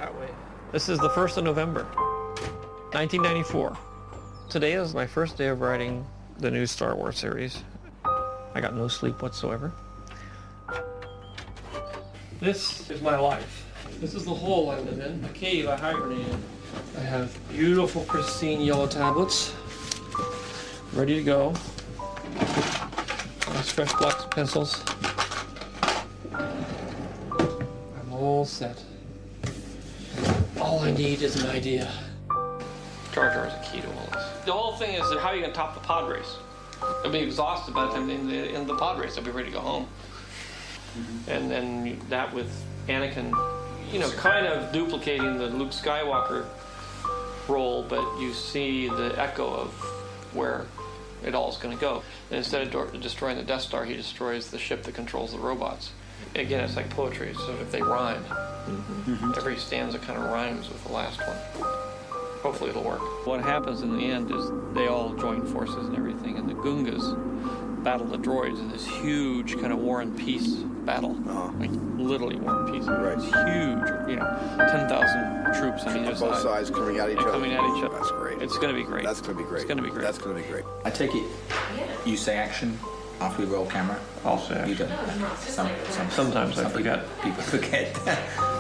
that way. This is the 1st of November, 1994. Today is my first day of writing the new Star Wars series. I got no sleep whatsoever. This is my life. This is the hole I live in, a cave I hibernated. I have beautiful, pristine yellow tablets, ready to go. Nice fresh blocks of pencils. I'm all set. All I need is an idea. Jar Jar is a key to all this. The whole thing is how are you going to top the pod race? They'll be exhausted by the time they end the pod race. They'll be ready to go home. Mm-hmm. And then that with Anakin, kind of duplicating the Luke Skywalker role, but you see the echo of where it all is going to go. And instead of destroying the Death Star, he destroys the ship that controls the robots. Again, it's like poetry, so if they rhyme, every stanza kind of rhymes with the last one. Hopefully it'll work. What happens in the end is they all join forces and everything, and the Gungas battle the droids in this huge kind of War and Peace battle. Like literally War and Peace. Right. It's huge, 10,000 troops on either side. Both sides coming at each other. That's great. It's going to be great. That's going to be great. It's going to be great. That's going to be great. I take it you say action after we roll camera? I'll say action. You don't. Sometimes I forget. People forget.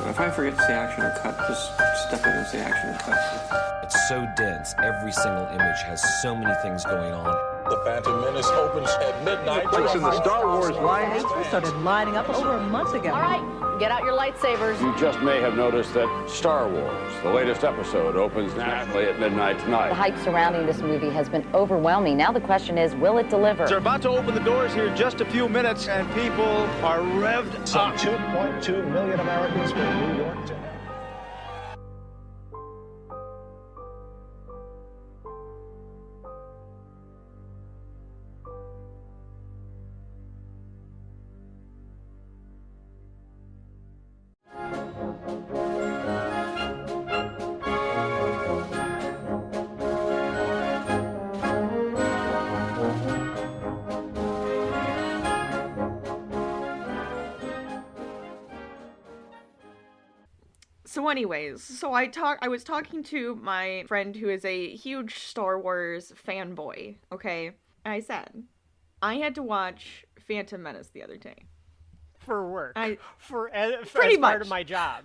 If I forget to say action or cut, just step in and say action or cut. It's so dense. Every single image has so many things going on. The Phantom Menace opens at midnight. Place in the Star Wars line. We started lining up over a month ago. All right, get out your lightsabers. You just may have noticed that Star Wars, the latest episode, opens nationally at midnight tonight. The hype surrounding this movie has been overwhelming. Now the question is, will it deliver? They're about to open the doors here in just a few minutes, and people are revved Some up. 2.2 million Americans go to New York tonight. So anyways, I was talking to my friend who is a huge Star Wars fanboy, okay? And I said, I had to watch Phantom Menace the other day. For work. For pretty as much. part of my job.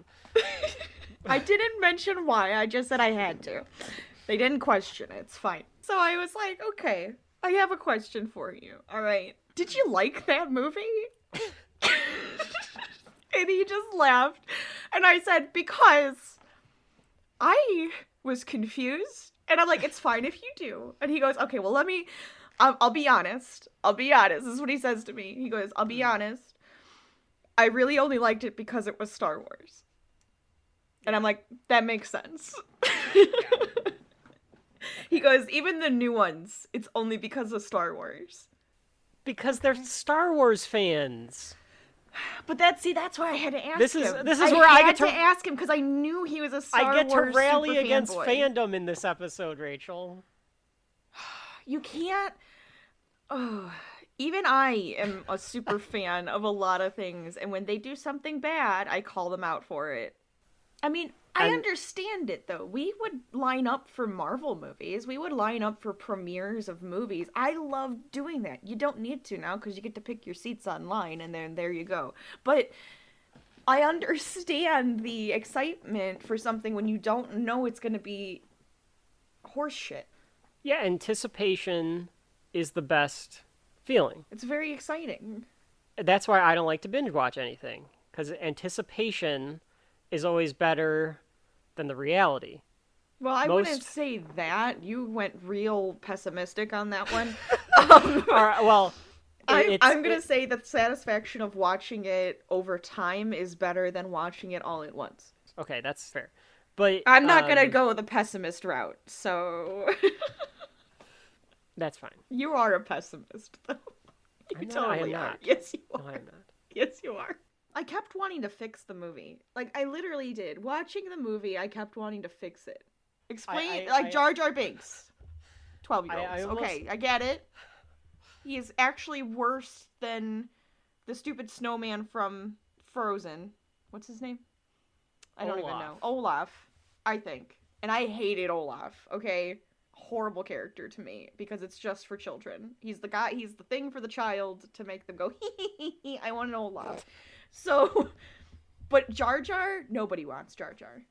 I didn't mention why, I just said I had to. They didn't question it, it's fine. So I was like, okay, I have a question for you, alright? Did you like that movie? And he just laughed. And I said, because I was confused. And I'm like, it's fine if you do. And he goes, okay, well, I'll be honest. This is what he says to me. He goes, I'll be honest. I really only liked it because it was Star Wars. And I'm like, that makes sense. He goes, even the new ones, it's only because of Star Wars. Because they're Star Wars fans. But that's why I had to ask him. This is where I get to ask him because I knew he was a Star Wars. I get to rally against fanboy. fandom in this episode, Rachel. You can't. Even I am a super fan of a lot of things, and when they do something bad, I call them out for it. I mean, I understand it, though. We would line up for Marvel movies. We would line up for premieres of movies. I love doing that. You don't need to now because you get to pick your seats online, and then there you go. But I understand the excitement for something when you don't know it's going to be horseshit. Yeah, anticipation is the best feeling. It's very exciting. That's why I don't like to binge watch anything, because anticipation is always better than the reality. Well, I wouldn't say that. You went real pessimistic on that one. All right, well, I'm going to say the satisfaction of watching it over time is better than watching it all at once. Okay, that's fair. But I'm not going to go the pessimist route, so... That's fine. You are a pessimist, though. You totally are. Yes, you are. No, I'm not. Yes, you are. I kept wanting to fix the movie. Like, I literally did. Watching the movie, I kept wanting to fix it. Explain, Jar Jar Binks. 12-year-olds. Okay, I get it. He is actually worse than the stupid snowman from Frozen. What's his name? I don't even know. Olaf, I think. And I hated Olaf, okay? Horrible character to me, because it's just for children. He's the thing for the child to make them go, hee. I want an Olaf. So, but Jar Jar, nobody wants Jar Jar.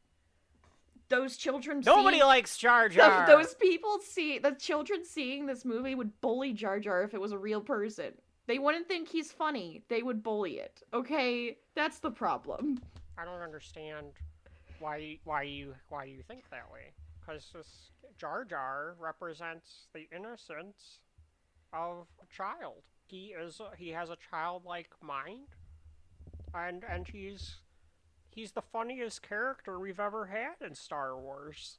Those children Nobody likes Jar Jar. Those people the children seeing this movie would bully Jar Jar if it was a real person. They wouldn't think he's funny. They would bully it. Okay? That's the problem. I don't understand why you think that way. Because this Jar Jar represents the innocence of a child. He has a childlike mind, and he's the funniest character we've ever had in Star Wars.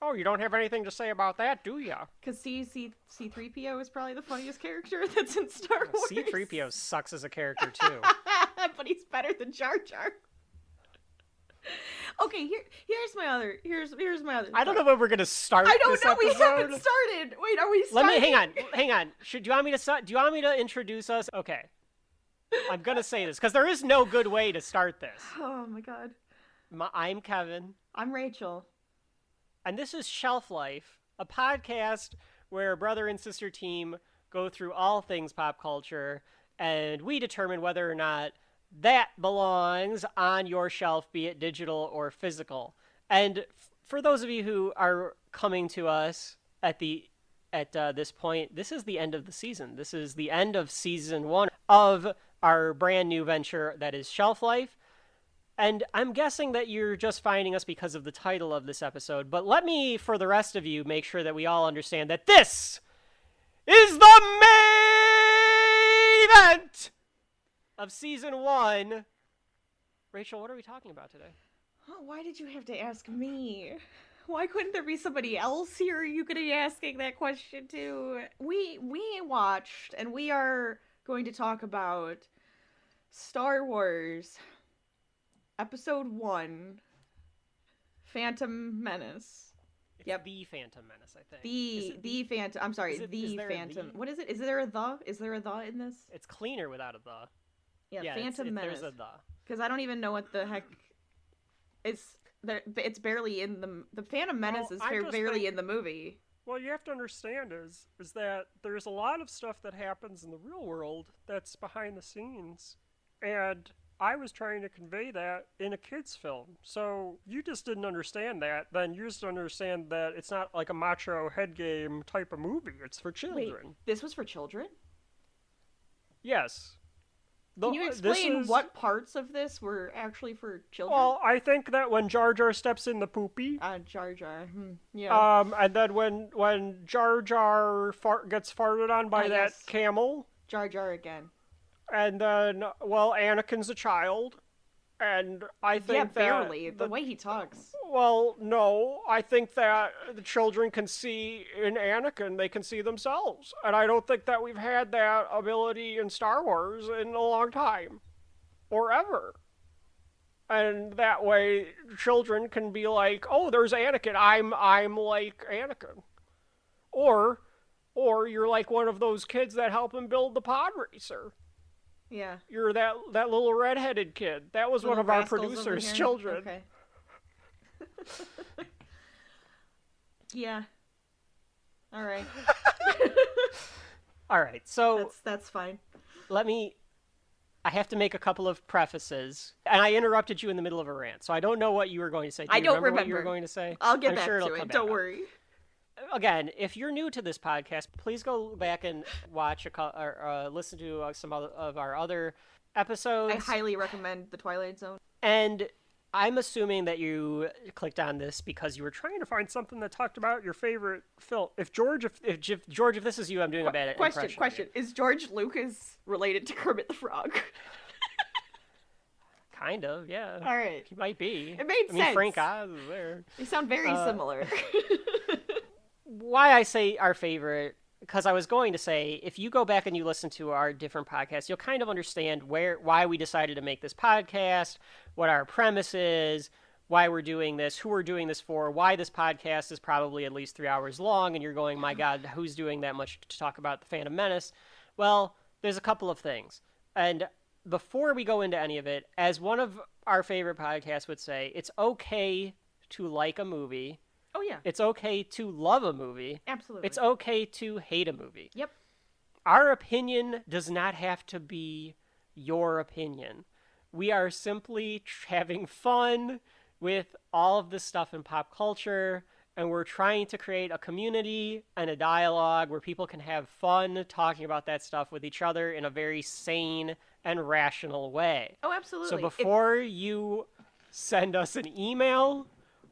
Oh, you don't have anything to say about that, do ya? Because C-3PO is probably the funniest character that's in Star Wars. C-3PO sucks as a character too. But he's better than Jar Jar. Okay, here's my other. I don't know when we're gonna start. I don't this know. episode. We haven't started. Wait, are we starting? Hang on. Do you want me to start? Do you want me to introduce us? Okay. I'm gonna say this because there is no good way to start this. Oh my god. I'm Kevin. I'm Rachel. And this is Shelf Life, a podcast where a brother and sister team go through all things pop culture, and we determine whether or not that belongs on your shelf, be it digital or physical. And for those of you who are coming to us at this point, this is the end of the season. This is the end of season 1 of our brand new venture that is Shelf Life. And I'm guessing that you're just finding us because of the title of this episode, but let me, for the rest of you, make sure that we all understand that this is the main event of season 1. Rachel, what are we talking about today? Oh, why did you have to ask me? Why couldn't there be somebody else here you could be asking that question to? We watched, and we are going to talk about Star Wars Episode 1, Phantom Menace. Yep. The Phantom Menace, I think. The Phantom. I'm sorry, the Phantom. What is it? Is there a the? Is there a the in this? It's cleaner without a the. Yeah, Phantom Menace. There's a the. Because I don't even know what the heck. It's barely in the Phantom Menace is barely in the movie. Well, you have to understand is that there's a lot of stuff that happens in the real world that's behind the scenes, and I was trying to convey that in a kid's film. So you just didn't understand that. Then you just understand that it's not like a macho head game type of movie. It's for children. Wait, this was for children? Yes. Can you explain what parts of this were actually for children? Well, I think that when Jar Jar steps in the poopy. Jar Jar. Yeah. And then when Jar Jar gets farted on by that camel. Jar Jar again. And then, well, Anakin's a child, and I think barely. The way he talks. Well, no, I think that the children can see in Anakin, they can see themselves. And I don't think that we've had that ability in Star Wars in a long time. Or ever. And that way, children can be like, oh, there's Anakin, I'm like Anakin. Or you're like one of those kids that help him build the pod racer. Yeah. You're that little redheaded kid. That was one of our producers' children. Okay. Yeah. All right. All right. So that's fine. I have to make a couple of prefaces, and I interrupted you in the middle of a rant, so I don't know what you were going to say. I don't remember what you were going to say. I'll get back to it. Don't worry. Again, if you're new to this podcast, please go back and watch or listen to some of our other episodes. I highly recommend The Twilight Zone. And I'm assuming that you clicked on this because you were trying to find something that talked about your favorite film. If this is you, I'm doing a bad impression. Question: is George Lucas related to Kermit the Frog? Kind of, yeah. All right. He might be. It made sense. Frank Oz is there. They sound very similar. Why I say our favorite, because I was going to say, if you go back and you listen to our different podcasts, you'll kind of understand why we decided to make this podcast, what our premise is, why we're doing this, who we're doing this for, why this podcast is probably at least 3 hours long, and you're going, my God, who's doing that much to talk about the Phantom Menace? Well, there's a couple of things. And before we go into any of it, as one of our favorite podcasts would say, it's okay to like a movie. Oh, yeah. It's okay to love a movie. Absolutely. It's okay to hate a movie. Yep. Our opinion does not have to be your opinion. We are simply having fun with all of this stuff in pop culture, and we're trying to create a community and a dialogue where people can have fun talking about that stuff with each other in a very sane and rational way. Oh, absolutely. So before you send us an email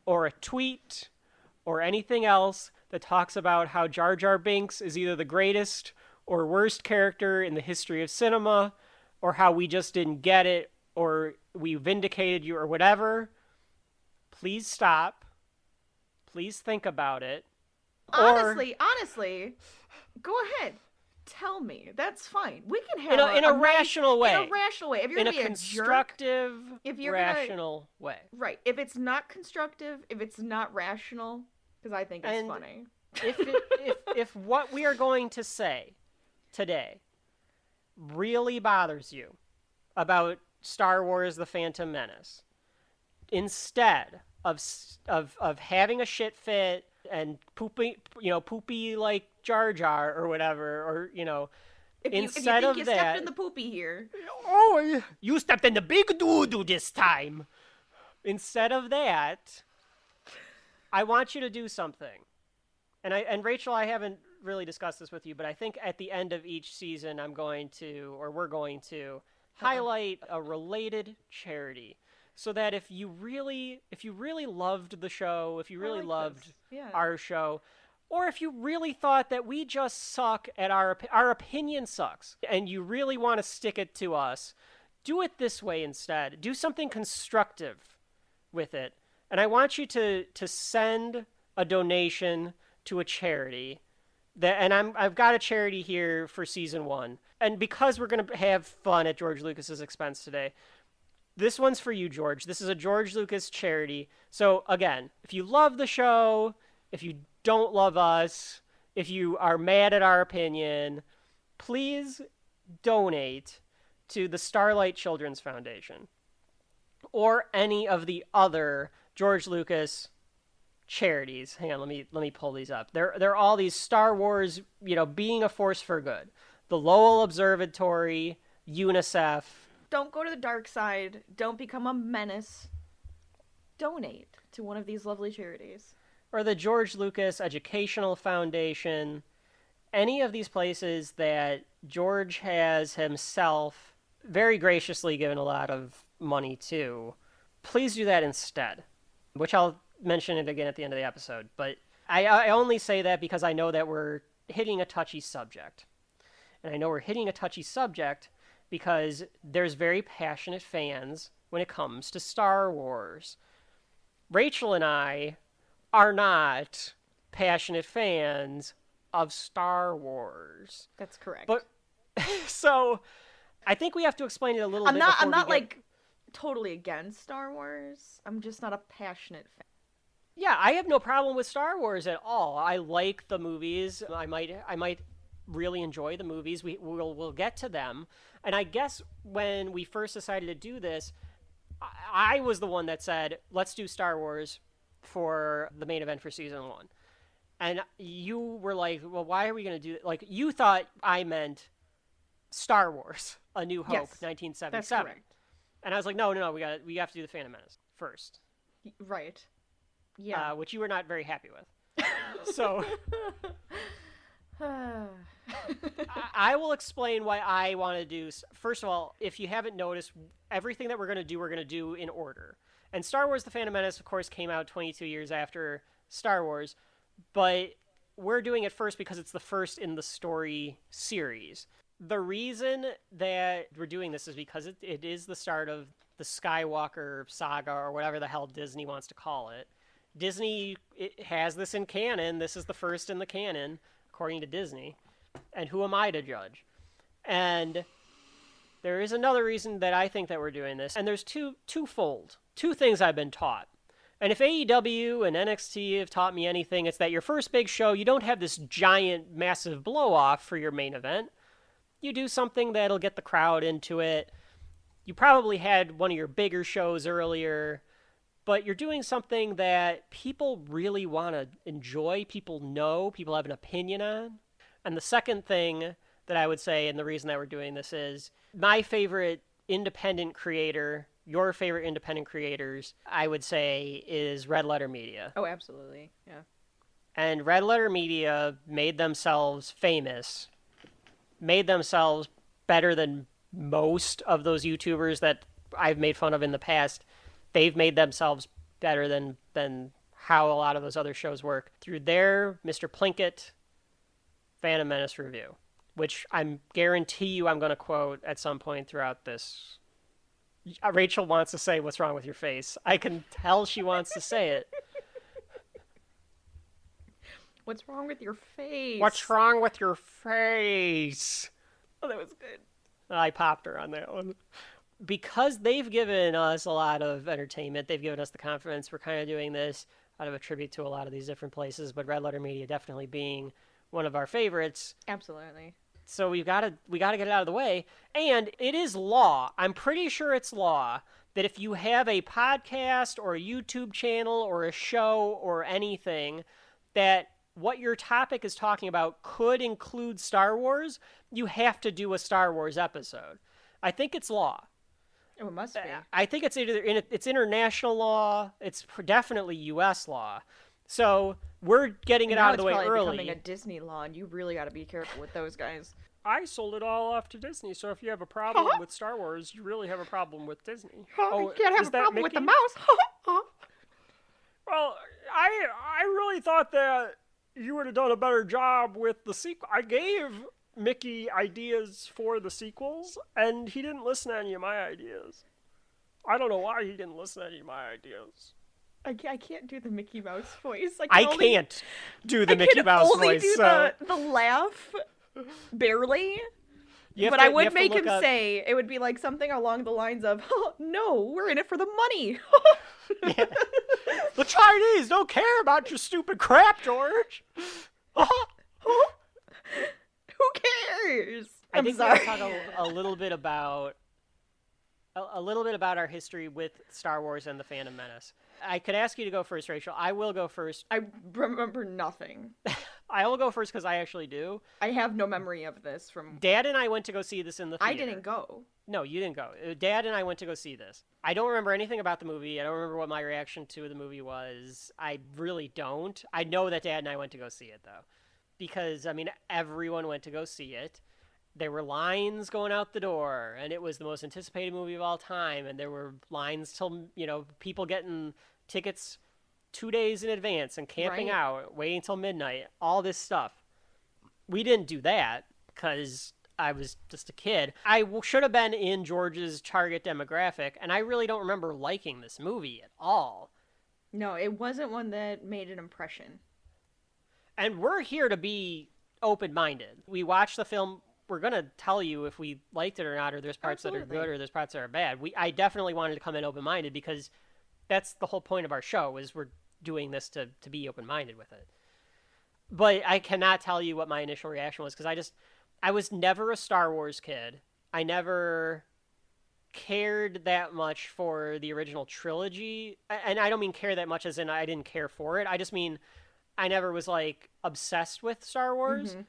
or a tweet or anything else that talks about how Jar Jar Binks is either the greatest or worst character in the history of cinema, or how we just didn't get it, or we vindicated you, or whatever, please stop. Please think about it. Honestly, go ahead. Tell me. That's fine. We can have in a rational way. In a rational way. If you're in gonna a be constructive, a jerk, if you're rational way. Right. If it's not constructive, if it's not rational, because I think it's funny. If what we are going to say today really bothers you about Star Wars: The Phantom Menace, instead of having a shit fit and poopy like Jar Jar or whatever, or if instead you of think that, you stepped in the poopy here. Oh, you stepped in the big doo-doo this time. Instead of that, I want you to do something. And Rachel, I haven't really discussed this with you, but I think at the end of each season, we're going to highlight a related charity, so that if you really loved the show, if you really loved our show, or if you really thought that we just suck at our opinion sucks, and you really want to stick it to us, do it this way instead. Do something constructive with it. And I want you to send a donation to a charity. I've got a charity here for season 1. And because we're going to have fun at George Lucas's expense today, this one's for you, George. This is a George Lucas charity. So again, if you love the show, if you don't love us, if you are mad at our opinion, please donate to the Starlight Children's Foundation or any of the other George Lucas charities. Hang on, let me pull these up. They're all these Star Wars, being a force for good. The Lowell Observatory, UNICEF. Don't go to the dark side. Don't become a menace. Donate to one of these lovely charities. Or the George Lucas Educational Foundation. Any of these places that George has himself very graciously given a lot of money to. Please do that instead, which I'll mention it again at the end of the episode. But I only say that because I know that we're hitting a touchy subject. And I know we're hitting a touchy subject because there's very passionate fans when it comes to Star Wars. Rachel and I are not passionate fans of Star Wars. That's correct. But so I think we have to explain it a little bit. I'm not totally against Star Wars. I'm just not a passionate fan. Yeah, I have no problem with Star Wars at all. I like the movies. I might really enjoy the movies. We'll get to them. And I guess when we first decided to do this, I was the one that said, let's do Star Wars for the main event for season 1. And you were like, well, why are we going to do it? Like, you thought I meant Star Wars, A New Hope, yes, 1977. That's correct. And I was like, no, we have to do the Phantom Menace first. Right. Yeah. Which you were not very happy with. So I will explain why I want to do. First of all, if you haven't noticed, everything that we're going to do in order. And Star Wars: The Phantom Menace, of course, came out 22 years after Star Wars, but we're doing it first because it's the first in the story series. The reason that we're doing this is because it is the start of the Skywalker saga, or whatever the hell Disney wants to call it. Disney has this in canon. This is the first in the canon, according to Disney. And who am I to judge? And there is another reason that I think that we're doing this. And there's twofold. Two things I've been taught. And if AEW and NXT have taught me anything, it's that your first big show, you don't have this giant, massive blow-off for your main event. You do something that'll get the crowd into it. you probably had one of your bigger shows earlier, but you're doing something that people really want to enjoy, people know, people have an opinion on. And the second thing that I would say, and the reason that we're doing this is, my favorite independent creator, your favorite independent creators, I would say, is Red Letter Media. Oh, absolutely, yeah. And Red Letter Media made themselves famous, made themselves better than most of those YouTubers that I've made fun of in the past. They've made themselves better than how a lot of those other shows work through their Mr. Plinkett Phantom Menace review, which I'm guarantee you I'm going to quote at some point throughout this. Rachel wants to say, "What's wrong with your face?" I can tell she wants to say it. What's wrong with your face? What's wrong with your face? Oh, that was good. I popped her on that one. Because they've given us a lot of entertainment, they've given us the confidence, we're kind of doing this out of a tribute to a lot of these different places, but Red Letter Media definitely being one of our favorites. Absolutely. So we got to get it out of the way. And it is law. I'm pretty sure it's law that if you have a podcast or a YouTube channel or a show or anything that what your topic is talking about could include Star Wars, you have to do a Star Wars episode. I think it's law. Oh, it must be. I think it's either it's international law. It's definitely U.S. law. So we're getting it out of the way early. Now it's probably becoming a Disney law, and you really got to be careful with those guys. I sold it all off to Disney, so if you have a problem with Star Wars, you really have a problem with Disney. You can't have a problem with the mouse. Well, I really thought that you would have done a better job with the sequel. I gave Mickey ideas for the sequels, and he didn't listen to any of my ideas. I don't know why he didn't listen to any of my ideas. I can't do the Mickey Mouse voice. I can't do the Mickey Mouse voice. I can only do the laugh, barely. But I would make him say, it would be like something along the lines of, oh, no, we're in it for the money. Yeah. The Chinese don't care about your stupid crap, George. Who cares? I think we're talk a little bit about our history with Star Wars and the Phantom Menace. I could ask you to go first, Rachel. I will go first. I remember nothing. I will go first because I actually do. I have no memory of this from... Dad and I went to go see this in the theater. I didn't go. No, you didn't go. Dad and I went to go see this. I don't remember anything about the movie. I don't remember what my reaction to the movie was. I really don't. I know that Dad and I went to go see it, though. Because, I mean, everyone went to go see it. There were lines going out the door, and it was the most anticipated movie of all time, and there were lines till, people getting tickets 2 days in advance and camping out, waiting till midnight, all this stuff. We didn't do that because I was just a kid. I should have been in George's target demographic, and I really don't remember liking this movie at all. No, it wasn't one that made an impression. And we're here to be open-minded. We watched the film. We're going to tell you if we liked it or not, or there's parts that are good or there's parts that are bad. I definitely wanted to come in open-minded because that's the whole point of our show, is we're doing this to be open-minded with it. But I cannot tell you what my initial reaction was because I was never a Star Wars kid. I never cared that much for the original trilogy. And I don't mean care that much as in I didn't care for it. I just mean I never was, obsessed with Star Wars. Mm-hmm.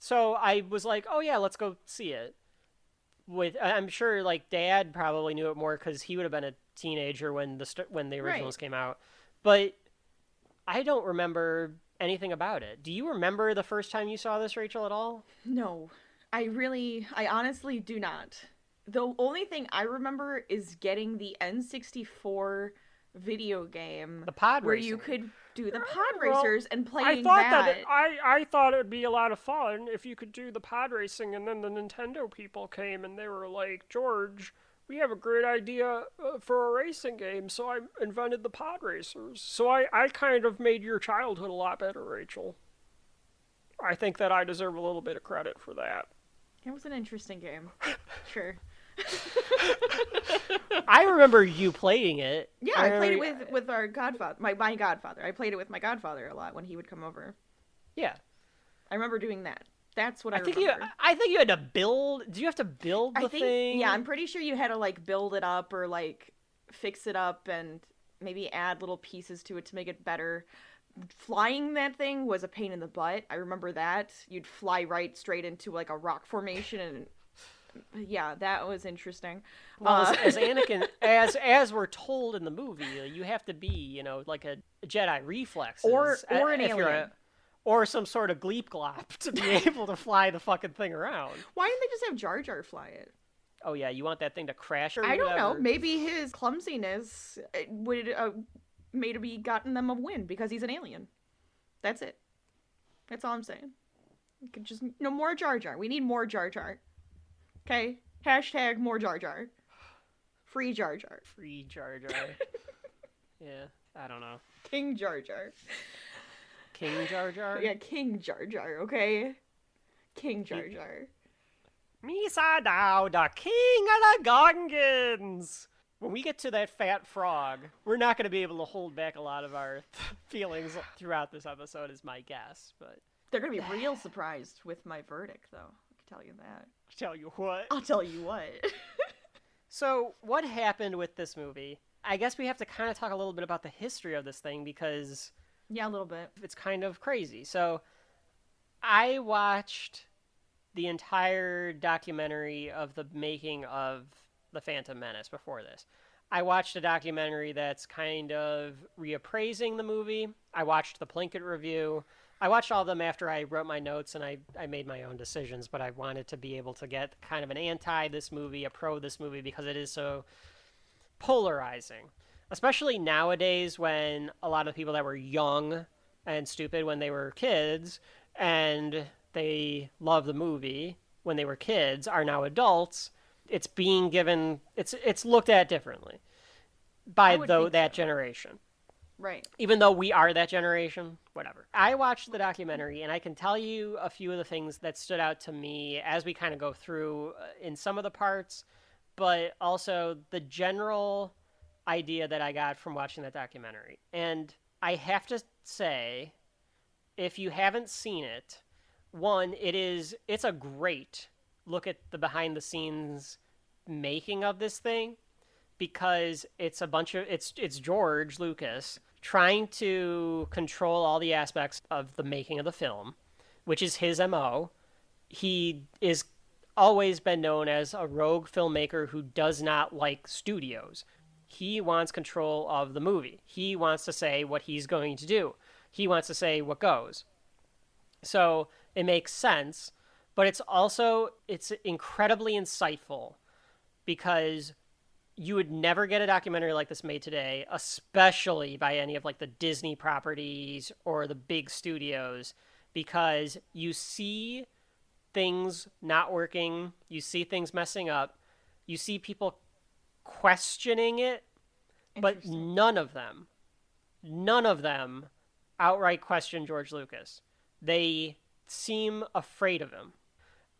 So I was like, oh, yeah, let's go see it. I'm sure, Dad probably knew it more because he would have been a teenager when the originals came out. But I don't remember anything about it. Do you remember the first time you saw this, Rachel, at all? No. I honestly do not. The only thing I remember is getting the N64 video game. The pod where racing. You could do the pod racers and playing that. I thought it'd be a lot of fun if you could do the pod racing, and then the Nintendo people came and they were like, George, we have a great idea for a racing game, so I invented the pod racers. So I kind of made your childhood a lot better, Rachel. I think that I deserve a little bit of credit for that. It was an interesting game. Sure. I remember you playing it. Yeah, I played it with our godfather, my godfather. I played it with my godfather a lot when he would come over. Yeah. I remember doing that. That's what I remember. I think you had to build. Do you have to build the thing? Yeah, I'm pretty sure you had to like build it up or like fix it up and maybe add little pieces to it to make it better. Flying that thing was a pain in the butt. I remember that. You'd fly right straight into like a rock formation, and yeah, that was interesting. Well, as Anakin, as we're told in the movie, you have to be, like a Jedi reflexes, or an alien, or some sort of gleep glop to be able to fly the fucking thing around. Why didn't they just have Jar Jar fly it? Oh yeah, you want that thing to crash or I whatever? don't know. Maybe his clumsiness would maybe gotten them a win because he's an alien. That's it. That's all I'm saying. You could just no more Jar Jar. We need more Jar Jar. Okay? Hashtag more Jar Jar. Free Jar Jar. Free Jar Jar. Yeah, I don't know. King Jar Jar. King Jar Jar? Yeah, King Jar Jar, okay? King Jar Jar. Misa now, the king of the Gungans! When we get to that fat frog, we're not going to be able to hold back a lot of our feelings throughout this episode, is my guess. But they're going to be real surprised with my verdict, though. I can tell you that. Tell you what? I'll tell you what. So, what happened with this movie? I guess we have to kind of talk a little bit about the history of this thing, because... Yeah, a little bit. It's kind of crazy. So, I watched the entire documentary of the making of the Phantom Menace before this. I watched a documentary that's kind of reappraising the movie. I watched the Plinkett review. I watched all of them after I wrote my notes and I made my own decisions, but I wanted to be able to get kind of an anti this movie, a pro this movie, because it is so polarizing. Especially nowadays when a lot of people that were young and stupid when they were kids and they love the movie when they were kids are now adults. It's being given, it's looked at differently by that generation. Right. Even though we are that generation, whatever. I watched the documentary, and I can tell you a few of the things that stood out to me as we kind of go through in some of the parts, but also the general idea that I got from watching that documentary. And I have to say, if you haven't seen it, one, it's a great look at the behind the scenes making of this thing, because it's it's George Lucas trying to control all the aspects of the making of the film, which is his MO. He is always been known as a rogue filmmaker who does not like studios. He wants control of the movie. He wants to say what he's going to do. He wants to say what goes. So it makes sense, but it's incredibly insightful, because you would never get a documentary like this made today, especially by any of like the Disney properties or the big studios, because you see things not working, you see things messing up, you see people questioning it, but none of them outright question George Lucas. They seem afraid of him,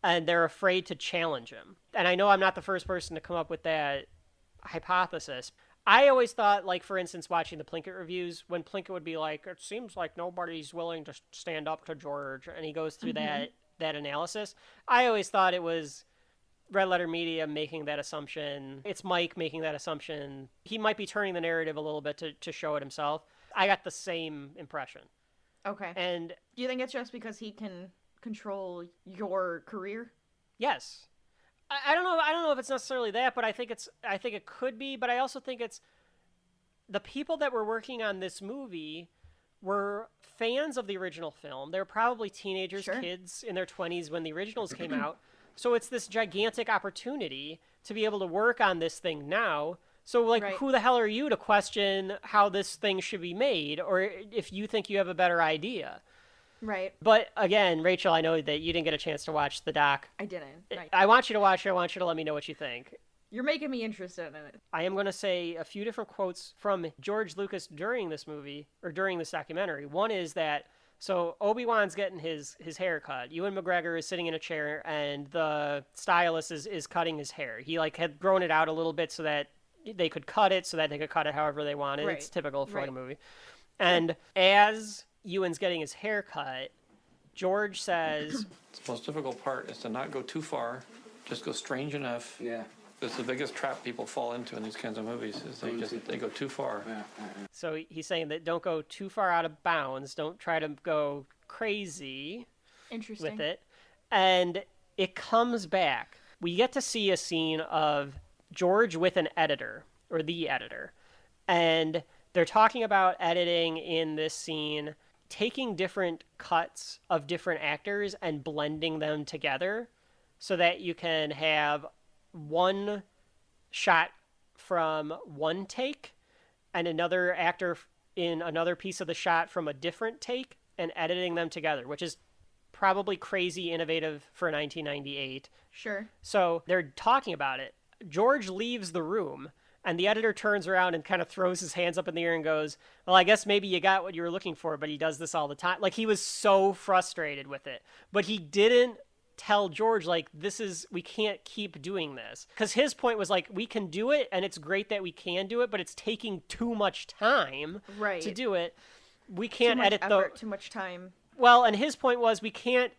and they're afraid to challenge him. And I know I'm not the first person to come up with that hypothesis. I always thought, like, for instance, watching the Plinkett reviews, when Plinkett would be like, it seems like nobody's willing to stand up to George, and he goes through that analysis, I always thought it was Red Letter Media making that assumption. It's Mike making that assumption. He might be turning the narrative a little bit to show it himself. I got the same impression. Okay. And do you think it's just because he can control your career? Yes. I don't know if it's necessarily that, but I think it could be, but I also think it's the people that were working on this movie were fans of the original film. They were probably teenagers, kids in their 20s when the originals came out. So it's this gigantic opportunity to be able to work on this thing now. So, like, who the hell are you to question how this thing should be made, or if you think you have a better idea? Right. But, again, Rachel, I know that you didn't get a chance to watch the doc. I didn't. Right. I want you to watch it. I want you to let me know what you think. You're making me interested in it. I am going to say a few different quotes from George Lucas during this movie, or during this documentary. One is that, so Obi-Wan's getting his hair cut. Ewan McGregor is sitting in a chair, and the stylist is cutting his hair. He, like, had grown it out a little bit so that they could cut it however they wanted. Right. It's typical for like a movie. And as Ewan's getting his hair cut, George says... The most difficult part is to not go too far, just go strange enough. Yeah. That's the biggest trap people fall into in these kinds of movies, is they go too far. So he's saying that don't go too far out of bounds. Don't try to go crazy with it. And it comes back. We get to see a scene of George with an editor, or the editor. And they're talking about editing in this scene, taking different cuts of different actors and blending them together so that you can have one shot from one take and another actor in another piece of the shot from a different take and editing them together, which is probably crazy innovative for 1998. Sure. So they're talking about it. George leaves the room, and the editor turns around and kind of throws his hands up in the air and goes, well, I guess maybe you got what you were looking for, but he does this all the time. Like, he was so frustrated with it. But he didn't tell George, like, we can't keep doing this. Because his point was, like, we can do it, and it's great that we can do it, but it's taking too much time to do it. We can't edit too much time. Well, and his point was, we can't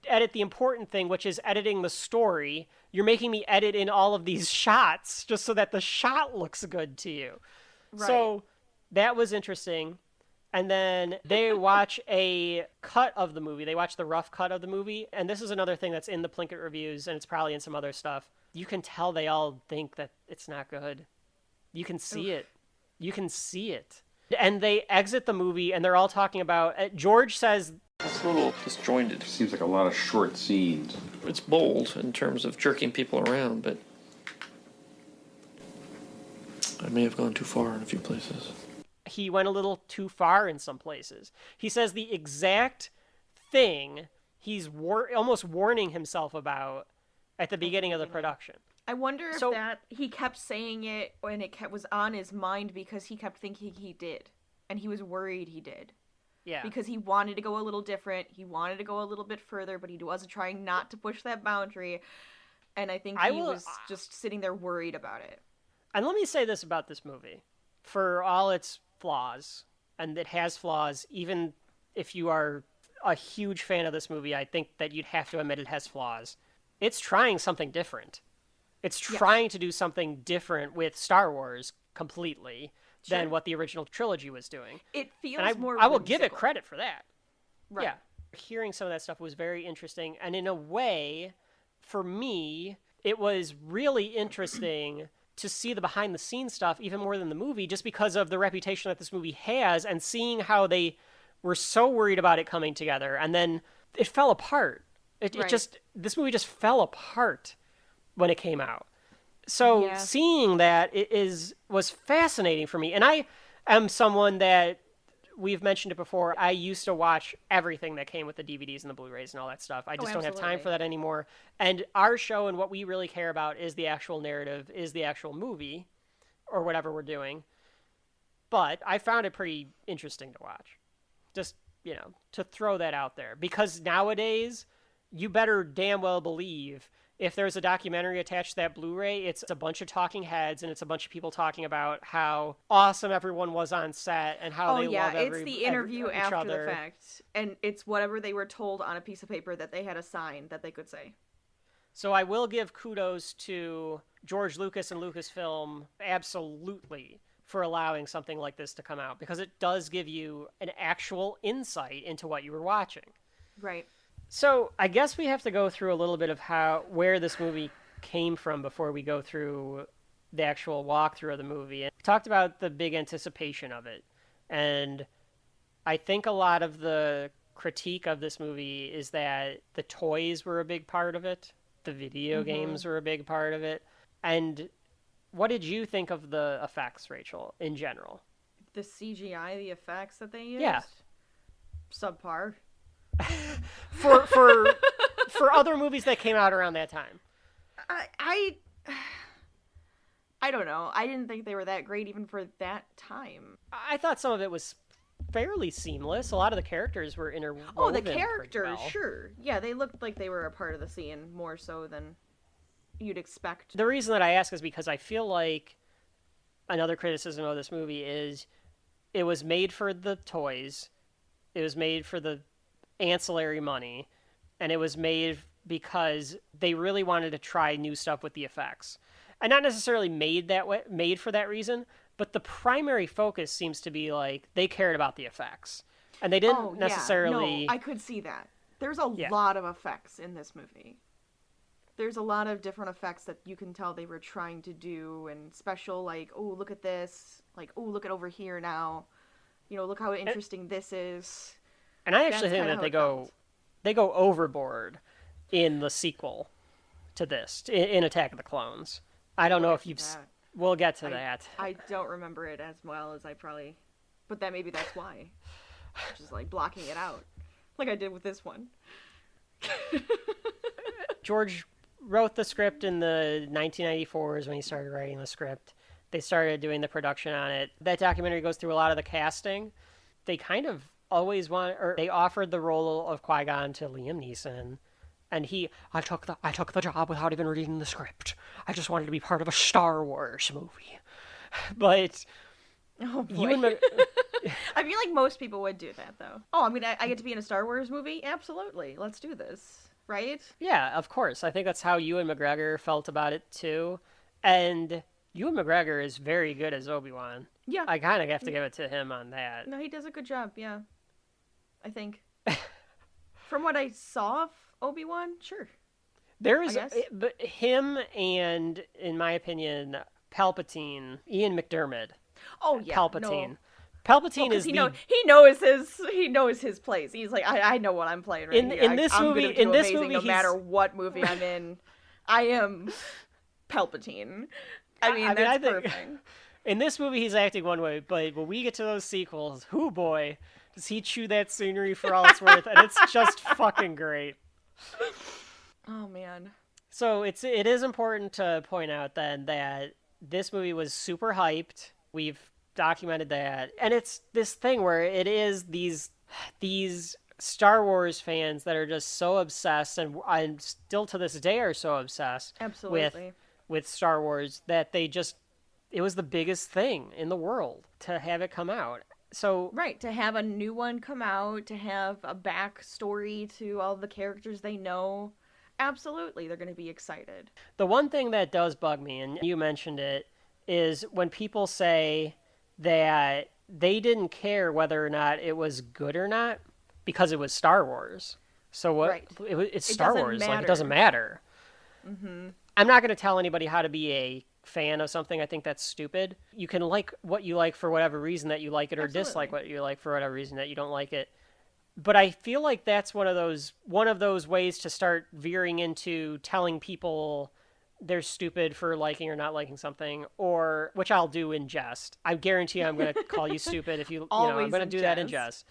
edit the important thing, which is editing the story. You're making me edit in all of these shots just so that the shot looks good to you. Right. So that was interesting. And then they watch a cut of the movie. They watch the rough cut of the movie. And this is another thing that's in the Plinkett reviews, and it's probably in some other stuff. You can tell they all think that it's not good. You can see it. You can see it. And they exit the movie, and they're all talking about... George says... It's a little disjointed. Seems like a lot of short scenes. It's bold in terms of jerking people around, but I may have gone too far in a few places. He went a little too far in some places. He says the exact thing he's almost warning himself about at the beginning of the production. I wonder if that he kept saying it and it was on his mind because he kept thinking he did, and he was worried he did. Yeah. Because he wanted to go a little different. He wanted to go a little bit further, but he wasn't trying not to push that boundary. And I think he was just sitting there worried about it. And let me say this about this movie. For all its flaws, and it has flaws, even if you are a huge fan of this movie, I think that you'd have to admit it has flaws. It's trying something different. It's trying to do something different with Star Wars completely. Than what the original trilogy was doing. It feels I will give it credit for that. Right. Yeah. Hearing some of that stuff was very interesting. And in a way, for me, it was really interesting to see the behind-the-scenes stuff even more than the movie, just because of the reputation that this movie has, and seeing how they were so worried about it coming together, and then it fell apart. This movie just fell apart when it came out. So seeing that was fascinating for me. And I am someone that, we've mentioned it before, I used to watch everything that came with the DVDs and the Blu-rays and all that stuff. I just don't have time for that anymore. And our show and what we really care about is the actual narrative, is the actual movie, or whatever we're doing. But I found it pretty interesting to watch. Just, to throw that out there. Because nowadays, you better damn well believe... if there's a documentary attached to that Blu-ray, it's a bunch of talking heads, and it's a bunch of people talking about how awesome everyone was on set and how they love it's the interview after the fact, and it's whatever they were told on a piece of paper that they had a sign that they could say. So I will give kudos to George Lucas and Lucasfilm absolutely for allowing something like this to come out, because it does give you an actual insight into what you were watching. Right. So I guess we have to go through a little bit of where this movie came from before we go through the actual walkthrough of the movie. And we talked about the big anticipation of it. And I think a lot of the critique of this movie is that the toys were a big part of it. The video games were a big part of it. And what did you think of the effects, Rachel, in general? The CGI, the effects that they used? Yeah. Subpar. for other movies that came out around that time. I don't know. I didn't think they were that great even for that time. I thought some of it was fairly seamless. A lot of the characters were interwoven. Oh, the characters, sure. Yeah, they looked like they were a part of the scene more so than you'd expect. The reason that I ask is because I feel like another criticism of this movie is it was made for the toys. It was made for the ancillary money, and it was made because they really wanted to try new stuff with the effects. And not necessarily made for that reason, but the primary focus seems to be like they cared about the effects. And they didn't necessarily... No, I could see that. There's a lot of effects in this movie. There's a lot of different effects that you can tell they were trying to do, and special, like, oh, look at this. Like, oh, look at over here now. You know, look how interesting this is. And I actually think that they go overboard in the sequel to this, in Attack of the Clones. I don't know if you've... We'll get to that. I don't remember it as well as I probably... But maybe that's why. Just, like, blocking it out. Like I did with this one. George wrote the script in the 1994s when he started writing the script. They started doing the production on it. That documentary goes through a lot of the casting. They kind of always they offered the role of Qui-Gon to Liam Neeson. And I took the job without even reading the script. I just wanted to be part of a Star Wars movie. But... Oh, boy. I feel like most people would do that, though. Oh, I mean, I get to be in a Star Wars movie? Absolutely. Let's do this. Right? Yeah, of course. I think that's how Ewan McGregor felt about it, too. And Ewan McGregor is very good as Obi-Wan. Yeah. I kind of have to give it to him on that. No, he does a good job, yeah. I think. From what I saw of Obi-Wan, sure. There is him and, in my opinion, Palpatine, Ian McDiarmid. Oh yeah, Palpatine. No. Palpatine is he knows his place. He's like, I know what I'm playing right here. In this movie, no matter what movie I'm in, I am Palpatine. I mean, that's perfect. In this movie, he's acting one way, but when we get to those sequels, hoo boy, does he chew that scenery for all it's worth, and it's just fucking great. Oh man. So it is important to point out then that this movie was super hyped. We've documented that. And it's this thing where it is these Star Wars fans that are just so obsessed and still to this day are so obsessed with Star Wars that it was the biggest thing in the world to have it come out. So right, to have a new one come out, to have a backstory to all the characters they know. Absolutely, they're going to be excited. The one thing that does bug me, and you mentioned it, is when people say that they didn't care whether or not it was good or not because it was Star Wars. So what? Right. It's Star Wars. Like, it doesn't matter. Mm-hmm. I'm not going to tell anybody how to be a fan of something. I think that's stupid. You can like what you like for whatever reason that you like it, or dislike what you like for whatever reason that you don't like it. But I feel like that's one of those ways to start veering into telling people they're stupid for liking or not liking something, or which I'll do in jest. I guarantee I'm going to call you stupid if you know, I'm going to do that in jest.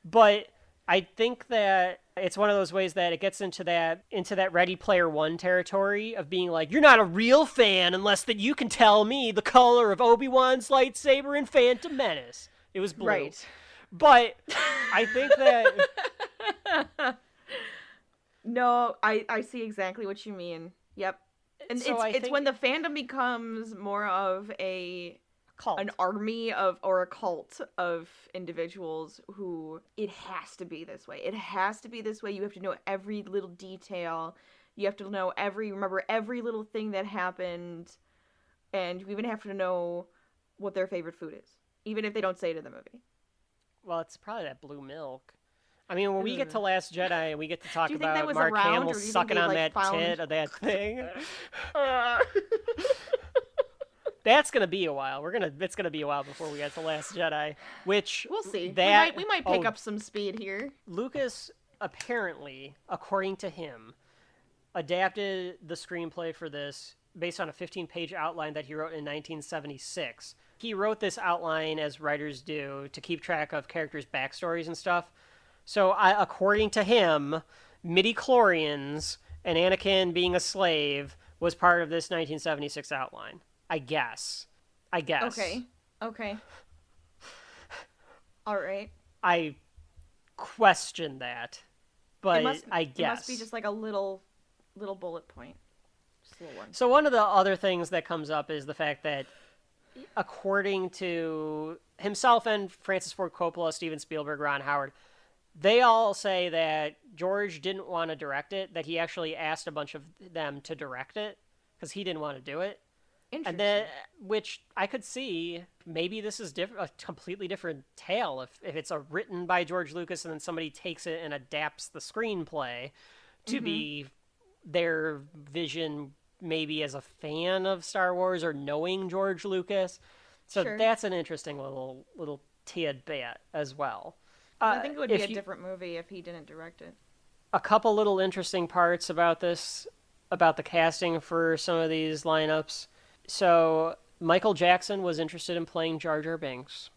But I think that it's one of those ways that it gets into that Ready Player One territory of being like, you're not a real fan unless that you can tell me the color of Obi-Wan's lightsaber in Phantom Menace. It was blue. Right. But I think that... No, I see exactly what you mean. Yep. And so it's when the fandom becomes more of an army or a cult of individuals who it has to be this way. It has to be this way. You have to know every little detail. You have to know remember every little thing that happened. And you even have to know what their favorite food is, even if they don't say it in the movie. Well, it's probably that blue milk. I mean, when we get to Last Jedi and we get to talk about Mark around, Hamill sucking on that tit of that thing, that's gonna be a while. It's gonna be a while before we get to Last Jedi, which we'll see. We might pick up some speed here. Lucas apparently, according to him, adapted the screenplay for this based on a 15-page outline that he wrote in 1976. He wrote this outline, as writers do, to keep track of characters' backstories and stuff. So, according to him, midi-chlorians and Anakin being a slave was part of this 1976 outline. I guess. Okay. All right. I question that, but I guess. It must be just like a little bullet point. Just a little one. So one of the other things that comes up is the fact that, according to himself and Francis Ford Coppola, Steven Spielberg, Ron Howard, They all say that George didn't want to direct it, that he actually asked a bunch of them to direct it because he didn't want to do it. And then, which I could see, maybe this is a completely different tale if it's written by George Lucas and then somebody takes it and adapts the screenplay to be their vision, maybe as a fan of Star Wars or knowing George Lucas. So that's an interesting little tidbit as well. I think it would be a different movie if he didn't direct it. A couple little interesting parts about this, about the casting for some of these lineups. So Michael Jackson was interested in playing Jar Jar Binks.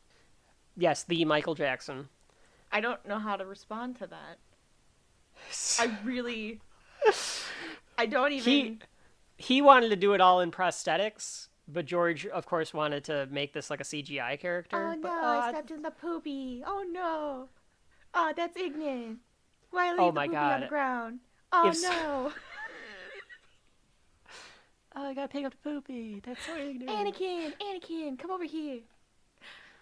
Yes, the Michael Jackson. I don't know how to respond to that. I don't even... He wanted to do it all in prosthetics, but George, of course, wanted to make this like a CGI character. Oh no, I stepped in the poopy. Oh no. Oh, that's ignorant. Why leave the poopy on the ground? Oh no. Oh, I gotta pick up the poopy. That's so ignorant. Anakin, come over here.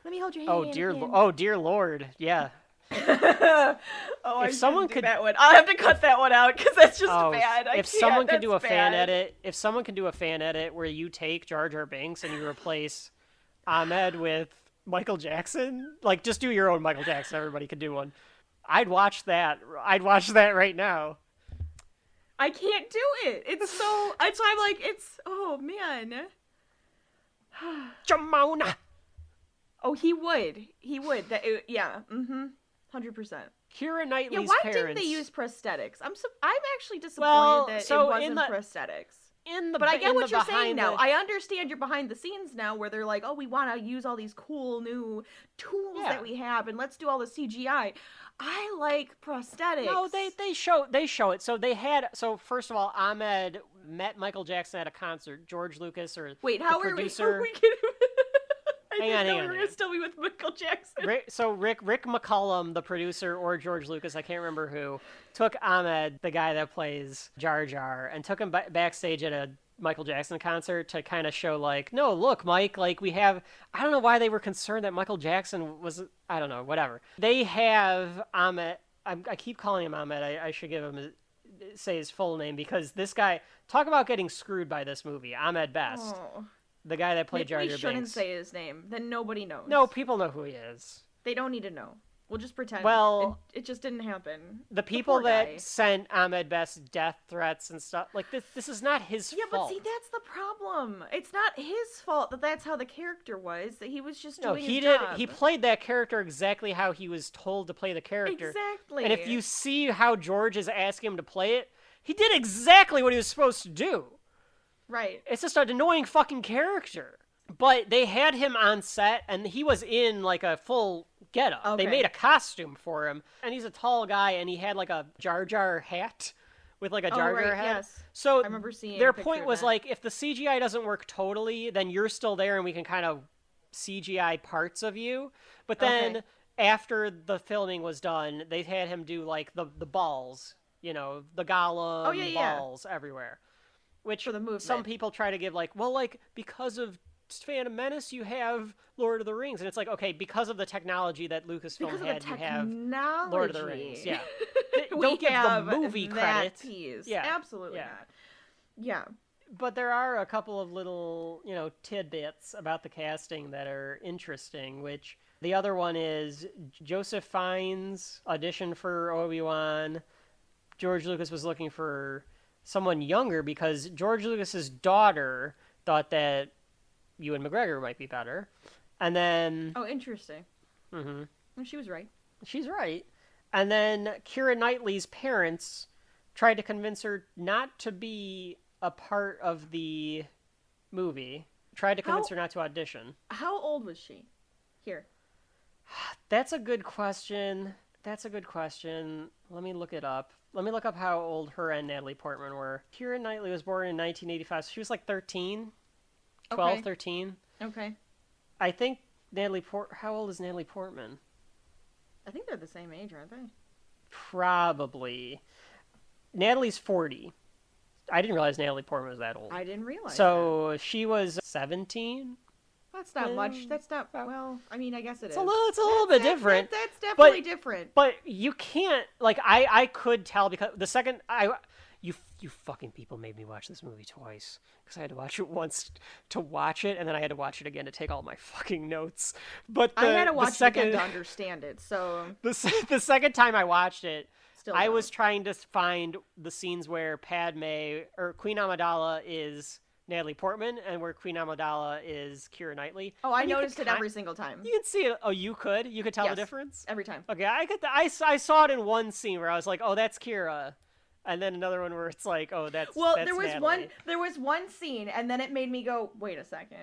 Let me hold your hand. Oh dear Lord, yeah. If someone could do that one, I'll have to cut that one out because that's just bad. If someone could do a fan edit where you take Jar Jar Binks and you replace Ahmed with Michael Jackson, like just do your own Michael Jackson. Everybody could do one. I'd watch that. I'd watch that right now. I can't do it. It's so. It's. I'm like. It's. Oh man. Jamona. Oh, he would. He would. That. Yeah. 100%. Keira Knightley's parents. Why didn't they use prosthetics? I'm actually disappointed that it wasn't prosthetics. But I get what you're saying now. I understand you're behind the scenes now, where they're like, oh, we want to use all these cool new tools that we have, and let's do all the CGI. I like prosthetics. No, they show it. So first of all, Ahmed met Michael Jackson at a concert. George Lucas or wait, how the are producer. We getting... Hang on. We're gonna still be with Michael Jackson. Rick McCullum, the producer, or George Lucas, I can't remember who, took Ahmed, the guy that plays Jar Jar, and took him backstage at a Michael Jackson concert to kind of show like, no, look, Mike, like we have. I don't know why they were concerned that Michael Jackson was. I don't know, whatever. They have Ahmed. I keep calling him Ahmed. I should give him say his full name because this guy. Talk about getting screwed by this movie. Ahmed Best. Oh. The guy that played Jar Jar Binks. We shouldn't say his name. Then nobody knows. No, people know who he is. They don't need to know. We'll just pretend. Well, it just didn't happen. The people that sent Ahmed Best death threats and stuff, like this is not his fault. Yeah, but see, that's the problem. It's not his fault that that's how the character was. That he was just doing his job. He played that character exactly how he was told to play the character. Exactly. And if you see how George is asking him to play it, he did exactly what he was supposed to do. Right. It's just an annoying fucking character. But they had him on set, and he was in, like, a full getup. Okay. They made a costume for him, and he's a tall guy, and he had, like, a Jar Jar hat with, like, a Jar Jar hat. Yes. So I remember seeing their point was, like, if the CGI doesn't work totally, then you're still there, and we can kind of CGI parts of you. But then after the filming was done, they had him do, like, the balls, you know, the Gollum balls everywhere. Which for the movement. Some people try to give, like, well, like, because of Phantom Menace, you have Lord of the Rings. And it's like, okay, because of the technology that Lucasfilm had, you have Lord of the Rings. Yeah. Don't give the movie credit. Piece. Yeah. Absolutely not. Yeah. But there are a couple of little, tidbits about the casting that are interesting, which the other one is Joseph Fiennes auditioned for Obi-Wan. George Lucas was looking for someone younger because George Lucas's daughter thought that Ewan McGregor might be better. And then... Oh, interesting. Mm-hmm. Well, she was right. She's right. And then Keira Knightley's parents tried to convince her not to be a part of the movie. Tried to convince her not to audition. How old was she? Here. That's a good question. Let me look it up. Let me look up how old her and Natalie Portman were. Keira Knightley was born in 1985, so she was like 13. 12, 13. Okay. I think how old is Natalie Portman? I think they're the same age, aren't they? Probably. Natalie's 40. I didn't realize Natalie Portman was that old. I didn't realize that. She was 17? That's not much. That's not, well, I mean, I guess it is. It's a little bit different. That's definitely different. But you can't, like, I could tell because the second you fucking people made me watch this movie twice because I had to watch it once to watch it, and then I had to watch it again to take all my fucking notes. But I had to watch it again to understand it, so... The second time I watched it, I was trying to find the scenes where Padme, or Queen Amidala is Natalie Portman, and where Queen Amidala is Keira Knightley. Oh, I noticed it every single time. You can see it. Oh, you could? You could tell the difference? Every time. Okay, I saw it in one scene where I was like, oh, that's Keira. And then another one where it's like, oh, that's there was Natalie. there was one scene, and then it made me go, wait a second.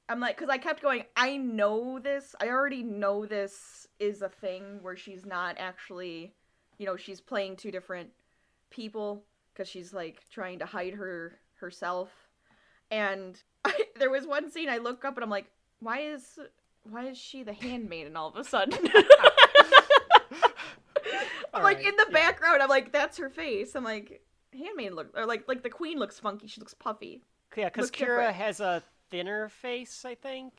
I'm like, because I kept going, I know this. I already know this is a thing where she's not actually, she's playing two different people because she's like trying to hide herself. And there was one scene I look up and I'm like, why is she the handmaiden all of a sudden? I'm like, in the background, I'm like, that's her face. I'm like, handmaiden or like the queen looks funky. She looks puffy. Yeah, because Keira has a thinner face, I think.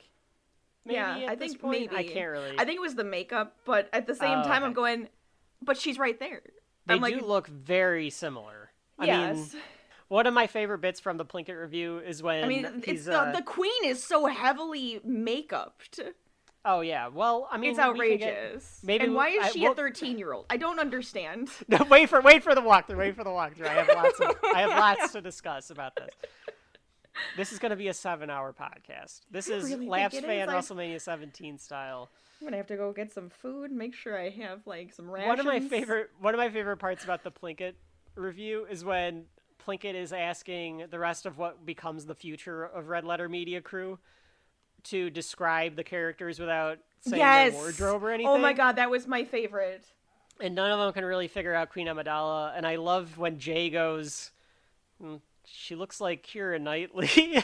Maybe I think point. maybe. I can't really. I think it was the makeup, but at the same time, I'm going, but she's right there. They do look very similar. I mean, one of my favorite bits from the Plinkett review is when it's the queen is so heavily make-upped. Oh yeah, well, I mean, it's outrageous. And why is she a 13-year-old? I don't understand. No, wait for the walkthrough. Wait for the walkthrough. I have lots to discuss about this. This is going to be a 7-hour podcast. This is really Laps Fan WrestleMania 17 style. I'm gonna have to go get some food. Make sure I have like some rations. One of my favorite parts about the Plinkett review is when Plinkett is asking the rest of what becomes the future of Red Letter Media Crew to describe the characters without saying their wardrobe or anything. Oh my god, that was my favorite. And none of them can really figure out Queen Amidala. And I love when Jay goes, she looks like Keira Knightley.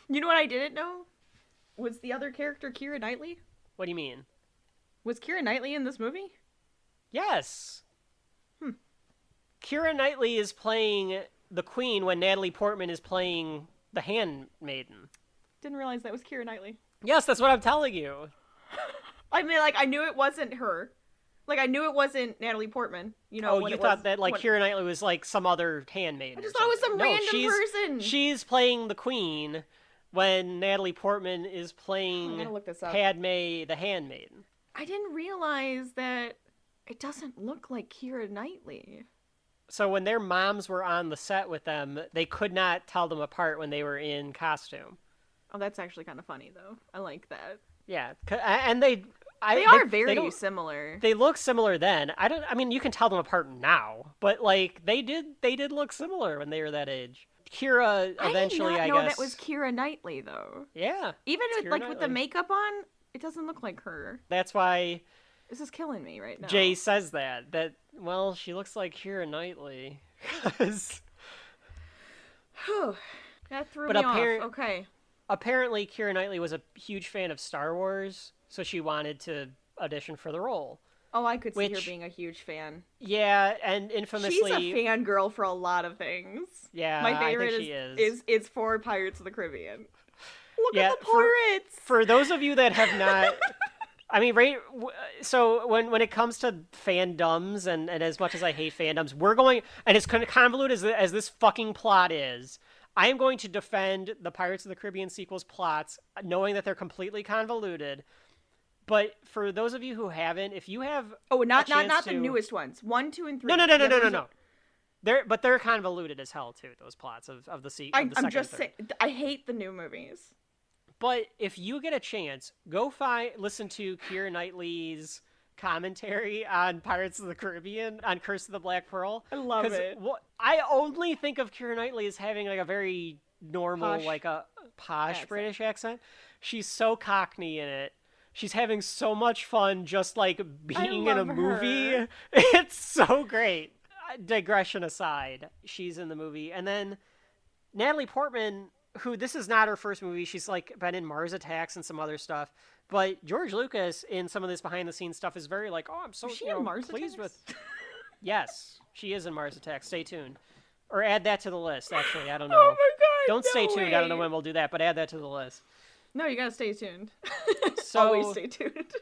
You know what I didn't know? Was the other character Keira Knightley? What do you mean? Was Keira Knightley in this movie? Yes. Keira Knightley is playing the queen when Natalie Portman is playing the handmaiden. Didn't realize that was Keira Knightley. Yes, that's what I'm telling you. I mean, like, I knew it wasn't her. Like, I knew it wasn't Natalie Portman. You thought that, like, Keira Knightley was, like, some other handmaiden. I just thought it was some random person. She's playing the queen when Natalie Portman is playing Padme the handmaiden. I didn't realize that it doesn't look like Keira Knightley. So when their moms were on the set with them, they could not tell them apart when they were in costume. Oh, that's actually kind of funny, though. I like that. Yeah, and they are very similar. They look similar then. I mean, you can tell them apart now, but like they did look similar when they were that age. Keira eventually, I did not know that was Keira Knightley, though. Yeah, even with the makeup on, it doesn't look like her. That's why. This is killing me right now. Jay says that well, she looks like Keira Knightley. That threw me off. Okay. Apparently, Keira Knightley was a huge fan of Star Wars, so she wanted to audition for the role. Oh, I could see her being a huge fan. Yeah, and infamously... She's a fangirl for a lot of things. Yeah, my favorite I think she is for Pirates of the Caribbean. Look at the pirates! For those of you that have not... I mean, right. So when it comes to fandoms, and as much as I hate fandoms, we're going, and as convoluted as this fucking plot is, I am going to defend the Pirates of the Caribbean sequels plots, knowing that they're completely convoluted. But for those of you who haven't, if you have not the newest ones, 1, 2, and 3. No. They're convoluted as hell too. Those plots of the sequel. I'm just saying, I hate the new movies. But if you get a chance, go listen to Keira Knightley's commentary on Pirates of the Caribbean, on Curse of the Black Pearl. I love it. I only think of Keira Knightley as having like a very normal, like a posh accent. British accent. She's so Cockney in it. She's having so much fun just like being in a movie. Her. It's so great. Digression aside, she's in the movie. And then Natalie Portman, who this is not her first movie. She's like been in Mars Attacks and some other stuff. But George Lucas in some of this behind the scenes stuff is very like, oh, I'm so pleased with. Yes, she is in Mars Attacks. Stay tuned, or add that to the list. Actually, I don't know. Oh my Don't stay tuned. way. I don't know when we'll do that, but add that to the list. No, you gotta stay tuned. So... Always stay tuned.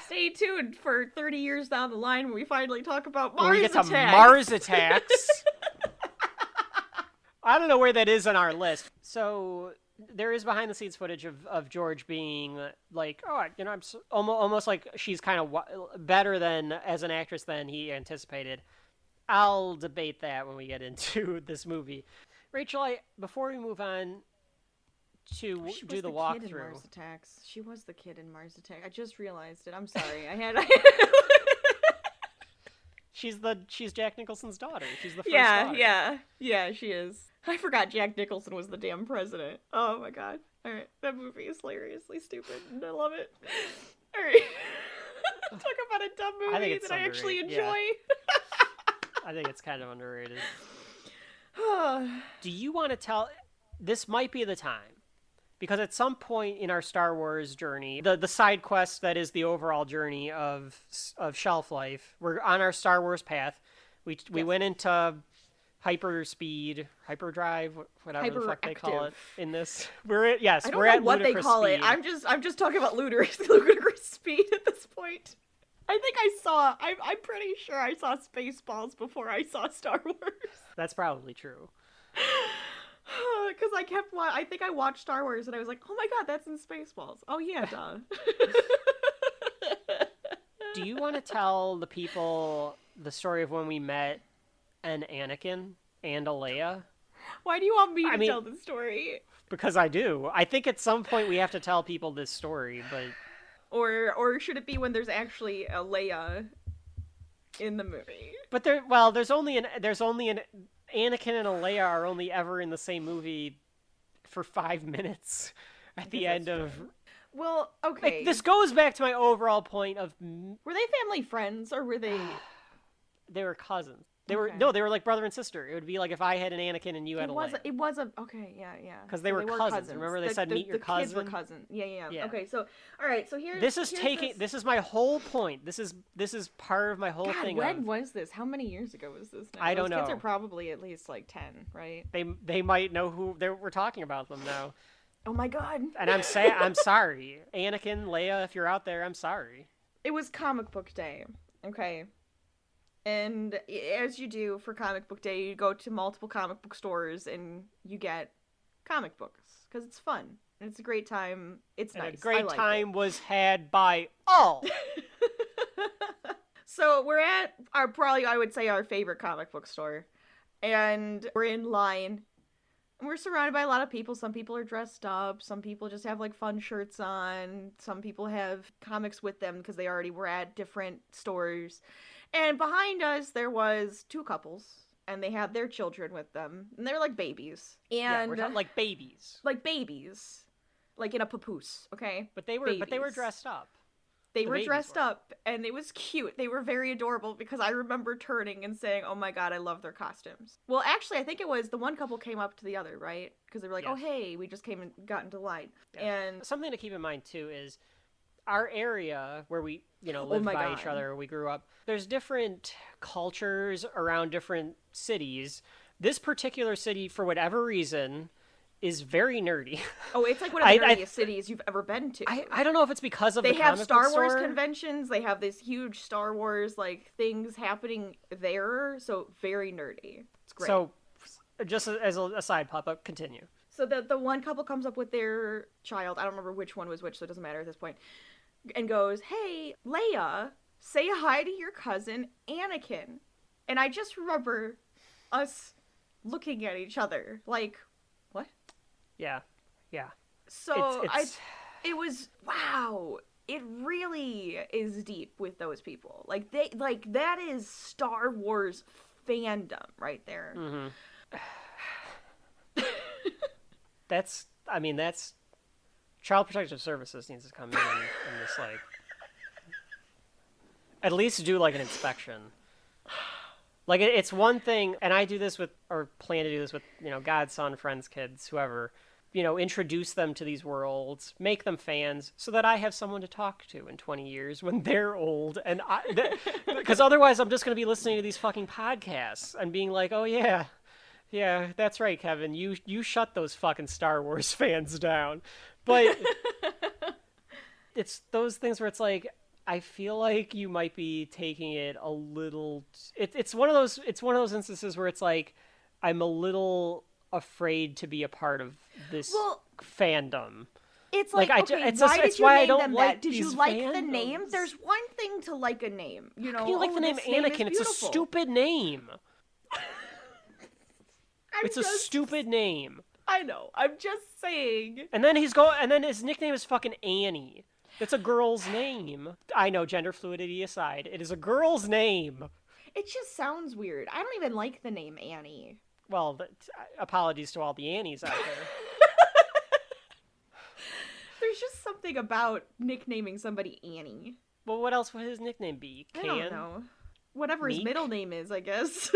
Stay tuned for 30 years down the line when we finally talk about Mars attacks. When we get to Mars attacks. I don't know where that is on our list. So there is behind the scenes footage of George being like, oh, you know, I'm almost like she's kind of better than as an actress than he anticipated. I'll debate that when we get into this movie. Rachel, before we move on to do the walkthrough. Kid in Mars Attacks. She was the kid in Mars Attacks. I just realized it. I'm sorry. She's Jack Nicholson's daughter. She's the first daughter. Yeah, she is. I forgot Jack Nicholson was the damn president. Oh my god. All right, that movie is hilariously stupid, and I love it. All right, talk about a dumb movie that I actually enjoy. Yeah. I think it's kind of underrated. Do you want to tell? This might be the time. Because at some point in our Star Wars journey, the side quest that is the overall journey of Shelf Life, we're on our Star Wars path. We went into hyperspeed, hyperdrive, whatever the fuck they call it in this. We're at what they call speed. it. I'm just talking about ludicrous speed at this point. I think I'm pretty sure I saw Spaceballs before I saw Star Wars. That's probably true. Because I think I watched Star Wars and I was like, oh my god, that's in Spaceballs. Oh yeah, duh. Do you want to tell the people the story of when we met an Anakin and a Leia? Why do you want me to tell the story? Because I do. I think at some point we have to tell people this story, but... Or should it be when there's actually a Leia in the movie? But there's only an Anakin and a Leia are only ever in the same movie for 5 minutes at the end of... Well, okay. Like, this goes back to my overall point of... Were they family friends, or were they... They were cousins. They were like brother and sister. It would be like if I had an Anakin and you had a Leia. Okay, yeah. Because they were cousins. Remember they said meet your cousin? The kids were cousins. Yeah. Okay, so, all right, so here's... This is my whole point. This is part of my whole thing. When was this? How many years ago was this now? I don't know. Those kids are probably at least like 10, right? They might know who we're talking about them now. Oh my god. And I'm sorry. Anakin, Leia, if you're out there, I'm sorry. It was comic book day. Okay. And as you do for comic book day, you go to multiple comic book stores and you get comic books because it's fun and it's a great time. It's nice. A great time was had by all. So we're at I would say our favorite comic book store, and we're in line. And we're surrounded by a lot of people. Some people are dressed up. Some people just have like fun shirts on. Some people have comics with them because they already were at different stores. And behind us, there was two couples, and they had their children with them, and they're like babies. And we're talking like babies, like in a papoose, okay? But they were dressed up. They were dressed up, and it was cute. They were very adorable because I remember turning and saying, "Oh my god, I love their costumes." Well, actually, I think it was the one couple came up to the other, right? Because they were like, "Oh hey, we just came and got into line." Yeah. And something to keep in mind too is our area where we, lived by each other, we grew up, there's different cultures around different cities. This particular city, for whatever reason, is very nerdy. Oh, it's like one of the nerdiest cities you've ever been to. I don't know if it's because of they the comic have Star book Wars store. Conventions. They have this huge Star Wars things happening there. So very nerdy. It's great. So just as a side pop-up, continue. So the one couple comes up with their child. I don't remember which one was which, so it doesn't matter at this point. And goes, "Hey, Leia, say hi to your cousin Anakin." And I just remember us looking at each other like, what? Yeah. So it was, wow. It really is deep with those people. That is Star Wars fandom right there. Mm-hmm. That's Child Protective Services needs to come in and just at least do an inspection. It's one thing, and I do this with, or plan to do this with, godson, friends, kids, whoever, introduce them to these worlds, make them fans, so that I have someone to talk to in 20 years when they're old, and because otherwise I'm just going to be listening to these fucking podcasts and being like, oh yeah, Yeah, that's right, Kevin. You shut those fucking Star Wars fans down. But it's those things where it's like, I feel like you might be taking it a little. It's one of those instances where it's like, I'm a little afraid to be a part of this fandom. It's like, okay, why did you name them that? Did you like the name? There's one thing to like a name, you know. How can you like the name Anakin? It's a stupid name. It's a stupid name. I know. I'm just saying. And then his nickname is fucking Annie. It's a girl's name. I know, gender fluidity aside, it is a girl's name. It just sounds weird. I don't even like the name Annie. Well, apologies to all the Annies out there. There's just something about nicknaming somebody Annie. Well, what else would his nickname be? I don't know. Whatever his middle name is, I guess.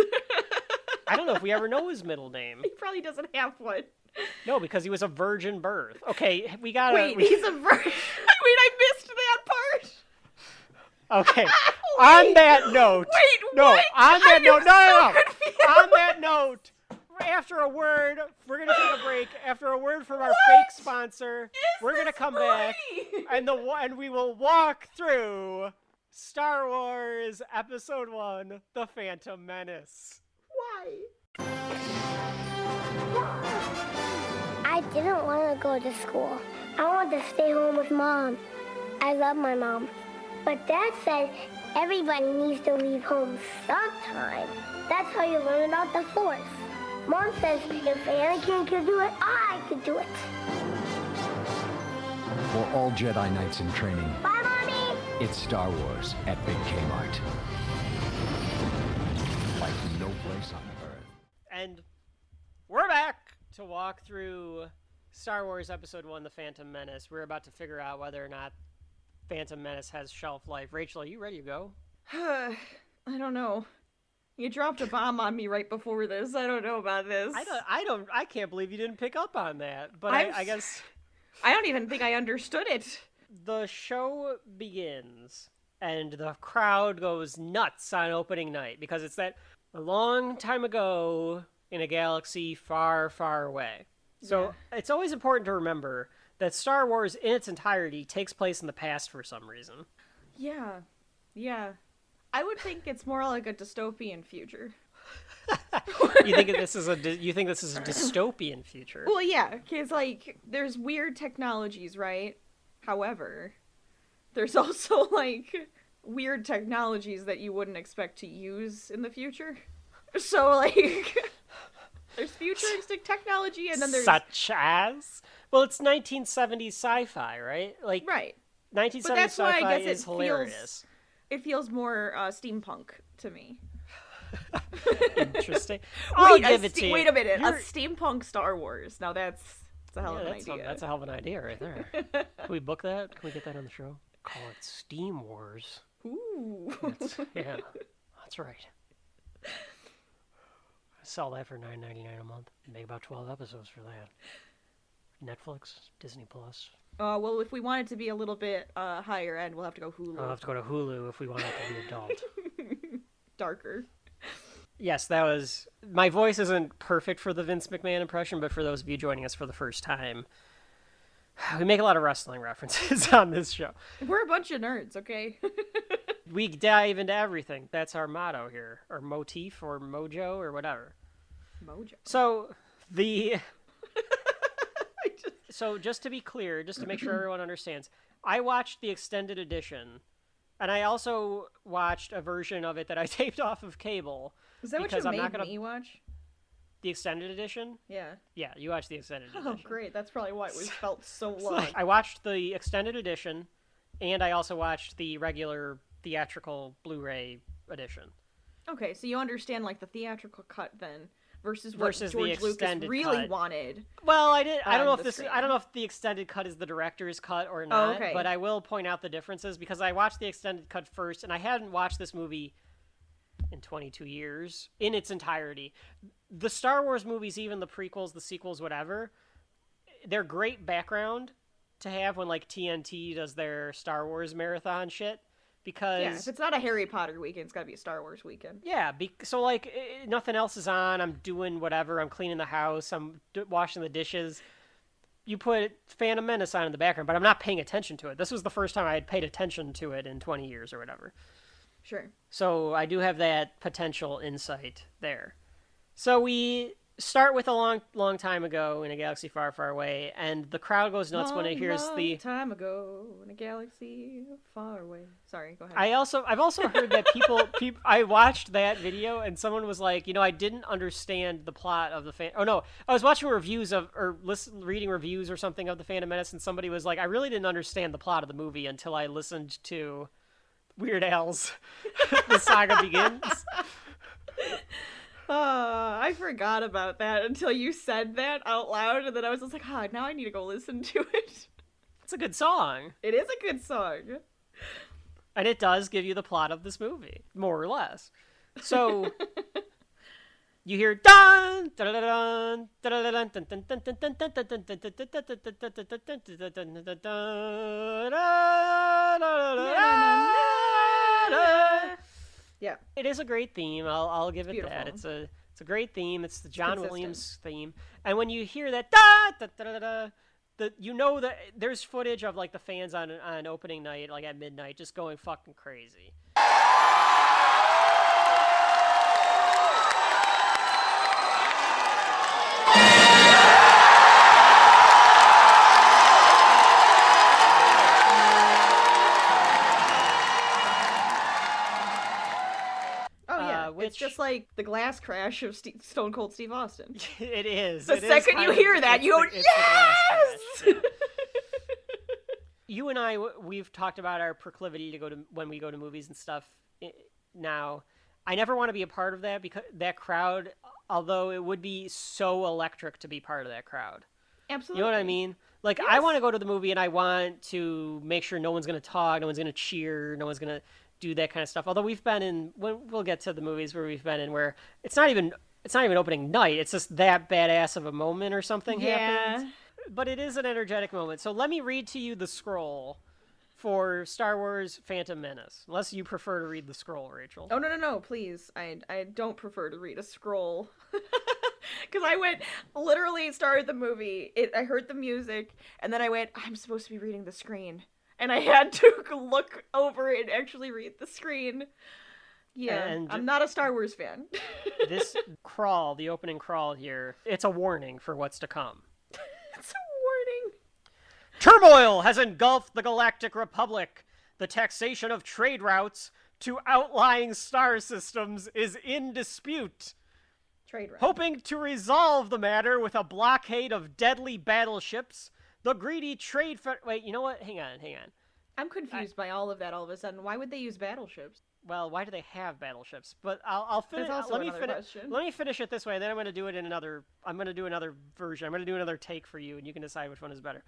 I don't know if we ever know his middle name. He probably doesn't have one. No, because he was a virgin birth. Okay, we gotta... Wait, he's a virgin... Wait, I missed that part! Okay, on that note... Wait, no, what? On that note... No. Confused. On that note, after a word, we're gonna take a break. After a word from our fake sponsor, we're gonna come back, and we will walk through Star Wars Episode 1, The Phantom Menace. Why? I didn't want to go to school. I wanted to stay home with Mom. I love my mom. But Dad said everybody needs to leave home sometime. That's how you learn about the Force. Mom says if Anakin could do it, I could do it. For all Jedi Knights in training, Bye, Mommy! It's Star Wars at Big Kmart. Like no place on Earth. And we're back to walk through Star Wars Episode 1, The Phantom Menace. We're about to figure out whether or not Phantom Menace has shelf life. Rachel, are you ready to go? I don't know. You dropped a bomb on me right before this. I don't know about this. I can't believe you didn't pick up on that. But I guess... I don't even think I understood it. The show begins, and the crowd goes nuts on opening night, because it's that a long time ago in a galaxy far, far away. So It's always important to remember that Star Wars in its entirety takes place in the past for some reason. Yeah. I would think it's more like a dystopian future. You think this is a dystopian future? Well, yeah, because like there's weird technologies, right? However, there's also like weird technologies that you wouldn't expect to use in the future. So like there's futuristic technology, and then there's such as, well, it's 1970s sci-fi, right? Like right. 1970s but that's sci-fi why I guess is hilarious. It feels more steampunk to me. Interesting. I'll give it to you. Wait a minute. A steampunk Star Wars. Now that's a hell of an idea. That's a hell of an idea right there. Can we book that? Can we get that on the show? Call it Steam Wars. Ooh. Yeah, that's right. Sell that for $9.99 a month. Make about 12 episodes for that. Netflix, Disney Plus. Well, if we want it to be a little bit higher end, we'll have to go Hulu. I'll have to go to Hulu if we want it to be adult. Darker. Yes, that was... My voice isn't perfect for the Vince McMahon impression, but for those of you joining us for the first time, we make a lot of wrestling references on this show. We're a bunch of nerds, okay? We dive into everything. That's our motto here. Or motif, or mojo, or whatever. Mojo. So, So, just to be clear, just to make sure everyone understands, I watched the extended edition, and I also watched a version of it that I taped off of cable. Is that what you made me watch? The extended edition? Yeah. Yeah, you watched the extended edition. Oh, great. That's probably why it felt so long. I watched the extended edition, and I also watched the regular theatrical Blu-ray edition. Okay, so you understand, like, the theatrical cut, then, versus what George Lucas really wanted. Well, I don't know if the extended cut is the director's cut or not, but I will point out the differences, because I watched the extended cut first, and I hadn't watched this movie in 22 years in its entirety. The Star Wars movies, even the prequels, the sequels, whatever, they're great background to have when like TNT does their Star Wars marathon shit, because if it's not a Harry Potter weekend, it's got to be a Star Wars weekend. Yeah, so like nothing else is on. I'm doing whatever. I'm cleaning the house. I'm washing the dishes. You put Phantom Menace on in the background, but I'm not paying attention to it. This was the first time I had paid attention to it in 20 years or whatever. Sure. So I do have that potential insight there. So we start with a long time ago in a galaxy far, far away, and the crowd goes nuts when it hears the... Long time ago in a galaxy far away. Sorry, go ahead. I've also heard that people I watched that video, and someone was like, I didn't understand the plot of the I was watching reviews reading reviews or something of the Phantom Menace, and somebody was like, I really didn't understand the plot of the movie until I listened to Weird Al's The Saga Begins. I forgot about that until you said that out loud, and then I was just like, now I need to go listen to it. It's a good song. It is a good song. And it does give you the plot of this movie, more or less. So you hear dun dun dun dun dun dun dun dun dun dun dun. Yeah, it is a great theme. I'll give it that. It's a great theme. It's the John Williams theme. And when you hear that da da da da da, that there's footage of like the fans on opening night, like at midnight, just going fucking crazy. It's just like the glass crash of Stone Cold Steve Austin. It is. The second you hear that, you go, yes! You and I, we've talked about our proclivity to go to when we go to movies and stuff. Now, I never want to be a part of that because that crowd, although it would be so electric to be part of that crowd. Absolutely. You know what I mean? Like, yes. I want to go to the movie and I want to make sure no one's going to talk, no one's going to cheer, no one's going to do that kind of stuff. Although we've been in, we'll get to the movies where we've been in where it's not even opening night. It's just that badass of a moment or something happens. But it is an energetic moment. So let me read to you the scroll for Star Wars Phantom Menace. Unless you prefer to read the scroll, Rachel. Oh, no, please. I don't prefer to read a scroll. Because I literally started the movie, I heard the music, and then I went, I'm supposed to be reading the screen. And I had to look over and actually read the screen. Yeah, and I'm not a Star Wars fan. This crawl, the opening crawl here, it's a warning for what's to come. It's a warning. Turmoil has engulfed the Galactic Republic. The taxation of trade routes to outlying star systems is in dispute. Trade routes. Hoping to resolve the matter with a blockade of deadly battleships, the greedy trade... Wait, you know what? Hang on. I'm confused by all of that all of a sudden. Why would they use battleships? Well, why do they have battleships? But I'll finish. Let me finish it this way, and then I'm going to do it in another... I'm going to do another version. I'm going to do another take for you, and you can decide which one is better.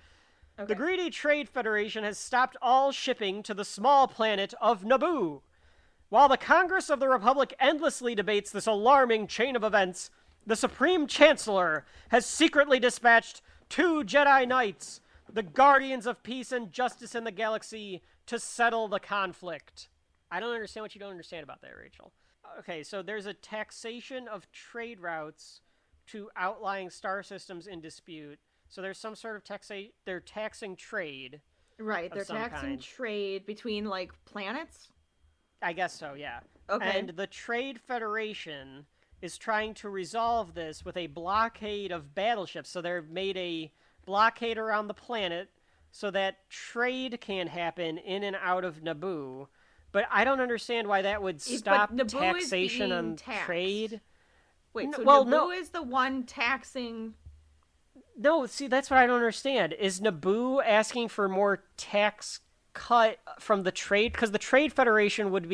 Okay. The Greedy Trade Federation has stopped all shipping to the small planet of Naboo. While the Congress of the Republic endlessly debates this alarming chain of events, the Supreme Chancellor has secretly dispatched 2 Jedi Knights, the guardians of peace and justice in the galaxy, to settle the conflict. I don't understand what you don't understand about that, Rachel. Okay, so there's a taxation of trade routes to outlying star systems in dispute. So there's some sort of they're taxing trade. Right, they're taxing trade between, like, planets? I guess so, yeah. Okay. And the Trade Federation is trying to resolve this with a blockade of battleships. So they've made a blockade around the planet so that trade can happen in and out of Naboo. But I don't understand why that would stop taxation on trade. Wait, so Naboo is the one taxing... No, see, that's what I don't understand. Is Naboo asking for more tax cut from the trade? Because the Trade Federation would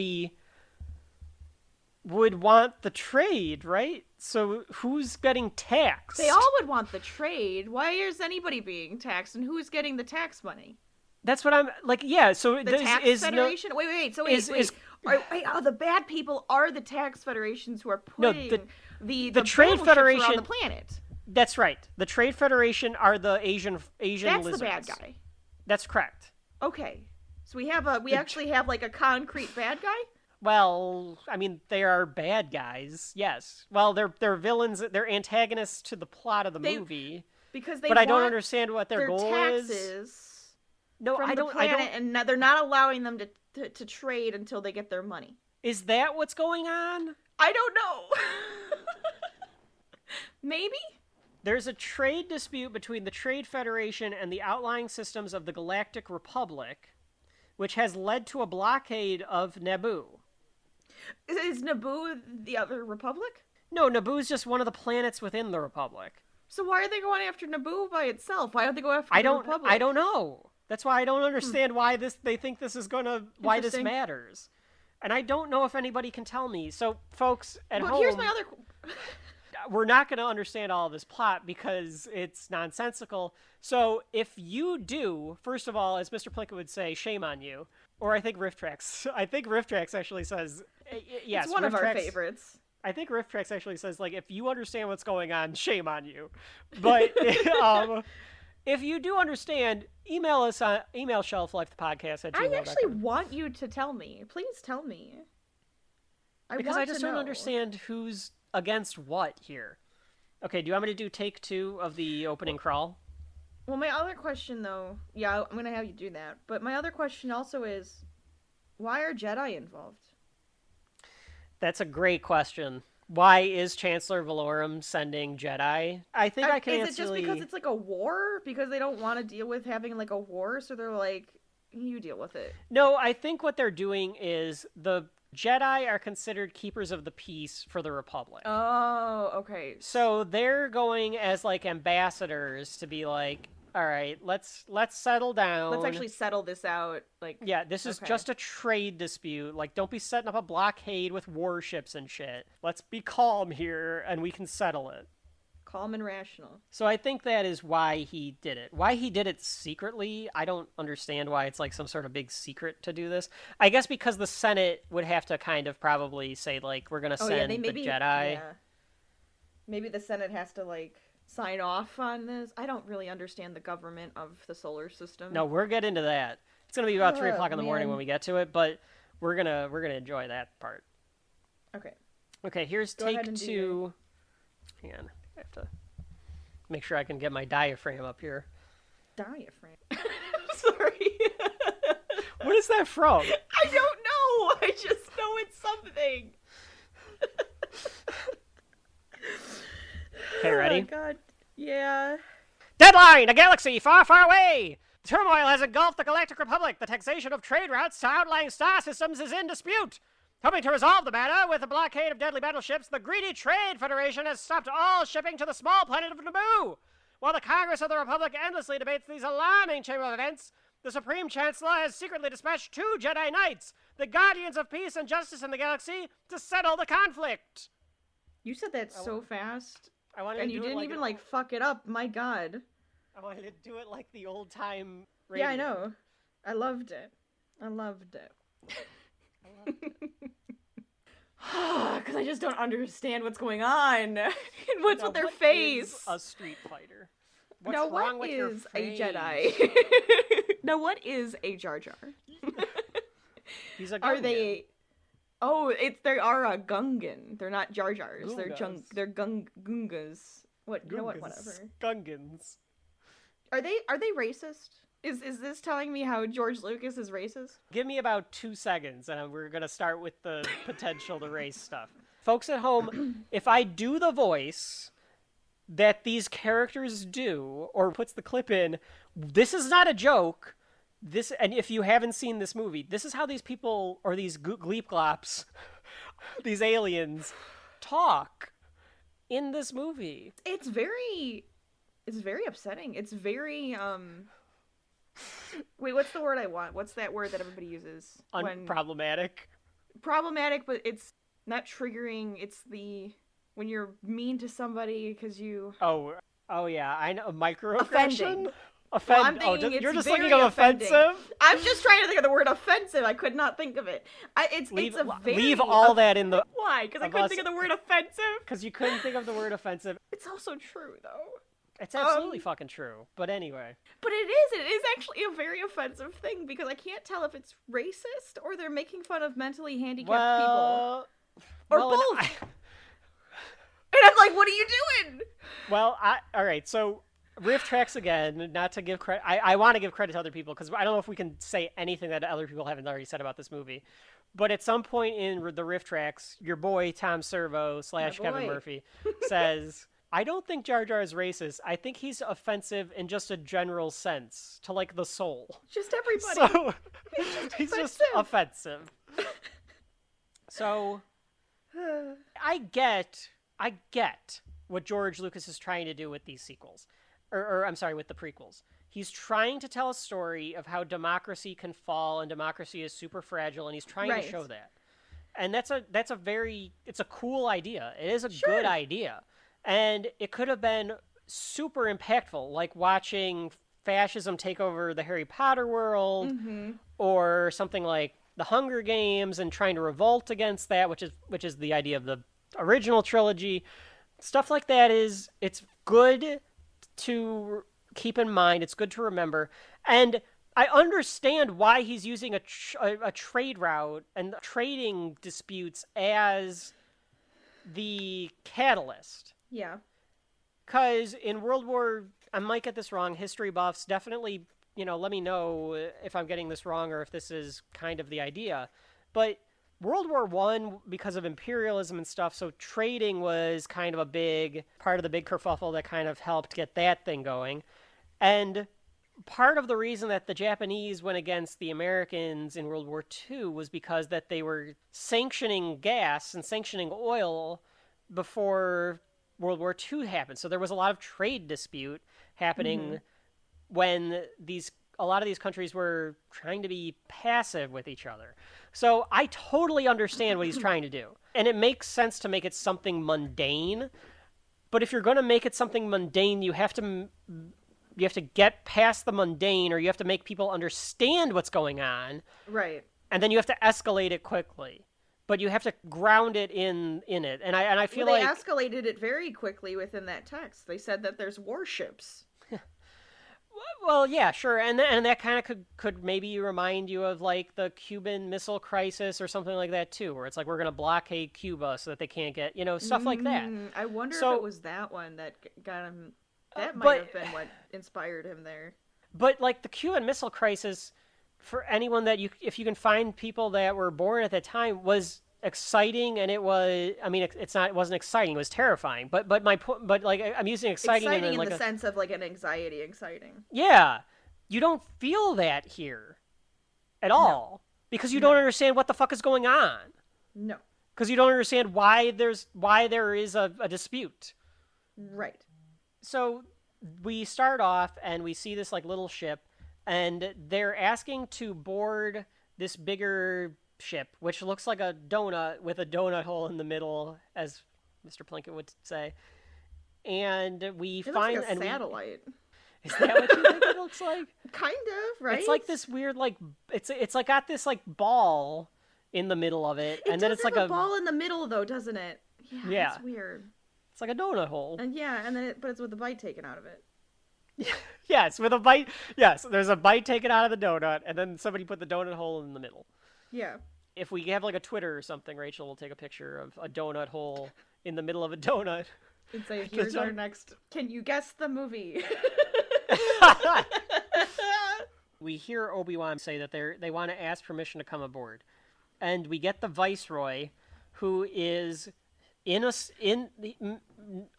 want the trade, right? So who's getting taxed? They all would want the trade. Why is anybody being taxed, and who's getting the tax money? That's what I'm like. Yeah. So the tax federation. Wait. So wait. The bad people are the tax federations who are putting the Trade Federation around the planet. That's right. The Trade Federation are the Asian That's lizards. the bad guy. That's correct. Okay. So we actually have like a concrete bad guy? Well, I mean, they are bad guys, yes. Well, they're villains, they're antagonists to the plot of the movie. Because they but I don't understand what their goal taxes is. No, from I don't. The planet, and they're not allowing them to trade until they get their money. Is that what's going on? I don't know. Maybe? There's a trade dispute between the Trade Federation and the outlying systems of the Galactic Republic, which has led to a blockade of Naboo. Is Naboo the other Republic? No, Naboo's just one of the planets within the Republic. So why are they going after Naboo by itself? Why don't they go after the Republic? I don't know. That's why I don't understand why they think this is why this matters. And I don't know if anybody can tell me. So, folks at home... Here's my other... We're not going to understand all of this plot because it's nonsensical. So if you do, first of all, as Mr. Plinkett would say, shame on you. Or I think RiffTrax actually says... Yes, it's one of our favorites. I think RiffTrax actually says, like, if you understand what's going on, shame on you. But if you do understand, email us on shelflifethepodcast@gmail.com. I actually want you to tell me. Please tell me. Because I just don't understand who's against what here. Okay, do you want me to do take 2 of the opening crawl? Well, my other question, though... Yeah, I'm going to have you do that. But my other question also is, why are Jedi involved? That's a great question. Why is Chancellor Valorum sending Jedi? I think I can answer... Is it just because it's like a war? Because they don't want to deal with having like a war, so they're like, you deal with it. No, I think what they're doing is the Jedi are considered keepers of the peace for the Republic. Oh, okay. So they're going as like ambassadors to be like, all right, let's settle down. Let's actually settle this out. Like, yeah, this is just a trade dispute. Like, don't be setting up a blockade with warships and shit. Let's be calm here, and we can settle it. Calm and rational. So I think that is why he did it. Why he did it secretly, I don't understand why it's like some sort of big secret to do this. I guess because the Senate would have to kind of probably say, like, we're going to send the Jedi. Yeah. Maybe the Senate has to, like, sign off on this. I don't really understand the government of the solar system. No, we'll get into that. It's going to be about 3 o'clock in the morning when we get to it, but we're gonna enjoy that part. Okay, here's take 2. Hang on. I have to make sure I can get my diaphragm up here. Diaphragm? Sorry. What is that from? I don't know. I just know it's something. Okay, ready? Oh, my God. Yeah. Deadline! A galaxy far, far away! Turmoil has engulfed the Galactic Republic. The taxation of trade routes to outlying star systems is in dispute. Hoping to resolve the matter with a blockade of deadly battleships, the greedy Trade Federation has stopped all shipping to the small planet of Naboo. While the Congress of the Republic endlessly debates these alarming chain of events, the Supreme Chancellor has secretly dispatched 2 Jedi Knights, the guardians of peace and justice in the galaxy, to settle the conflict. You said that so fast. And you didn't even, like, fuck it up. My God. I wanted to do it like the old-time radio. Yeah, I know. I loved it. I loved it. Because I just don't understand what's going on. And what's with their face? Is a Street Fighter? Now, what is a Jedi? Now, what is a Jar Jar? He's a Gungan. Are they... Oh, they are a Gungan. They're not Jar Jars. Gungas. They're Gungas. What? You know what? Whatever. Gungans. Are they racist? Is this telling me how George Lucas is racist? Give me about 2 seconds, and we're gonna start with the potential to race stuff. Folks at home, if I do the voice that these characters do, or puts the clip in, this is not a joke. And if you haven't seen this movie, this is how these people, or these gleep-glops, these aliens, talk in this movie. It's very upsetting. It's very, Wait, what's the word I want? What's that word that everybody uses? Problematic. Problematic, but it's not triggering. It's when you're mean to somebody because you... Oh yeah, I know. Microaggression? Offending. You're just thinking of offensive? I'm just trying to think of the word offensive. I could not think of it. Leave all that in the... Why? Because I couldn't think of the word offensive? Because you couldn't think of the word offensive. It's also true, though. It's absolutely fucking true. But anyway. But it is actually a very offensive thing because I can't tell if it's racist or they're making fun of mentally handicapped people. Or both. And I'm like, what are you doing? Well, all right, so riff tracks again, not to give credit. I want to give credit to other people because I don't know if we can say anything that other people haven't already said about this movie. But at some point in the riff tracks, your boy Tom Servo / Kevin Murphy says, I don't think Jar Jar is racist. I think he's offensive in just a general sense to like the soul. Just everybody. So he's just offensive. So I get what George Lucas is trying to do with these sequels. Or I'm sorry, with the prequels. He's trying to tell a story of how democracy can fall and democracy is super fragile, and he's trying to show that. And it's a cool idea. It is a good idea. And it could have been super impactful, like watching fascism take over the Harry Potter world, or something like the Hunger Games and trying to revolt against that, which is the idea of the original trilogy. Stuff like that it's good to keep in mind. It's good to remember. And I understand why he's using a trade route and trading disputes as the catalyst. Yeah. Because in World War, I might get this wrong, history buffs definitely, let me know if I'm getting this wrong or if this is kind of the idea. But World War I, because of imperialism and stuff, so trading was kind of a big part of the big kerfuffle that kind of helped get that thing going. And part of the reason that the Japanese went against the Americans in World War II was because that they were sanctioning gas and sanctioning oil before World War II happened. So there was a lot of trade dispute happening when a lot of these countries were trying to be passive with each other. So I totally understand what he's trying to do. And it makes sense to make it something mundane. But if you're going to make it something mundane, you have to get past the mundane, or you have to make people understand what's going on. Right. And then you have to escalate it quickly. But you have to ground it in it. And I feel they escalated it very quickly within that text. They said that there's warships. Well, yeah, sure. And that kind of could maybe remind you of like the Cuban Missile Crisis or something like that too, where it's like we're going to blockade Cuba so that they can't get, stuff like that. I wonder if it was that one that got him. That might have been what inspired him there. But like the Cuban Missile Crisis, for anyone if you can find people that were born at that time, was exciting, and it was. I mean, it wasn't exciting. It was terrifying. But I'm using exciting in the sense of like an anxiety exciting. Yeah, you don't feel that here at all because you don't understand what the fuck is going on. No, because you don't understand why there is a dispute. Right. So we start off and we see this like little ship, and they're asking to board this bigger ship, which looks like a donut with a donut hole in the middle, as Mr. Plinkett would say. And we find like a satellite. Is that what you think it looks like? Kind of, right? It's like this weird, like it's like got this like ball in the middle of it, and then it's like a ball in the middle, though, doesn't it? Yeah, it's weird. It's like a donut hole. And but it's with the bite taken out of it. Yes, with a bite. Yes, there's a bite taken out of the donut, and then somebody put the donut hole in the middle. Yeah. If we have like a Twitter or something, Rachel will take a picture of a donut hole in the middle of a donut. And say, here's our next... Can you guess the movie? We hear Obi-Wan say that they want to ask permission to come aboard. And we get the Viceroy, who is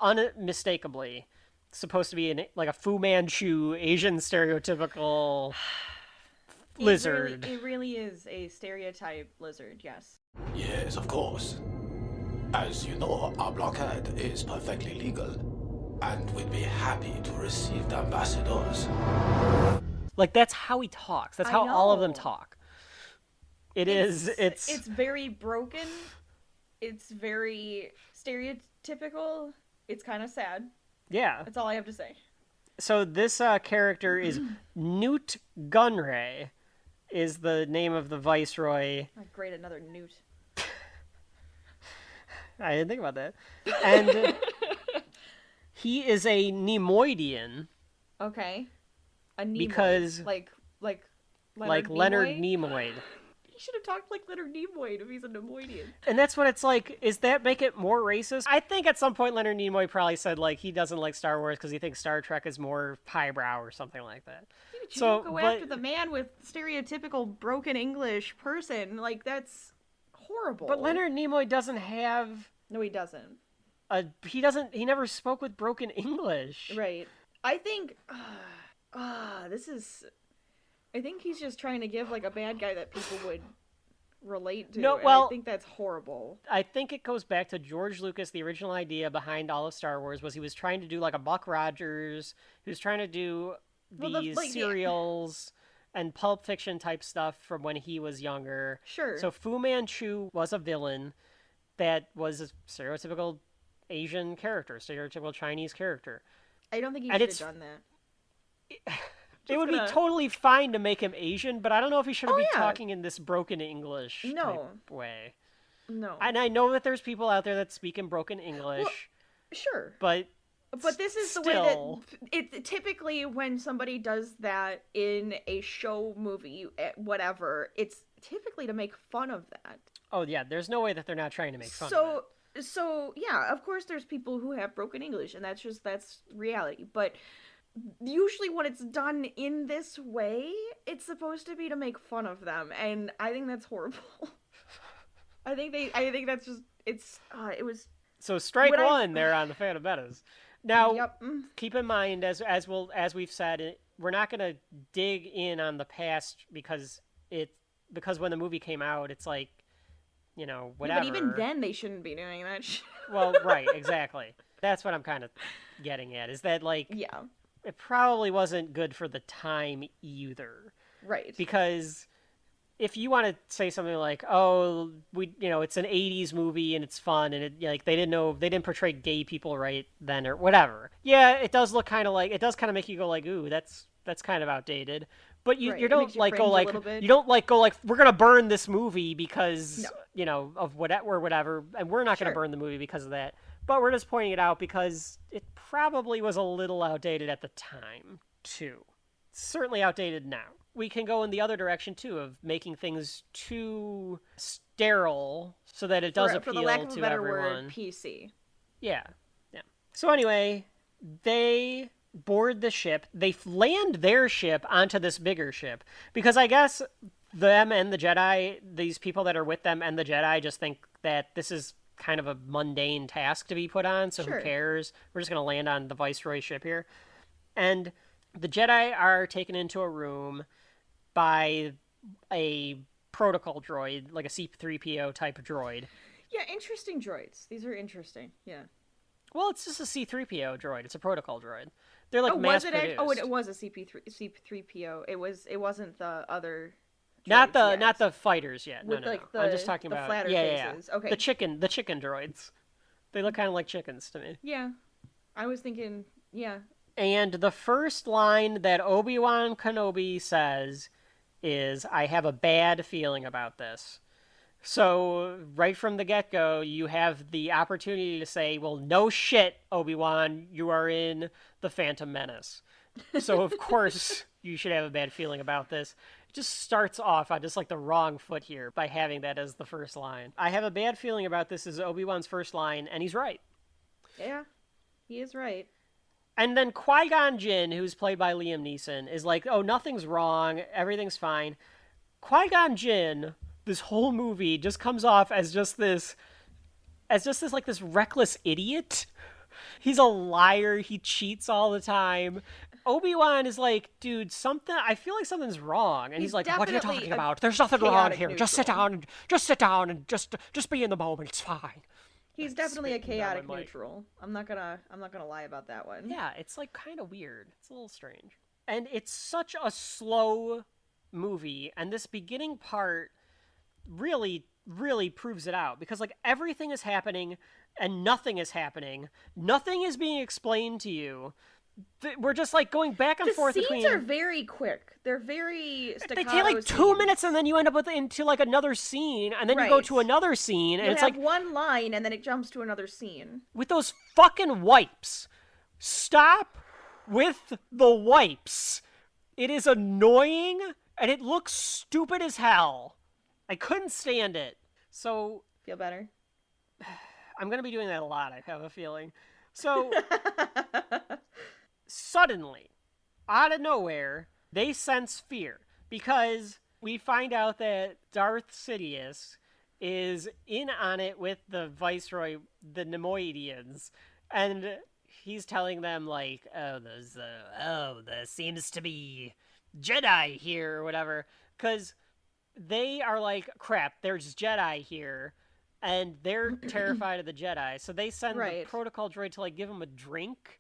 unmistakably supposed to be like a Fu Manchu, Asian stereotypical lizard. It really is a stereotype lizard, yes. Yes, of course. As you know, our blockade is perfectly legal, and we'd be happy to receive the ambassadors. Like, that's how he talks. That's how all of them talk. It's very broken. It's very stereotypical. It's kind of sad. Yeah. That's all I have to say. So this character is Newt Gunray, is the name of the Viceroy. Oh, great, another Newt. I didn't think about that. And he is a Nemoidian. Okay. A Nimoid. Because... Like Leonard Nimoy. He should have talked like Leonard Nimoy if he's a Nemoidian. And that's what it's like. Is that make it more racist? I think at some point Leonard Nimoy probably said, like, he doesn't like Star Wars because he thinks Star Trek is more highbrow or something like that. Yeah, but you don't go after the man with stereotypical broken English person. Like, that's horrible. But Leonard Nimoy doesn't have... No, he doesn't. He never spoke with broken English. Right. I think... I think he's just trying to give, like, a bad guy that people would relate to. No, well... I think that's horrible. I think it goes back to George Lucas. The original idea behind all of Star Wars was he was trying to do, like, a Buck Rogers. He was trying to do these serials and Pulp Fiction type stuff from when he was younger. Sure. So Fu Manchu was a villain that was a stereotypical Asian character, stereotypical Chinese character. I don't think he should have done that. It would be totally fine to make him Asian, but I don't know if he should be talking in this broken English type way. No. And I know that there's people out there that speak in broken English. Well, sure. But this is the way that it typically when somebody does that in a show, movie, whatever, it's typically to make fun of that. Oh yeah, there's no way that they're not trying to make fun of it. So yeah, of course there's people who have broken English, and that's reality. But usually when it's done in this way, it's supposed to be to make fun of them, and I think that's horrible. I think that's just it was. So strike one there on the Phantom Menace. Now, keep in mind as we've said, we're not going to dig in on the past because when the movie came out, it's like, you know, whatever. Yeah, but even then, they shouldn't be doing that shit. Well, right, exactly. That's what I'm kind of getting at. Is that like, it probably wasn't good for the time either. Right. Because if you want to say something like, oh, it's an 80s movie and it's fun and they didn't portray gay people right then or whatever. Yeah, it does look kind of like, it does kind of make you go like, ooh, that's kind of outdated. But you don't go like, we're going to burn this movie because, of whatever, and we're not going to burn the movie because of that. But we're just pointing it out because it probably was a little outdated at the time, too. Certainly outdated now. We can go in the other direction, too, of making things too sterile so that it does appeal to everyone. For the lack of a better word, PC. Yeah. So anyway, they board the ship. They land their ship onto this bigger ship. Because I guess them and the Jedi, these people that are with them and the Jedi just think that this is kind of a mundane task to be put on, so who cares? We're just going to land on the Viceroy ship here. And the Jedi are taken into a room by a protocol droid, like a C-3PO type droid. Yeah, interesting droids. These are interesting, yeah. Well, it's just a C-3PO droid. It's a protocol droid. They're like mass-produced. It was a C-3PO. It wasn't the other... Not the fighters yet. No. I'm just talking the about flatter faces. Okay. The chicken droids. They look kind of like chickens to me. Yeah. I was thinking, yeah. And the first line that Obi-Wan Kenobi says is, "I have a bad feeling about this." So right from the get-go, you have the opportunity to say, well, no shit, Obi-Wan, you are in the Phantom Menace. So of course you should have a bad feeling about this. It just starts off on just like the wrong foot here by having that as the first line. I have a bad feeling about this is Obi-Wan's first line, and he's right. Yeah, he is right. And then Qui-Gon Jinn, who's played by Liam Neeson, is like, oh, nothing's wrong, everything's fine. Qui-Gon Jinn, this whole movie, just comes off as just this reckless idiot. He's a liar, he cheats all the time. Obi-Wan is like, dude, I feel like something's wrong. And he's like, what are you talking about? There's nothing wrong here. Neutral. Just sit down and just be in the moment. It's fine. He's definitely a chaotic neutral. I'm not gonna lie about that one. Yeah, it's like kind of weird. It's a little strange. And it's such a slow movie, and this beginning part really, really proves it out, because like everything is happening and nothing is happening. Nothing is being explained to you. We're just like going back and forth between... The scenes are very quick. They're very staccato. They take like 2 minutes, and then you end up into like another scene, and then you go to another scene, and it's like one line, and then it jumps to another scene. With those fucking wipes. Stop with the wipes. It is annoying, and it looks stupid as hell. I couldn't stand it. So... Feel better? I'm going to be doing that a lot, I have a feeling. So, suddenly, out of nowhere, they sense fear. Because we find out that Darth Sidious is in on it with the Viceroy, the Nemoidians. And he's telling them, like, there seems to be Jedi here, or whatever. Because they are like, crap, there's Jedi here. And they're terrified of the Jedi. So they send the protocol droid to, like, give them a drink,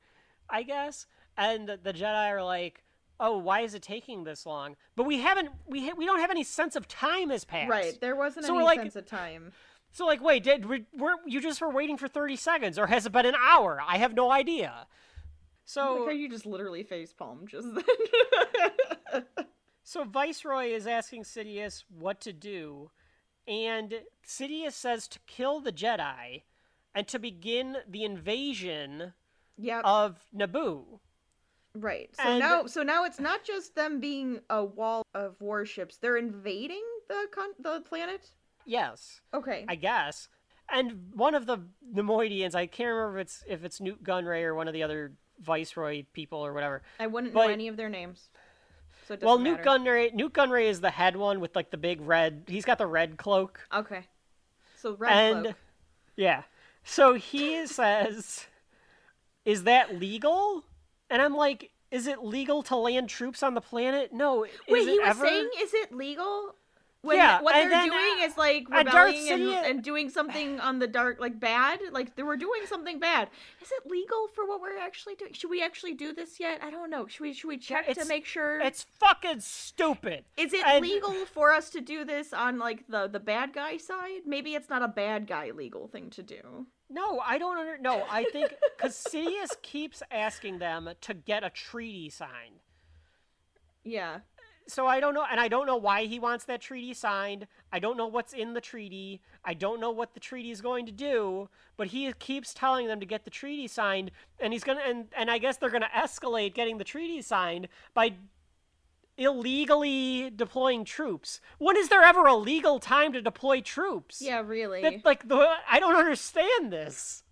I guess. And the Jedi are like, oh, why is it taking this long? But we don't have any sense of time has passed. Right, there wasn't any sense of time. So, like, wait, you just were waiting for 30 seconds, or has it been an hour? I have no idea. So... Like how you just literally facepalm just then. So Viceroy is asking Sidious what to do, and Sidious says to kill the Jedi and to begin the invasion of Naboo. Right. So now it's not just them being a wall of warships. They're invading the planet? Yes. Okay. I guess. And one of the Nemoidians, I can't remember if it's Newt Gunray or one of the other Viceroy people or whatever. I wouldn't know any of their names. So it doesn't matter. Newt Gunray is the head one with, like, the big red... He's got the red cloak. Okay. So red cloak. Yeah. So he says, is that legal? And I'm like, is it legal to land troops on the planet? No. Wait, he was saying, is it legal? When what they're doing is, like, rebelling and doing something on the dark, like, bad. Like, they were doing something bad. Is it legal for what we're actually doing? Should we actually do this yet? I don't know. Should we check to make sure? It's fucking stupid. Is it legal for us to do this on, like, the bad guy side? Maybe it's not a bad guy legal thing to do. No, I don't No, I think... Because Sidious keeps asking them to get a treaty signed. Yeah. So I don't know, and I don't know why he wants that treaty signed. I don't know what's in the treaty. I don't know what the treaty is going to do, but he keeps telling them to get the treaty signed, and he's gonna, and I guess they're gonna escalate getting the treaty signed by illegally deploying troops. When is there ever a legal time to deploy troops? Yeah, really. I don't understand this.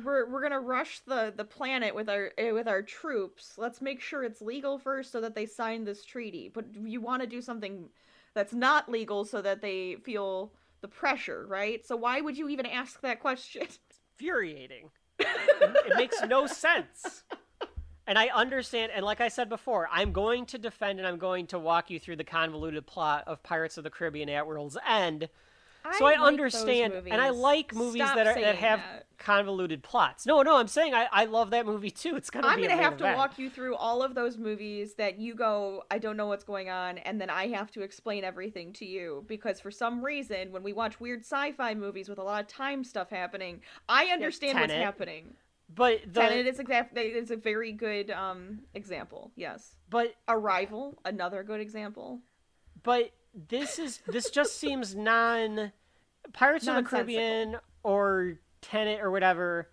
We're gonna rush the planet with our troops. Let's make sure it's legal first so that they sign this treaty. But you want to do something that's not legal so that they feel the pressure, right? So why would you even ask that question? It's infuriating. It makes no sense. And I understand, and like I said before, I'm going to defend and I'm going to walk you through the convoluted plot of Pirates of the Caribbean at World's End. So I understand, and I like movies that have convoluted plots. No, I'm saying I love that movie too. It's gonna be. I'm gonna have to walk you through all of those movies that you go, I don't know what's going on, and then I have to explain everything to you because for some reason, when we watch weird sci-fi movies with a lot of time stuff happening, I understand what's happening. But Tenet is a very good example. Yes, but Arrival, another good example. But this just seems Pirates of the Caribbean or Tenet or whatever.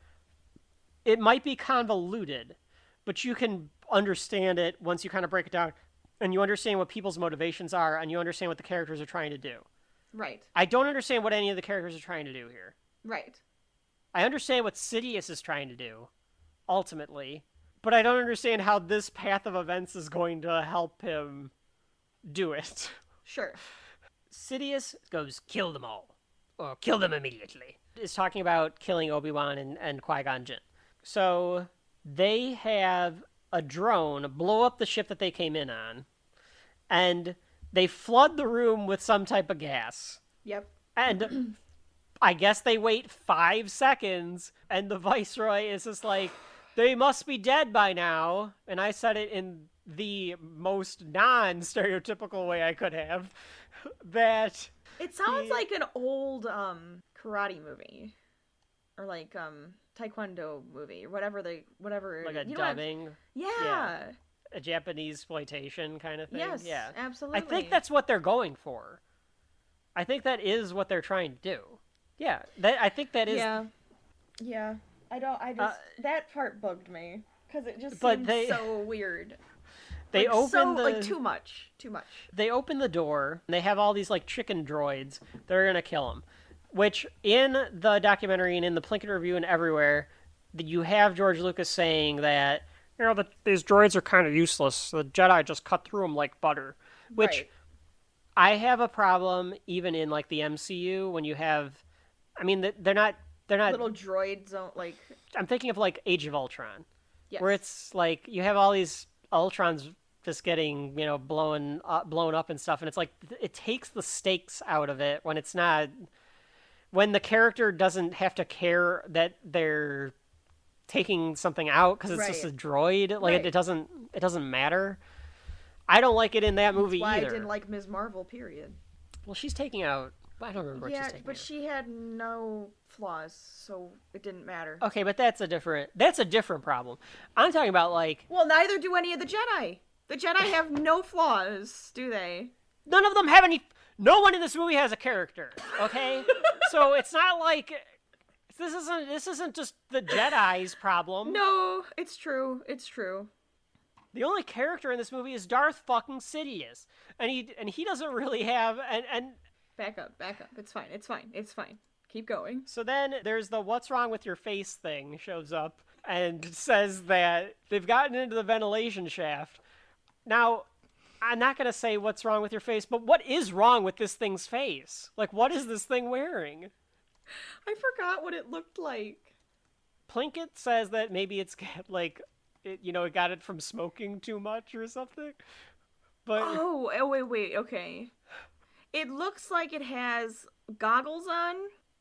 It might be convoluted, but you can understand it once you kind of break it down and you understand what people's motivations are and you understand what the characters are trying to do. Right. I don't understand what any of the characters are trying to do here. Right. I understand what Sidious is trying to do, ultimately, but I don't understand how this path of events is going to help him do it. Sure. Sidious goes, kill them all. Or kill them immediately. Is talking about killing Obi-Wan and Qui-Gon Jinn. So they have a drone blow up the ship that they came in on. And they flood the room with some type of gas. Yep. And I guess they wait 5 seconds. And the Viceroy is just like, they must be dead by now. And I said it in the most non-stereotypical way I could have, that it sounds like an old karate movie or like taekwondo movie or whatever like a dubbing. Yeah, a Japanese exploitation kind of thing. Yes, yeah, absolutely. I think that's what they're going for. I think that is what they're trying to do. Yeah, I think that is. Yeah. I just that part bugged me. Because it just seems so weird. They like, open so, the... like, too much. They open the door, and they have all these, like, chicken droids that are going to kill him. Which, in the documentary and in the Plinkett Review and everywhere, you have George Lucas saying that, you know, these droids are kind of useless. The Jedi just cut through them like butter. Which, right. I have a problem, even in, like, the MCU, when you have... I mean, they're not... Little droids don't, like... I'm thinking of, like, Age of Ultron. Yes. Where it's, like, you have all these Ultrons just getting, you know, blown up and stuff, and it's like, it takes the stakes out of it when it's not... When the character doesn't have to care that they're taking something out because it's just a droid. Like, it doesn't matter. I don't like it in that movie That's why either. I didn't like Ms. Marvel, period. Well, she's taking out... I don't remember what she's taking but out. she had no flaws, so it didn't matter. Okay, but that's a different problem. I'm talking about, like... Well, neither do any of the Jedi. The Jedi have no flaws, do they? None of them have any... No one in this movie has a character, okay? So it's not like... This isn't just the Jedi's problem. No, it's true. The only character in this movie is Darth fucking Sidious. And he doesn't really have... and Back up. It's fine. Keep going. So then there's the what's wrong with your face thing shows up and says that they've gotten into the ventilation shaft. Now, I'm not going to say what's wrong with your face, but what is wrong with this thing's face? Like, what is this thing wearing? I forgot what it looked like. Plinkett says that maybe it's like, it got it from smoking too much or something. But wait, okay. It looks like it has goggles on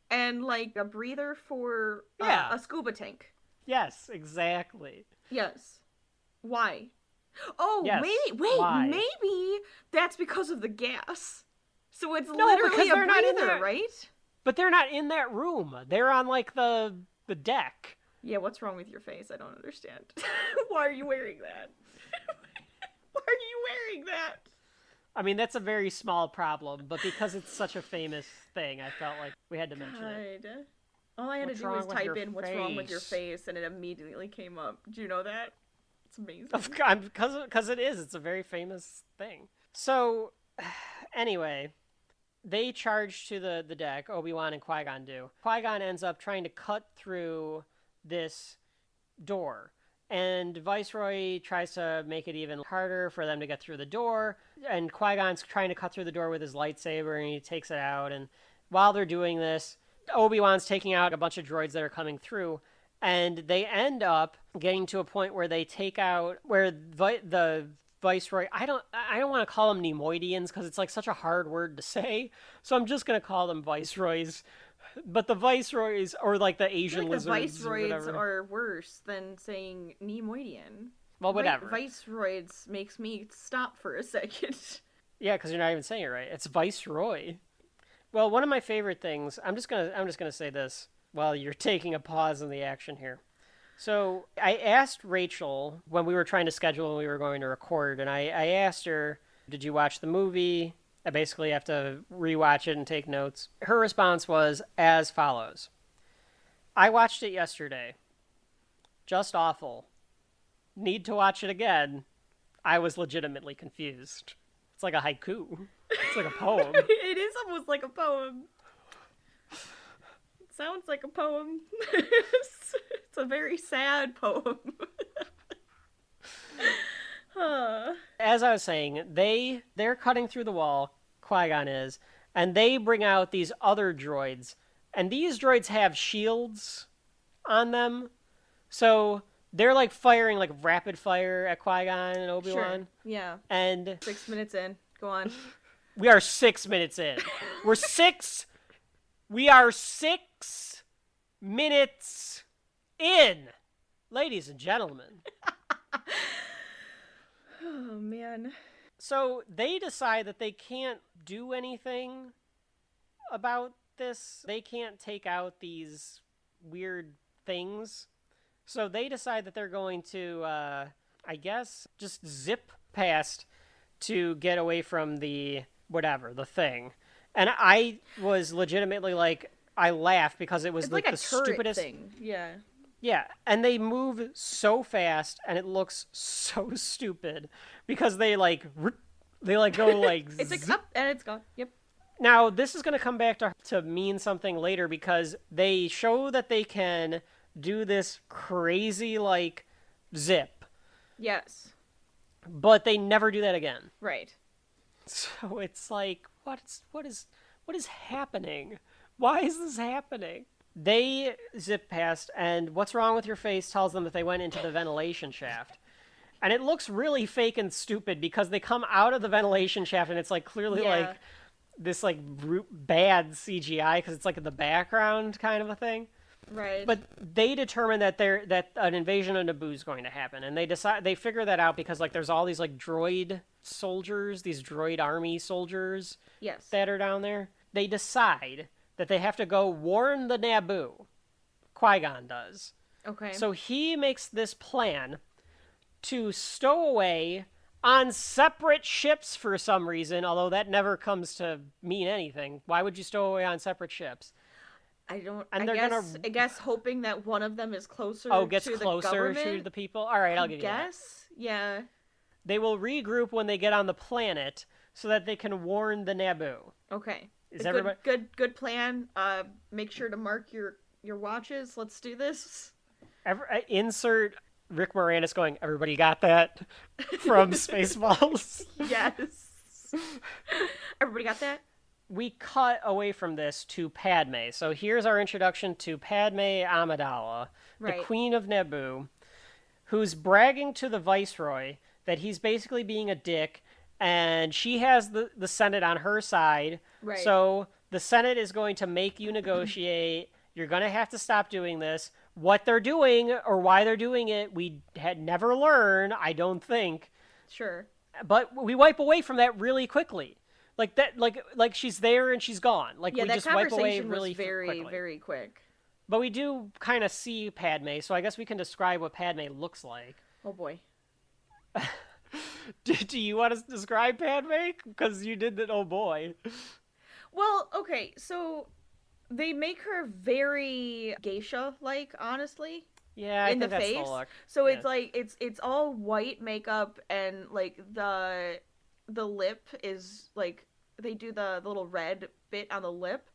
and, like, a breather for a scuba tank. Yes, exactly. Yes. Why? Oh, yes. maybe that's because of the gas. So it's literally a breather, right? But they're not in that room. They're on, like, the deck. Yeah, what's wrong with your face? I don't understand. Why are you wearing that? Why are you wearing that? I mean, that's a very small problem, but because it's such a famous thing, I felt like we had to mention it. All I had to do was type in what's wrong with your face, and it immediately came up. Do you know that? It's amazing. Because it is. It's a very famous thing. So, anyway, they charge to the deck. Obi-Wan and Qui-Gon do. Qui-Gon ends up trying to cut through this door. And Viceroy tries to make it even harder for them to get through the door. And Qui-Gon's trying to cut through the door with his lightsaber, and he takes it out. And while they're doing this, Obi-Wan's taking out a bunch of droids that are coming through. And they end up getting to a point where they take out... Where the Viceroy... I don't want to call them Neimoidians, because it's like such a hard word to say. So I'm just going to call them Viceroys. But the Viceroys, or like the Asian lizards, the Viceroys are worse than saying Neimoidian. Well, whatever. Viceroys makes me stop for a second. Yeah, because you're not even saying it right. It's Viceroy. Well, one of my favorite things. I'm just gonna say this while you're taking a pause in the action here. So I asked Rachel when we were trying to schedule when we were going to record, and I asked her, "Did you watch the movie?" I basically have to rewatch it and take notes. Her response was as follows. I watched it yesterday. Just awful. Need to watch it again. I was legitimately confused. It's like a haiku. It's like a poem. It is almost like a poem. It sounds like a poem. It's a very sad poem. As I was saying, they're cutting through the wall, Qui-Gon is, and they bring out these other droids. And these droids have shields on them. So they're like firing like rapid fire at Qui-Gon and Obi-Wan. Sure. Yeah. And 6 minutes in. Go on. We are 6 minutes in. We are 6 minutes in. Ladies and gentlemen. Oh, man. So they decide that they can't do anything about this. They can't take out these weird things. So they decide that they're going to, I guess, just zip past to get away from the thing. And I was legitimately like, I laughed because it was like the a turret stupidest thing. Yeah. Yeah, and they move so fast, and it looks so stupid because they like go like it's like up and it's gone. Yep. Now this is going to come back to mean something later because they show that they can do this crazy like zip. Yes. But they never do that again. Right. So it's like what is happening? Why is this happening? They zip past, and what's wrong with your face tells them that they went into the ventilation shaft. And it looks really fake and stupid because they come out of the ventilation shaft, and it's like clearly like this like bad CGI because it's like in the background kind of a thing. Right. But they determine that that an invasion of Naboo is going to happen, and they figure that out because like there's all these like droid soldiers, these droid army soldiers. Yes. That are down there. They decide that they have to go warn the Naboo. Qui-Gon does. Okay. So he makes this plan to stow away on separate ships for some reason, although that never comes to mean anything. Why would you stow away on separate ships? I don't. And I guess hoping that one of them is closer. Gets to closer the government. to the people. All right, I'll give you that. Guess. Yeah. They will regroup when they get on the planet so that they can warn the Naboo. Okay. Is everybody good plan? Make sure to mark your watches. Let's do this. Insert Rick Moranis going, "Everybody got that?" from Spaceballs. Yes. Everybody got that? We cut away from this to Padme. So here's our introduction to Padme Amidala, the Queen of Naboo, who's bragging to the Viceroy that he's basically being a dick, and she has the Senate on her side. Right. So the Senate is going to make you negotiate. You're going to have to stop doing this. What they're doing or why they're doing it, we had never learned, I don't think. Sure. But we wipe away from that really quickly. Like that, like she's there and she's gone. Like we just wipe away really very, quickly. very quick. But we do kind of see Padme, so I guess we can describe what Padme looks like. Oh boy. Do you want to describe Padme? Because you did that. Oh boy. Well, okay, so they make her very geisha-like, honestly. Yeah, I in think the that's face. the look. So it's like it's all white makeup, and like the lip is like they do the little red bit on the lip.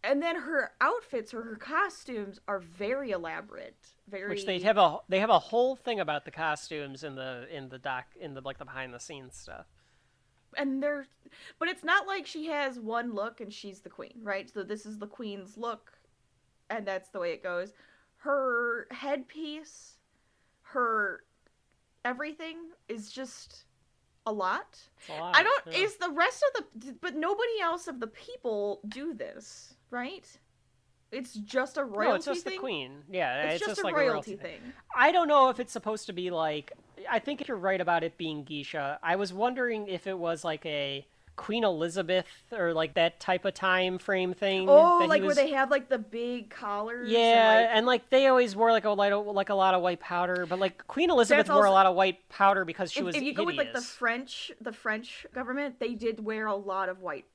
And then her outfits or her costumes are very elaborate. Which they have a whole thing about the costumes in the like the behind the scenes stuff. And but it's not like she has one look and she's the queen, right? So this is the queen's look, and that's the way it goes. Her headpiece, her everything is just a lot. It's a lot. Is the rest of but nobody else of the people do this, right? It's just a royalty thing? No, it's just the queen. Yeah, it's just a like royalty thing. I don't know if it's supposed to be like... I think you're right about it being geisha. I was wondering if it was like a Queen Elizabeth or like that type of time frame thing. Oh, like where they have like the big collars. Yeah, and like they always wore like a lot of white powder. But like Queen Elizabeth wore a lot of white powder because she was If you hideous. go with like the French government, they did wear a lot of white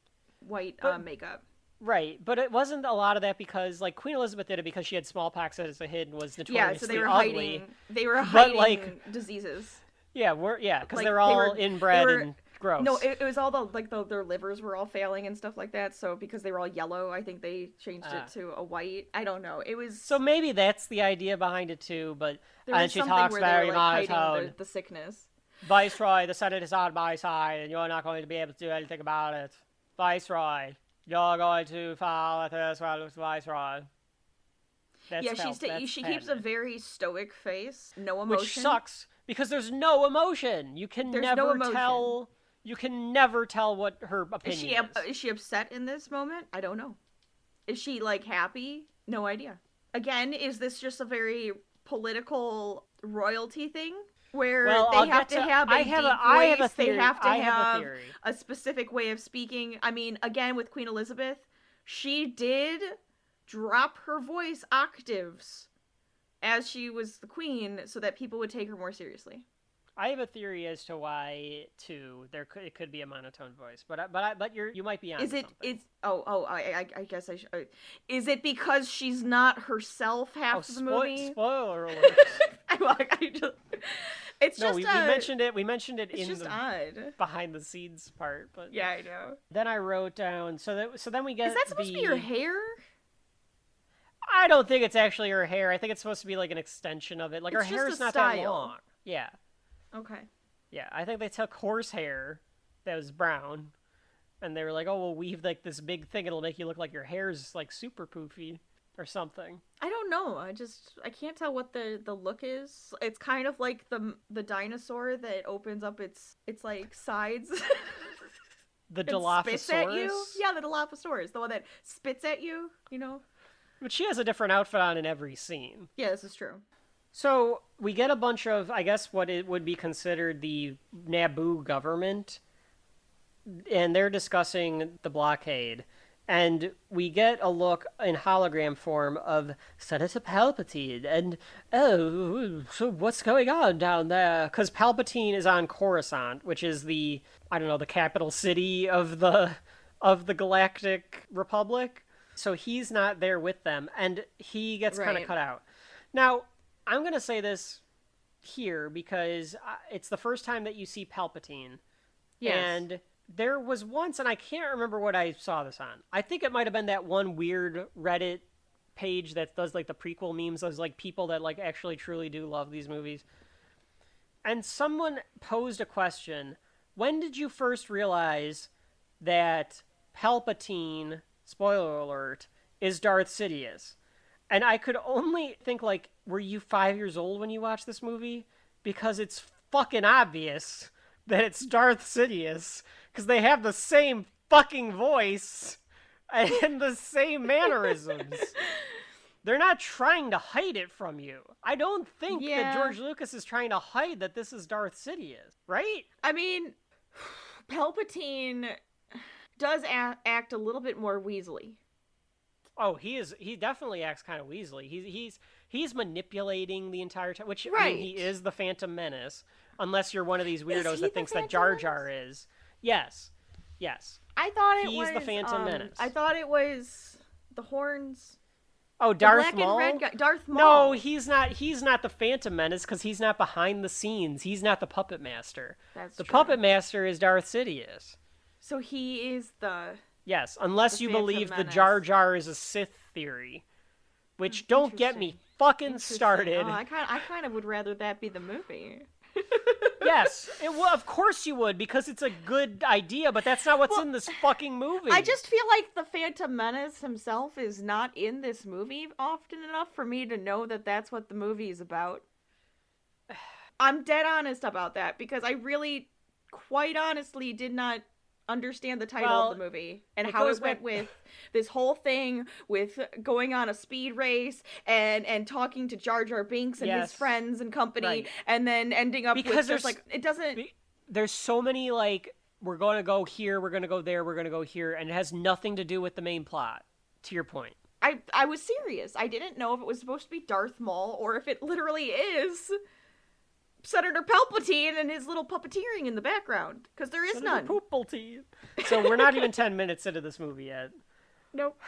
makeup. Right, but it wasn't a lot of that because, like, Queen Elizabeth did it because she had smallpox as a hid and was notoriously so they were ugly. hiding diseases. Yeah, because they were all inbred and gross. No, it was all their livers were all failing and stuff like that. So because they were all yellow, I think they changed it to a white. I don't know. It was so maybe that's the idea behind it too. But and she talks very monotone. The sickness. Viceroy, the Senate is on my side, and you're not going to be able to do anything about it. Viceroy. You're going to file at this Viceroy. She keeps a very stoic face, no emotion. Which sucks because there's no emotion. You can never tell. You can never tell what her opinion is. Is she upset in this moment? I don't know. Is she like happy? No idea. Again, is this just a very political royalty thing? Where they have to have a deep voice, they have to have a specific way of speaking. I mean, again, with Queen Elizabeth, she did drop her voice octaves as she was the queen so that people would take her more seriously. I have a theory as to why too. It could be a monotone voice, but you might be on. Is it? Something. It's I guess I should. Is it because she's not herself half the movie? Spoiler alert. It's no, just we mentioned it. We mentioned it it's in just the odd. behind the scenes part, but yeah, I know. Then I wrote down so then we get. Is that supposed to be her hair? I don't think it's actually her hair. I think it's supposed to be like an extension of it. Like, her hair is not that long. Yeah. Okay. Yeah, I think they took horse hair that was brown, and they were like, "Oh, we'll weave like this big thing. It'll make you look like your hair's like super poofy or something." I don't know. I can't tell what the look is. It's kind of like the dinosaur that opens up its like sides. The Dilophosaurus? Spits at you? Yeah, the Dilophosaurus. The one that spits at you, you know? But she has a different outfit on in every scene. Yeah, this is true. So we get a bunch of, I guess, what it would be considered the Naboo government, and they're discussing the blockade. And we get a look in hologram form of Senator Palpatine, and, oh, so what's going on down there? Because Palpatine is on Coruscant, which is the capital city of the Galactic Republic. So he's not there with them, and he gets kind of cut out. Now, I'm going to say this here because it's the first time that you see Palpatine. Yes. And there was once, and I can't remember what I saw this on. I think it might have been that one weird Reddit page that does like the prequel memes. Those like people that like actually truly do love these movies. And someone posed a question. When did you first realize that Palpatine, spoiler alert, is Darth Sidious? And I could only think, like, were you 5 years old when you watched this movie? Because it's fucking obvious that it's Darth Sidious. Because they have the same fucking voice and the same mannerisms. They're not trying to hide it from you. I don't think that George Lucas is trying to hide that this is Darth Sidious, right? I mean, Palpatine does act a little bit more weaselly. Oh, he definitely acts kind of weaselly. He's manipulating the entire time, which right. I mean, he is the Phantom Menace, unless you're one of these weirdos that thinks that Jar Jar is. Yes. I thought he's the Phantom Menace. I thought it was the horns. Oh, Darth Maul? Black and red guy. Darth Maul. No, he's not the Phantom Menace because he's not behind the scenes. He's not the Puppet Master. That's the true. Puppet Master is Darth Sidious. So he is the... Yes, unless you believe the Jar Jar is a Sith theory. Which, don't get me fucking started. Oh, I kind of would rather that be the movie. Yes, of course you would, because it's a good idea, but that's not what's in this fucking movie. I just feel like the Phantom Menace himself is not in this movie often enough for me to know that that's what the movie is about. I'm dead honest about that, because I really, quite honestly, did not understand the title of the movie and how it went with this whole thing with going on a speed race and talking to Jar Jar Binks and his friends and company, and then ending up with just like, it doesn't... There's so many, like, we're going to go here, we're going to go there, we're going to go here, and it has nothing to do with the main plot, to your point. I was serious. I didn't know if it was supposed to be Darth Maul or if it literally is Senator Palpatine and his little puppeteering in the background, because there is Senator none. Palpatine. So we're not even 10 minutes into this movie yet. Nope.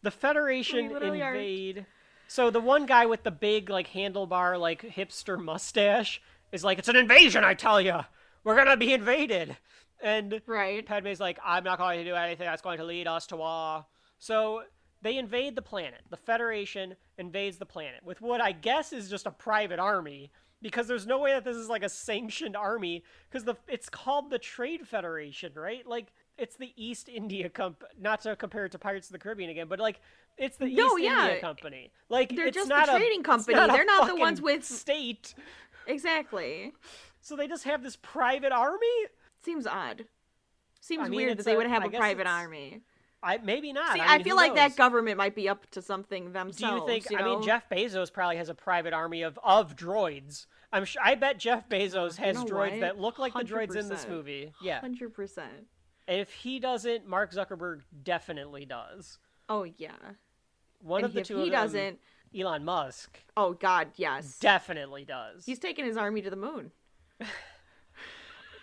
The Federation invade. So the one guy with the big, like, handlebar, like, hipster mustache is like, it's an invasion, I tell you. We're gonna be invaded. And Padme's like, I'm not going to do anything that's going to lead us to war. So they invade the planet. The Federation invades the planet with what I guess is just a private army. Because there's no way that this is, like, a sanctioned army. Because it's called the Trade Federation, right? Like, it's the East India Company. Not to compare it to Pirates of the Caribbean again, but, like, it's the East India Company. Like, they're it's just not the trading company. They're not the ones with... state. Exactly. So they just have this private army? Seems odd. Seems weird that they would have a private army. Maybe not. See, I feel like that government might be up to something themselves. Do you think? You know? I mean, Jeff Bezos probably has a private army of droids. I bet Jeff Bezos has droids that look like the droids in this movie. Yeah, 100%. If he doesn't, Mark Zuckerberg definitely does. Oh yeah. One of the two of them. He doesn't. Elon Musk. Oh God, yes. Definitely does. He's taking his army to the moon.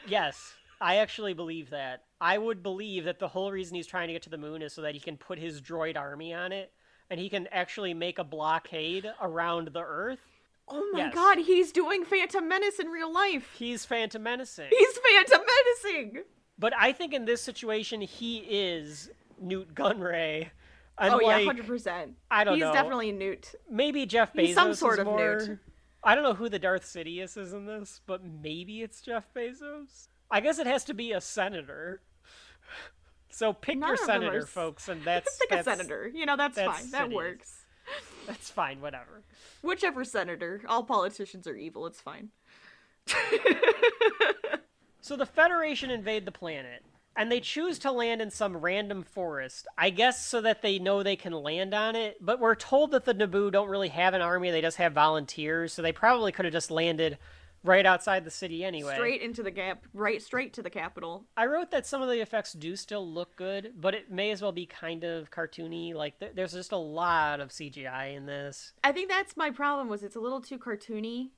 Yes, I actually believe that. I would believe that the whole reason he's trying to get to the moon is so that he can put his droid army on it, and he can actually make a blockade around the Earth. Oh my god, he's doing Phantom Menace in real life. He's Phantom Menacing. He's Phantom Menacing! But I think in this situation, he is Newt Gunray. And 100%. I don't know. He's definitely Newt. Maybe Jeff Bezos He's some sort of more... Newt. I don't know who the Darth Sidious is in this, but maybe it's Jeff Bezos. I guess it has to be a senator. So pick your senator, folks, and that's... Pick a senator. That's fine. Sidious. That works. That's fine, whatever. Whichever senator. All politicians are evil. It's fine. So the Federation invade the planet, and they choose to land in some random forest, I guess so that they know they can land on it, but we're told that the Naboo don't really have an army, they just have volunteers, so they probably could have just landed right outside the city anyway. Straight into the gap, right straight to the capital. I wrote that some of the effects do still look good, but it may as well be kind of cartoony. Like, there's just a lot of CGI in this. I think that's my problem, was it's a little too cartoony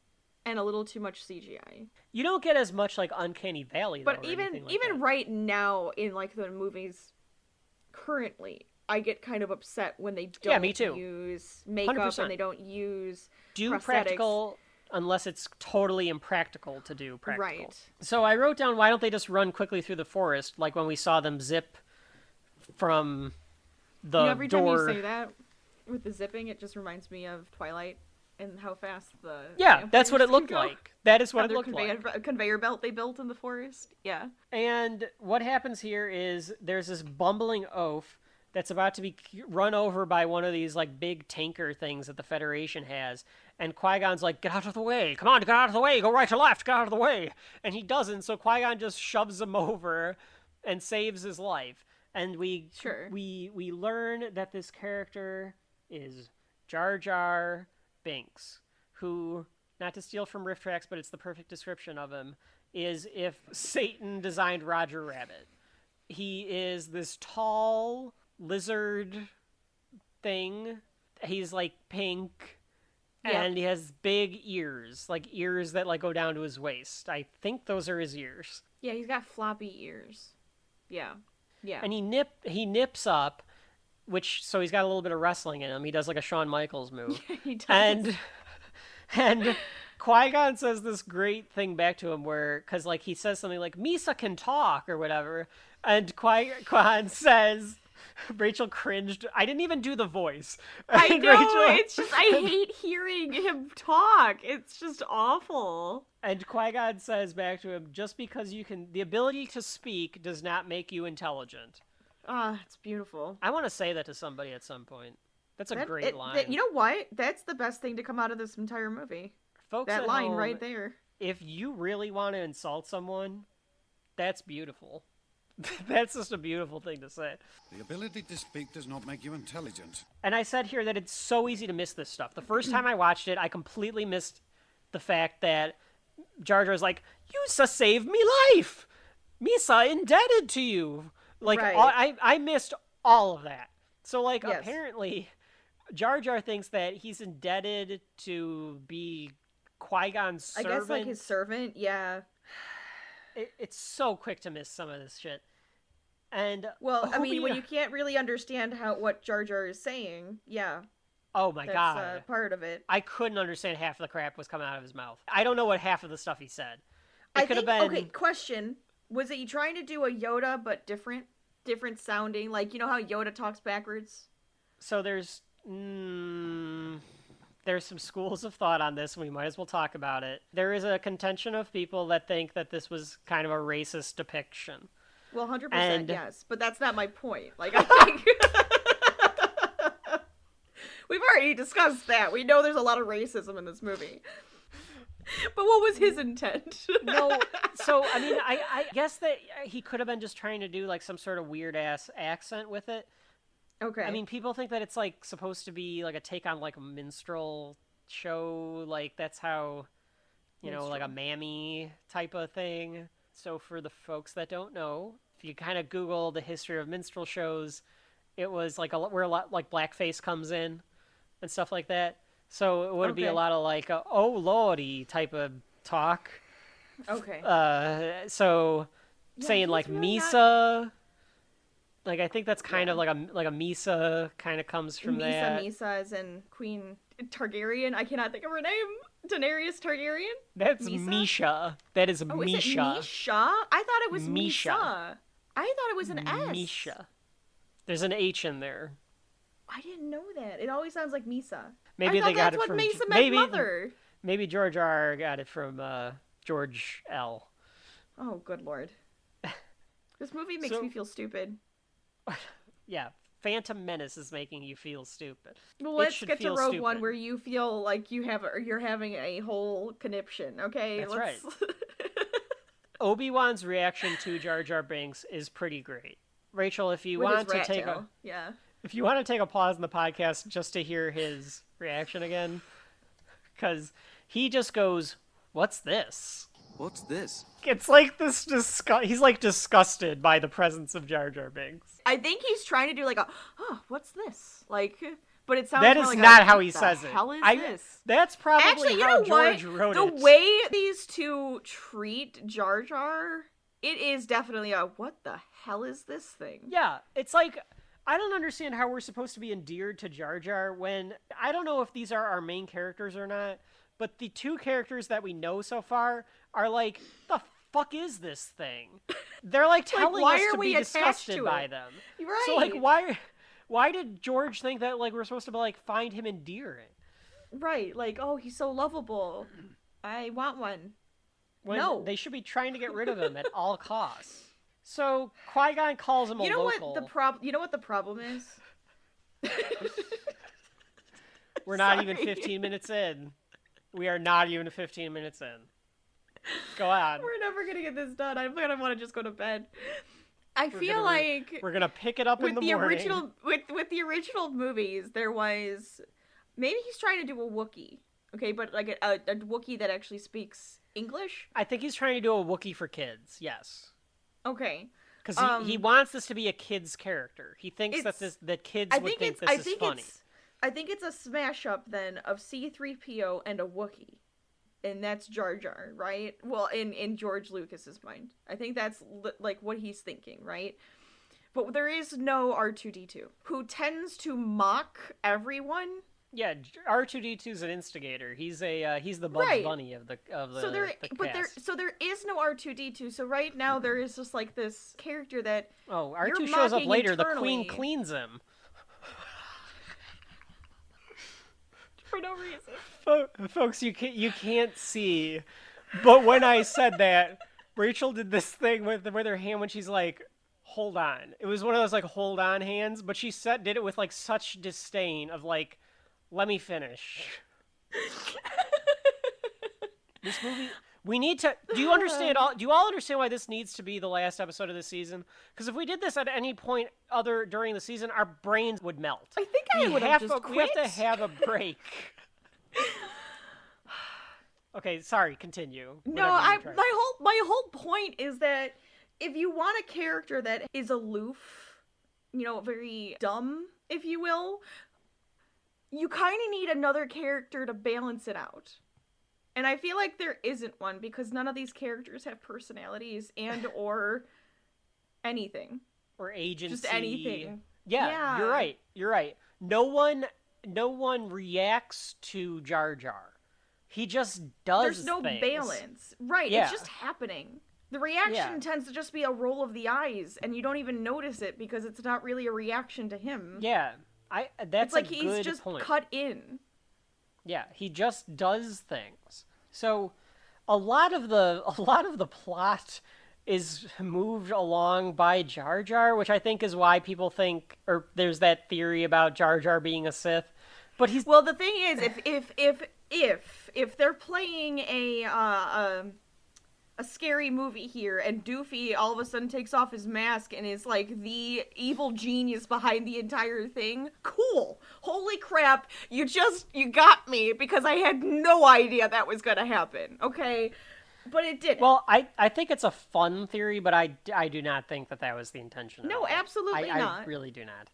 and a little too much CGI. You don't get as much, like, Uncanny Valley, though, but even that. right now, in, like, the movies currently, I get kind of upset when they don't use makeup 100%. and they don't use prosthetics. Practical... unless it's totally impractical to do practical. Right. So I wrote down, why don't they just run quickly through the forest, like when we saw them zip from the every door. time you say that, with the zipping, it just reminds me of Twilight and how fast the that's what it looked like. That is what it looked like. Conveyor belt they built in the forest. Yeah. And what happens here is there's this bumbling oaf that's about to be run over by one of these, like, big tanker things that the Federation has. And Qui-Gon's like, get out of the way. Come on, get out of the way. Go right or left. Get out of the way. And he doesn't, so Qui-Gon just shoves him over and saves his life. And we learn that this character is Jar Jar Binks, who, not to steal from Riff Tracks, but it's the perfect description of him, is if Satan designed Roger Rabbit. He is this tall lizard thing. He's like pink, and he has big ears, like ears that like go down to his waist. I think those are his ears. Yeah, he's got floppy ears. Yeah. And he nips up, so he's got a little bit of wrestling in him. He does like a Shawn Michaels move. Yeah, he does. And Qui-Gon says this great thing back to him because like he says something like, Misa can talk or whatever. And Qui-Gon says, Rachel cringed. I didn't even do the voice. I know, it's just, I hate hearing him talk. It's just awful. And Qui-Gon says back to him, just because the ability to speak does not make you intelligent. It's beautiful. I want to say that to somebody at some point. That's a great line. You know what? That's the best thing to come out of this entire movie. Folks, that line right there. If you really want to insult someone, that's beautiful. That's just a beautiful thing to say. The ability to speak does not make you intelligent. And I said here that it's so easy to miss this stuff. The first time I watched it, I completely missed the fact that Jar Jar's like, Yusa saved me life! Misa indebted to you! Like, right. I missed all of that. So, like, apparently, Jar Jar thinks that he's indebted to be Qui-Gon's servant. I guess, like, his servant, yeah. It's so quick to miss some of this shit. And well, I mean, when you can't really understand what Jar Jar is saying, yeah. Oh my god. That's part of it. I couldn't understand half of the crap was coming out of his mouth. I don't know what half of the stuff he said. I could have been... Okay, question. Was it you trying to do a Yoda but different sounding? Like, you know how Yoda talks backwards? So there's some schools of thought on this, and we might as well talk about it. There is a contention of people that think that this was kind of a racist depiction. Well, 100% yes, but that's not my point. Like, I think... We've already discussed that. We know there's a lot of racism in this movie. But what was his intent? No, so, I mean, I guess that he could have been just trying to do, like, some sort of weird-ass accent with it. Okay. I mean, people think that it's, like, supposed to be, like, a take on, like, a minstrel show. Like, that's how, you know, like a Mammy type of thing. So for the folks that don't know, if you kind of Google the history of minstrel shows, it was, like, where a lot, like, blackface comes in and stuff like that. So it would be a lot of, like, oh, lordy type of talk. Okay. So saying like really Misa, like I think that's kind of like a Misa kind of comes from that. Misa is in Queen Targaryen. I cannot think of her name. Daenerys Targaryen. That's Misha. That is Oh, Misha. is it Misha? I thought it was Misha. Misa. I thought it was an S. Misha. There's an H in there. I didn't know that. It always sounds like Misa. Maybe I they got it what from Misa meant mother. Maybe George R. got it from George L. Oh, good lord. This movie makes me feel stupid. Yeah, Phantom Menace is making you feel stupid. Well, let's get to Rogue One where you feel like you're having a whole conniption, okay? That's right. Obi-Wan's reaction to Jar Jar Binks is pretty great. Rachel, if you want to take if you want to take a pause in the podcast just to hear his reaction again, because he just goes, "What's this? What's this?" It's like this he's like disgusted by the presence of Jar Jar Binks. I think he's trying to do like what's this? Like, but it sounds that is like not how he says it. Hell is this? That's probably actually, how George wrote it. The way these two treat Jar Jar, it is definitely a what the hell is this thing? Yeah, it's like I don't understand how we're supposed to be endeared to Jar Jar when I don't know if these are our main characters or not, but the two characters that we know so far are like, the fuck is this thing? They're like telling us to be disgusted by them. Right. So like why did George think that like we're supposed to like find him endearing? Right, like, oh, he's so lovable. I want one. When they should be trying to get rid of him at all costs. So Qui-Gon calls him a local. You know what the problem is? We're not even 15 minutes in. We are not even 15 minutes in. Go on. We're never gonna get this done. I'm gonna want to just go to bed. I feel like we're gonna pick it up in the morning. With the original movies, there was maybe he's trying to do a Wookiee, okay, but like a Wookiee that actually speaks English. I think he's trying to do a Wookiee for kids. Yes. Okay. Because he wants this to be a kid's character. He thinks that kids would think this is funny. I think it's a smash up then of C-3PO and a Wookiee. And that's Jar Jar, right? Well, in George Lucas's mind. I think that's like what he's thinking, right? But there is no R2-D2, who tends to mock everyone. Yeah, R2-D2 is an instigator. He's the Bugs Bunny of the cast. So there is no R2-D2. So right now there is just like this character that R2 shows up later. The Queen cleans him. For no reason. Folks, you can't see, but when I said that, Rachel did this thing with her hand when she's like, hold on. It was one of those like hold on hands, but she did it with like such disdain of like, let me finish. This movie, we need to, do you all understand why this needs to be the last episode of the season? Because if we did this at any point during the season, our brains would melt. I think I would have just quit. We have to have a break. Okay, sorry, continue. No, my whole point is that if you want a character that is aloof, very dumb, if you will, you kind of need another character to balance it out. And I feel like there isn't one because none of these characters have personalities and or anything. Or agency. Just anything. Yeah, you're right. No one reacts to Jar Jar. He just does There's no things. balance. Right, yeah. It's just happening. The reaction tends to just be a roll of the eyes, and you don't even notice it because it's not really a reaction to him. Yeah, that's it's like a he's good just point. cut in. Yeah, he just does things. So a lot of the plot is moved along by Jar Jar, which I think is why people think, or there's that theory about Jar Jar being a Sith. But the thing is, if they're playing a scary movie here, and Doofy all of a sudden takes off his mask and is like the evil genius behind the entire thing, cool. Holy crap, you got me because I had no idea that was gonna happen, okay? But it didn't. Well, I think it's a fun theory, but I do not think that was the intention. No, absolutely not. I really do not.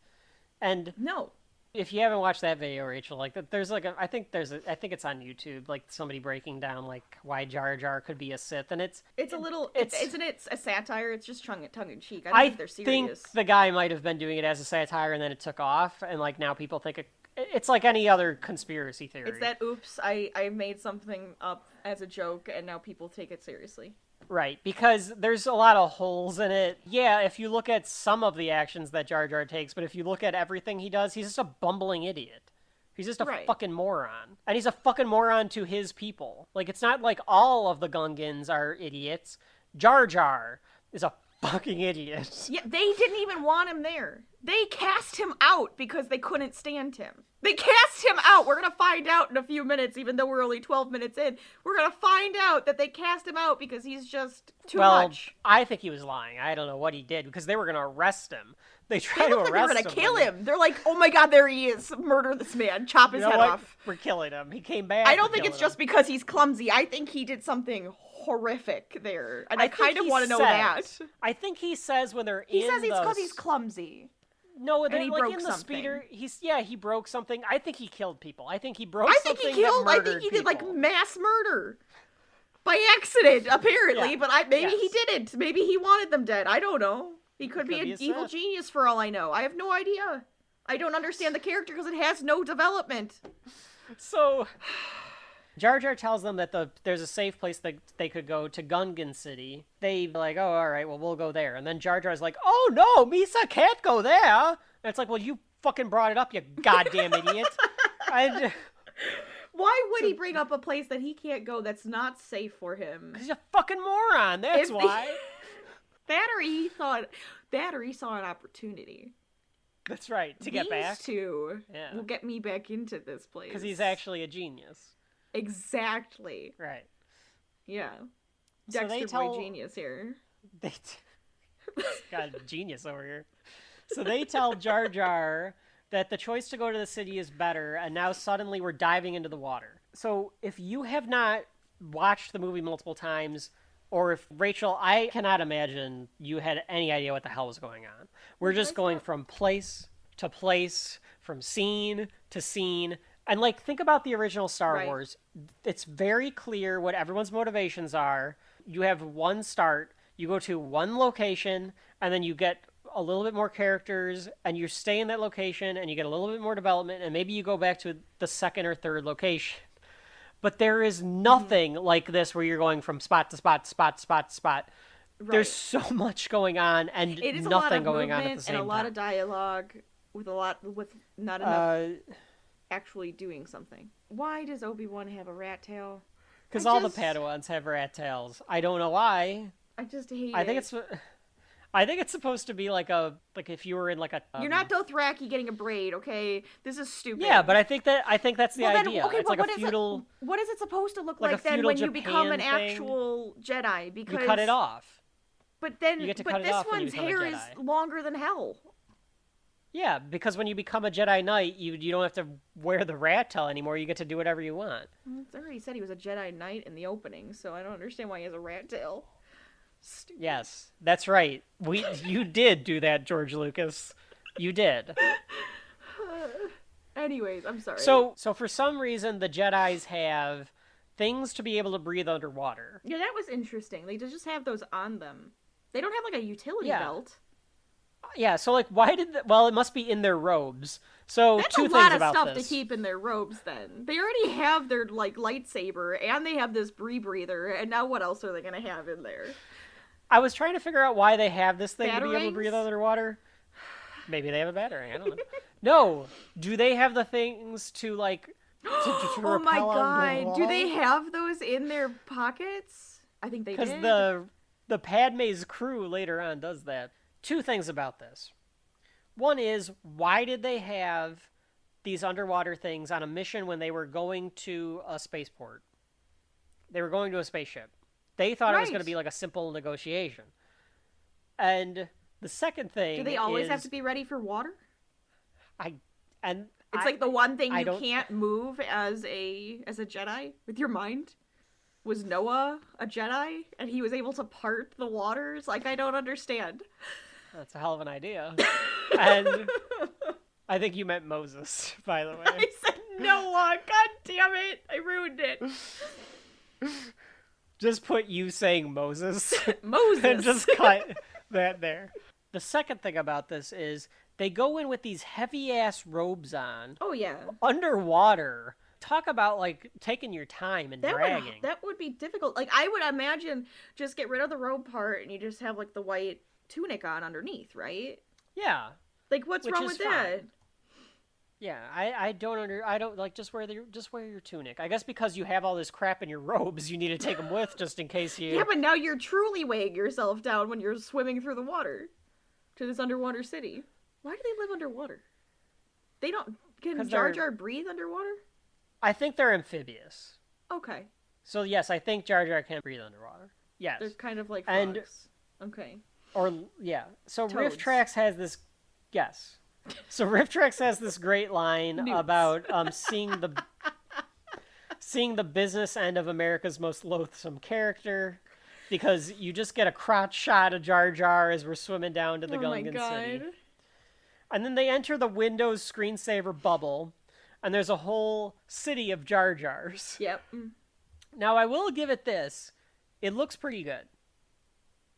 And no. If you haven't watched that video, Rachel, like there's like I think it's on YouTube, like somebody breaking down like why Jar Jar could be a Sith, and it's isn't it a satire? It's just tongue in cheek. I don't think they're serious. Think the guy might have been doing it as a satire, and then it took off, and like now people think it's like any other conspiracy theory. It's that oops, I made something up as a joke, and now people take it seriously. Right, because there's a lot of holes in it. Yeah, if you look at some of the actions that Jar Jar takes, but if you look at everything he does, he's just a bumbling idiot. He's just a fucking moron. And he's a fucking moron to his people. Like, it's not like all of the Gungans are idiots. Jar Jar is a fucking idiot. Yeah, they didn't even want him there. They cast him out because they couldn't stand him. They cast him out. We're going to find out in a few minutes, even though we're only 12 minutes in. We're going to find out that they cast him out because he's just too much. I think he was lying. I don't know what he did because they were going to arrest him. They tried to arrest him. They were going to kill him. They're like, oh my god, there he is. Murder this man. Chop his head off. We're killing him. He came back. I don't think it's just because he's clumsy. I think he did something horrific there. And I kind of want to know that. I think he says when they're He says it's because he's clumsy. No, and he like broke in the something. speeder, he broke something. I think he killed people. I think he broke something I think he did like mass murder. By accident, apparently, but maybe he didn't. Maybe he wanted them dead. I don't know. He could be an evil genius for all I know. I have no idea. I don't understand the character because it has no development. So Jar Jar tells them that there's a safe place that they could go to Gungan City. They like, oh, all right, well, we'll go there. And then Jar Jar's like, oh, no, Misa can't go there. And it's like, well, you fucking brought it up, you goddamn idiot. Why would he bring up a place that he can't go that's not safe for him? Because he's a fucking moron, that's why. That or he saw an opportunity. That's right, to get back. These two will get me back into this place. Because he's actually a genius. Exactly. Right. Yeah. So Dexter Boy genius here. Got a genius over here. So they tell Jar Jar that the choice to go to the city is better, and now suddenly we're diving into the water. So if you have not watched the movie multiple times, or if, Rachel, I cannot imagine you had any idea what the hell was going on. We're just going from place to place, from scene to scene. And, like, think about the original Star Wars. It's very clear what everyone's motivations are. You have one start, you go to one location, and then you get a little bit more characters, and you stay in that location, and you get a little bit more development, and maybe you go back to the second or third location. But there is nothing like this where you're going from spot to spot to spot to spot to spot. Right. There's so much going on, and nothing going on at the same time. And a lot of dialogue with not enough actually doing something. Why does Obi-Wan have a rat tail? Because all the Padawans have rat tails. I don't know why. I just hate it. I think it's supposed to be like if you were in like a. You're not Dothraki getting a braid, okay? This is stupid. Yeah, but I think that's the idea. Then, okay, it's like what a feudal. What is it supposed to look like then when you become an actual Jedi? Because you cut it off. But then, you get to cut it off when you become a Jedi. This one's hair is longer than hell. Yeah, because when you become a Jedi Knight, you don't have to wear the rat tail anymore. You get to do whatever you want. It's already said he was a Jedi Knight in the opening, so I don't understand why he has a rat tail. Stupid. Yes, that's right. You did do that, George Lucas. You did. Anyways, I'm sorry. So for some reason, the Jedis have things to be able to breathe underwater. Yeah, that was interesting. They just have those on them. They don't have like a utility belt. Yeah, so like why well, it must be in their robes. So that's two a lot things of about stuff this. to keep in their robes then. They already have their like lightsaber and they have this breather, and now what else are they going to have in there? I was trying to figure out why they have this thing Batarangs? To be able to breathe underwater. Maybe they have a batarang. I don't know. No, do they have the things to like to oh my god, on the do they have those in their pockets? I think they did. Because the Padme's crew later on does that. Two things about this. One is, why did they have these underwater things on a mission when they were going to a spaceport? They were going to a spaceship. They thought it was going to be like a simple negotiation. And the second thing do they always have to be ready for water? It's like the one thing you can't move as a Jedi with your mind. Was Noah a Jedi and he was able to part the waters? Like, I don't understand. That's a hell of an idea. And I think you meant Moses, by the way. I said Noah. God damn it. I ruined it. Just put you saying Moses. Moses. And just cut that there. The second thing about this is they go in with these heavy-ass robes on. Oh, yeah. Underwater. Talk about, like, taking your time and dragging. That would be difficult. Like, I would imagine just get rid of the robe part and you just have, like, the white tunic on underneath, right? Yeah. Like, what's wrong with that? Yeah, I don't like, just wear your tunic. I guess because you have all this crap in your robes, you need to take them with just in case you... Yeah, but now you're truly weighing yourself down when you're swimming through the water to this underwater city. Why do they live underwater? They don't... Can Jar Jar breathe underwater? I think they're amphibious. Okay. So, yes, I think Jar Jar can breathe underwater. Yes. They're kind of like frogs. Okay. Or, yeah. So, Toads. Rifftrax has this... Yes. So Rifftrax has this great line about seeing the business end of America's most loathsome character, because you just get a crotch shot of Jar Jar as we're swimming down to the Gungan City. And then they enter the Windows screensaver bubble, and there's a whole city of Jar Jars. Yep. Now, I will give it this. It looks pretty good.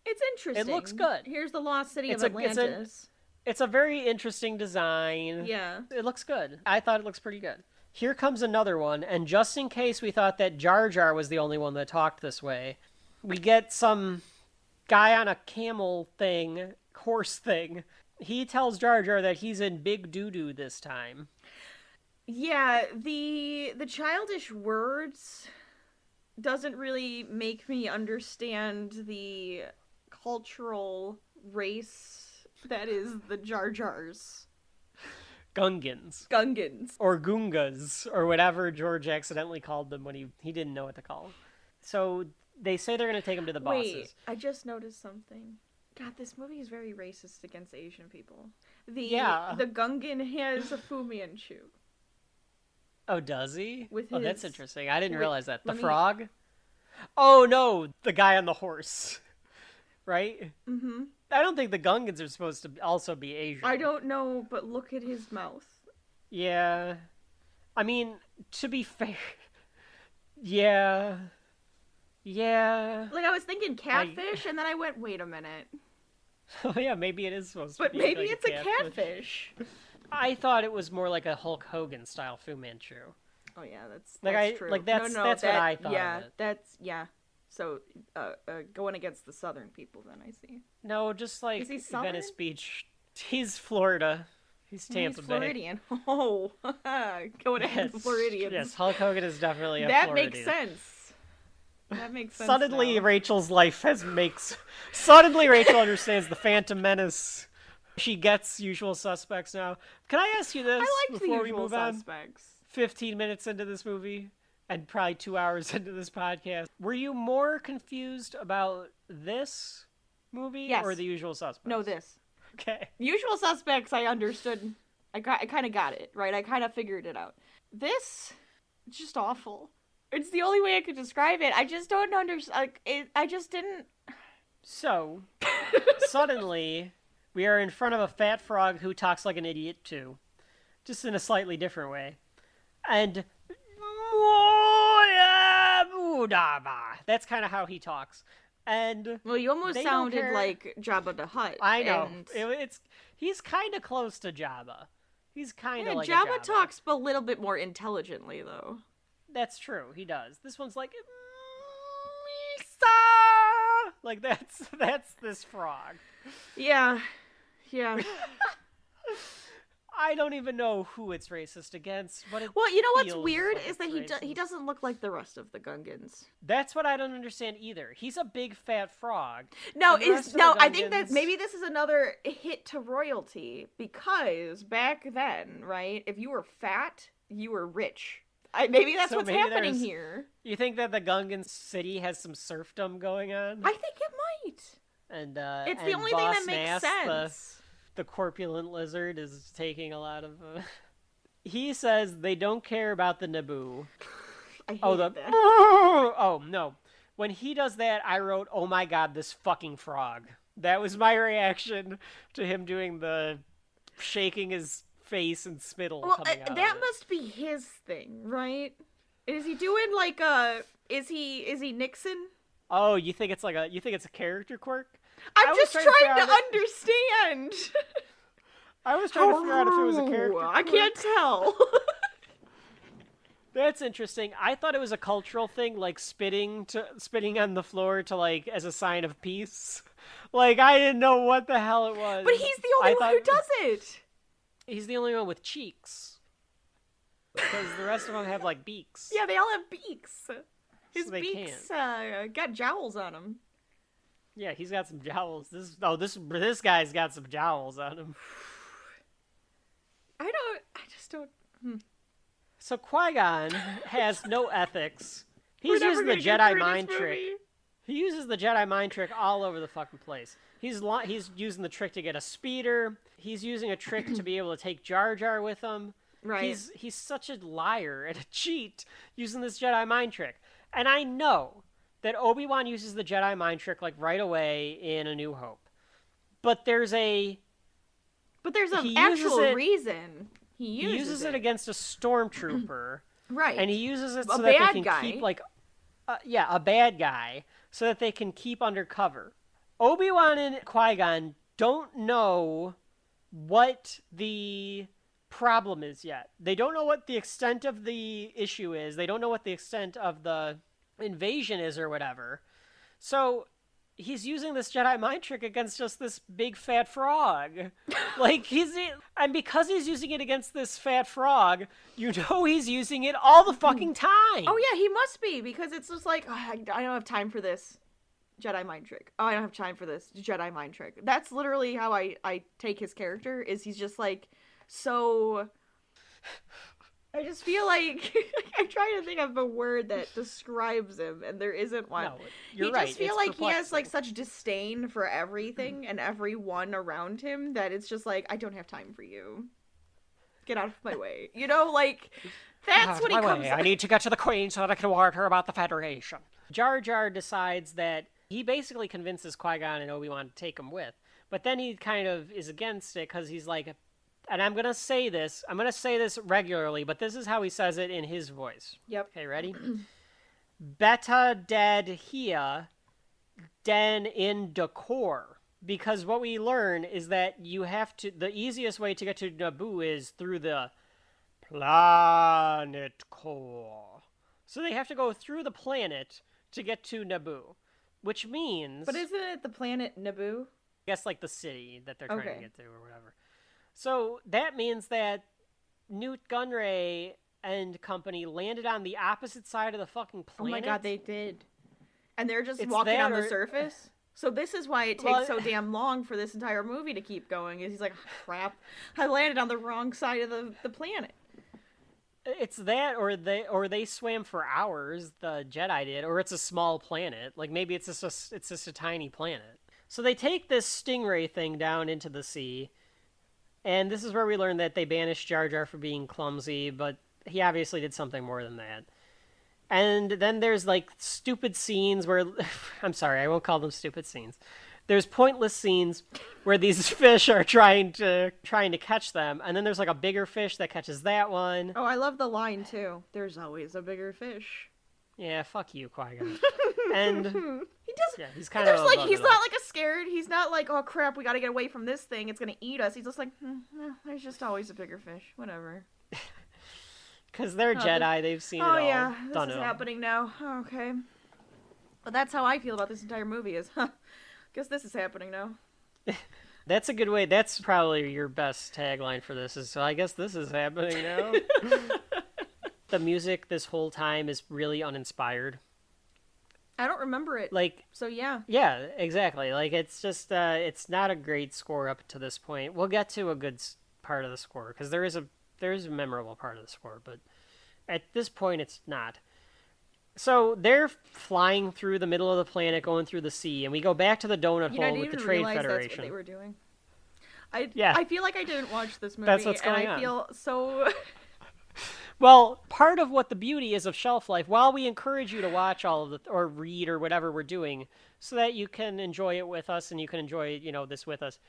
It's interesting. It looks good. Here's the lost city of Atlantis. It's a very interesting design. Yeah. It looks good. I thought it looks pretty good. Here comes another one, and just in case we thought that Jar Jar was the only one that talked this way, we get some guy on a camel thing, horse thing. He tells Jar Jar that he's in big doo-doo this time. Yeah, the childish words doesn't really make me understand the cultural race that is the Jar Jars. Gungans. Or Goongas, or whatever George accidentally called them when he didn't know what to call them. So they say they're going to take him to the bosses. Wait, I just noticed something. God, this movie is very racist against Asian people. The Gungan has a Fu Manchu. Oh, does he? That's interesting. I didn't realize that. The frog? Oh, no, the guy on the horse. Right? Mm-hmm. I don't think the Gungans are supposed to also be Asian. I don't know, but look at his mouth. Yeah. I mean, to be fair... Yeah. Like, I was thinking catfish, and then I went, wait a minute. Oh, yeah, maybe it is supposed to be. But maybe it's a catfish. I thought it was more like a Hulk Hogan style Fu Manchu. Oh, yeah, that's true. Like, that's what I thought of it. So, going against the southern people, then, I see. No, just like is he Venice Beach. He's Florida. He's Tampa He's Bay. Floridian. Oh, going against the Floridians. Yes, Hulk Hogan is definitely a That Floridian. makes sense. That makes sense. Suddenly, now. Rachel's life Suddenly, Rachel understands the Phantom Menace. She gets Usual Suspects now. Can I ask you this I liked before the we Usual move on? Suspects. 15 minutes into this movie, and probably 2 hours into this podcast, were you more confused about this movie or the Usual Suspects? No, this. Okay. Usual Suspects, I understood. I kind of got it, right? I kind of figured it out. This, it's just awful. It's the only way I could describe it. I just don't understand. I just didn't. So, suddenly, we are in front of a fat frog who talks like an idiot too, just in a slightly different way. And that's kind of how he talks. And well, you almost sounded like Jabba the Hutt. I know. He's kind of close to Jabba. He's kind of like Jabba talks a little bit more intelligently, though. That's true. He does. This one's like, like that's this frog. Yeah. I don't even know who it's racist against. Well, you know what's weird is that he doesn't look like the rest of the Gungans. That's what I don't understand either. He's a big fat frog. I think that maybe this is another hit to royalty, because back then, right, if you were fat, you were rich. Maybe that's what's happening here. You think that the Gungan city has some serfdom going on? I think it might. And it's the only thing that makes sense. The corpulent lizard is taking a lot of... He says they don't care about the Naboo. I hate that. Oh, no. When he does that, I wrote, oh my god, this fucking frog. That was my reaction to him doing the shaking his face and spittle Well, coming out. that must be his thing, right? Is he doing like a? Is he Nixon? Oh, you think it's a character quirk? I'm just trying to understand. I was trying to figure out if it was a character quirk. I can't tell. That's interesting. I thought it was a cultural thing, like spitting on the floor to like as a sign of peace. Like I didn't know what the hell it was. But he's the only one who does it. He's the only one with cheeks. Because the rest of them have like beaks. Yeah, they all have beaks. His So they beaks got jowls on them. Yeah, he's got some jowls. This guy's got some jowls on him. I just don't. So Qui-Gon has no ethics. He's using the Jedi mind trick. He uses the Jedi mind trick all over the fucking place. He's using the trick to get a speeder. He's using a trick to be able to take Jar Jar with him. Right. He's such a liar and a cheat using this Jedi mind trick. And I know that Obi-Wan uses the Jedi mind trick like right away in A New Hope. But there's an actual reason he uses it against a stormtrooper. Right. And he uses it A so that bad they can guy. keep like a bad guy so that they can keep undercover. Obi-Wan and Qui-Gon don't know what the problem is yet. They don't know what the extent of the issue is. They don't know what the extent of the invasion is or whatever. So he's using this Jedi mind trick against just this big fat frog. And because he's using it against this fat frog, you know he's using it all the fucking time. Oh yeah, he must be, because it's just like, I don't have time for this Jedi mind trick. Oh, I don't have time for this Jedi mind trick. That's literally how I take his character, is he's just like, so... I just feel like I'm trying to think of a word that describes him, and there isn't one. No, you're right. I just feel like he has like such disdain for everything and everyone around him that it's just like, I don't have time for you. Get out of my way. You know, like that's what he comes. I need to get to the Queen so that I can warn her about the Federation. Jar Jar decides that he basically convinces Qui-Gon and Obi-Wan to take him with, but then he kind of is against it because he's like, and I'm going to say this regularly, but this is how he says it in his voice. Yep. Okay, ready? Beta dead here, den in the core. Because what we learn is that the easiest way to get to Naboo is through the planet core. So they have to go through the planet to get to Naboo, which means... But isn't it the planet Naboo? I guess like the city that they're trying to get to or whatever. So that means that Newt Gunray and company landed on the opposite side of the fucking planet. Oh my god, they did. And they're just walking on the surface? So this is why it takes so damn long for this entire movie to keep going, is he's like, oh, crap, I landed on the wrong side of the planet. It's that, or they swam for hours, the Jedi did, or it's a small planet. Like maybe it's just a tiny planet. So they take this stingray thing down into the sea. And this is where we learn that they banished Jar Jar for being clumsy, but he obviously did something more than that. And then there's, like, stupid scenes where... I'm sorry, I won't call them stupid scenes. There's pointless scenes where these fish are trying to catch them, and then there's, like, a bigger fish that catches that one. Oh, I love the line, too. There's always a bigger fish. Yeah, fuck you, Qui-Gon. And... He does. Yeah, he's kind of. He's not like a scared. He's not like, oh crap, we got to get away from this thing. It's gonna eat us. He's just like, there's just always a bigger fish. Whatever. Because they're Jedi, they've seen it all. Oh yeah, this is happening now. Oh, okay. But that's how I feel about this entire movie. Guess this is happening now. That's a good way. That's probably your best tagline for this. So I guess this is happening now. The music this whole time is really uninspired. I don't remember it. So yeah. Yeah, exactly. Like it's just it's not a great score up to this point. We'll get to a good part of the score because there is a memorable part of the score, but at this point it's not. So they're flying through the middle of the planet, going through the sea, and we go back to the donut hole with the Trade Federation. That's what they were doing. I feel like I didn't watch this movie. That's what's going on. I feel so. Well, part of what the beauty is of Shelf Life, while we encourage you to watch all of or read or whatever we're doing, so that you can enjoy it with us and you can enjoy, this with us,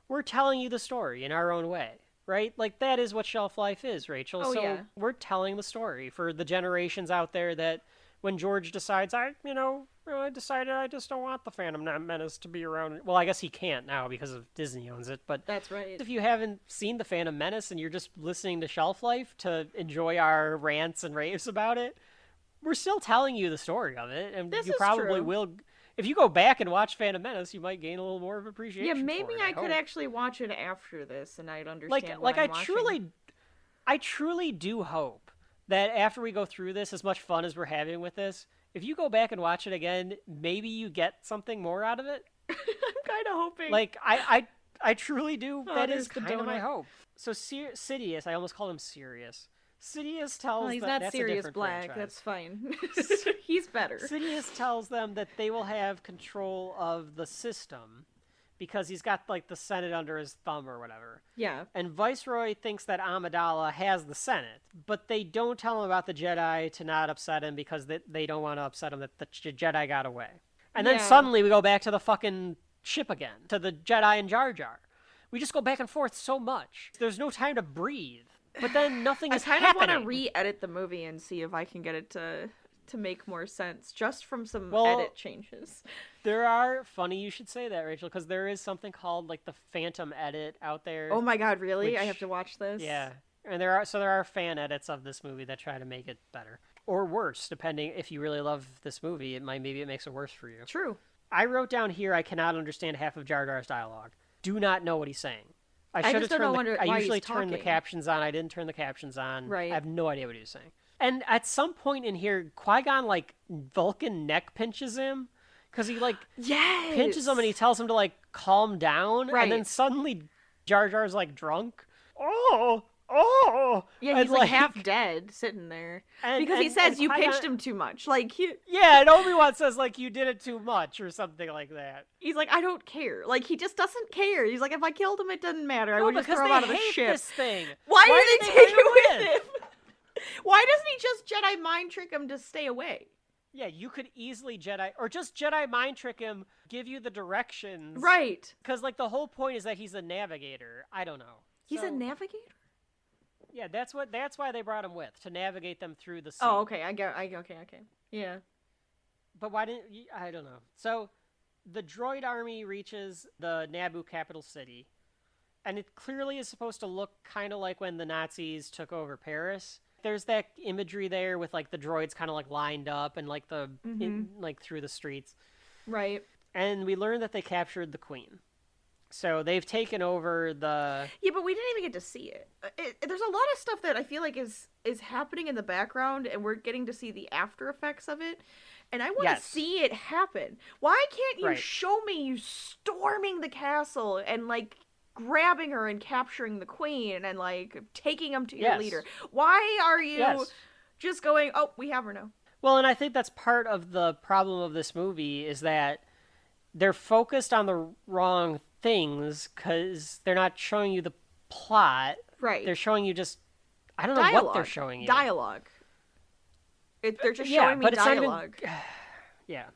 we're telling you the story in our own way. right? Like, that is what Shelf Life is, Rachel. Oh, so yeah. we're telling the story for the generations out there that when George decides, I decided I just don't want the Phantom Menace to be around. Well, I guess he can't now because of Disney owns it, but that's right. If you haven't seen the Phantom Menace and you're just listening to Shelf Life to enjoy our rants and raves about it, we're still telling you the story of it, and you probably will. If you go back and watch Phantom Menace, you might gain a little more of appreciation. Yeah, maybe for it, I could actually watch it after this, and I'd understand. I truly do hope that after we go through this, as much fun as we're having with this, if you go back and watch it again, maybe you get something more out of it. I'm kind of hoping. Like I truly do. That is kind of my hope. So Sidious, I almost called him Sirius. Sidious tells he's them not that's Sirius a different Black. franchise. That's fine. He's better. Sidious tells them that they will have control of the system because he's got like the Senate under his thumb or whatever. Yeah. And Viceroy thinks that Amidala has the Senate, but they don't tell him about the Jedi to not upset him because they don't want to upset him that the Jedi got away. And then suddenly we go back to the fucking ship again, to the Jedi and Jar Jar. We just go back and forth so much. There's no time to breathe. But then nothing is happening. I kind of want to re-edit the movie and see if I can get it to make more sense, just from some edit changes. There are, funny you should say that, Rachel, because there is something called like the Phantom edit out there. Oh my god, really? I have to watch this? Yeah. And there are fan edits of this movie that try to make it better. Or worse, depending if you really love this movie, maybe it makes it worse for you. True. I wrote down here I cannot understand half of Jar Jar's dialogue. Do not know what he's saying. I usually turn the captions on. I didn't turn the captions on. Right. I have no idea what he was saying. And at some point in here, Qui-Gon, like, Vulcan neck pinches him. Because he, like, pinches him and he tells him to, like, calm down. Right. And then suddenly Jar Jar's, like, drunk. Yeah, he's like half dead sitting there. Because he says you pinched him too much. Like, yeah, and Obi-Wan says, like, you did it too much or something like that. He's like, I don't care. Like, he just doesn't care. He's like, if I killed him, it doesn't matter. I would just throw him out of the ship. This thing. Why do they take it with him? Why doesn't he just Jedi mind trick him to stay away? Yeah, you could easily Jedi mind trick him, give you the directions. Right. Because, like, the whole point is that he's a navigator. I don't know. He's a navigator? Yeah, that's why they brought him with, to navigate them through the sea. Oh, okay, okay. Yeah. But why didn't I don't know. So, the droid army reaches the Naboo capital city, and it clearly is supposed to look kind of like when the Nazis took over Paris. There's that imagery there with, like, the droids kind of, like, lined up and, like, through the streets. Right. And we learned that they captured the Queen. So they've taken over the... Yeah, but we didn't even get to see it. There's a lot of stuff that I feel like is happening in the background, and we're getting to see the after effects of it. And I want to see it happen. Why can't you show me you storming the castle and, like, grabbing her and capturing the Queen and, like, taking them to your leader? Why are you just going, oh, we have her now? Well, and I think that's part of the problem of this movie is that they're focused on the wrong things because they're not showing you the plot. Right. They're showing you just... I don't know what they're showing you. Dialogue. They're just showing me dialogue. Yeah.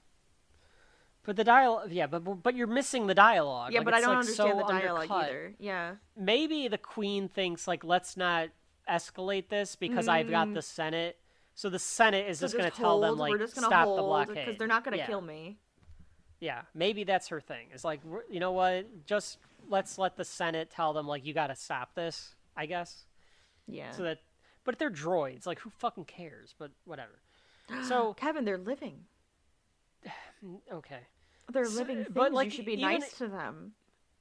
But the dialogue... Yeah, but you're missing the dialogue. Yeah, like, but I don't understand so the dialogue undercut. either. Yeah. Maybe the Queen thinks, like, let's not escalate this because I've got the Senate. So the Senate is just going to tell them, like, stop the blockade. Because they're not going to kill me. Yeah, maybe that's her thing. It's like, you know what? Just let's let the Senate tell them, like, you got to stop this, I guess. Yeah. So that, but they're droids. Like, who fucking cares? But whatever. So Kevin, they're living. Okay. They're living things. But, like, you should be nice to them.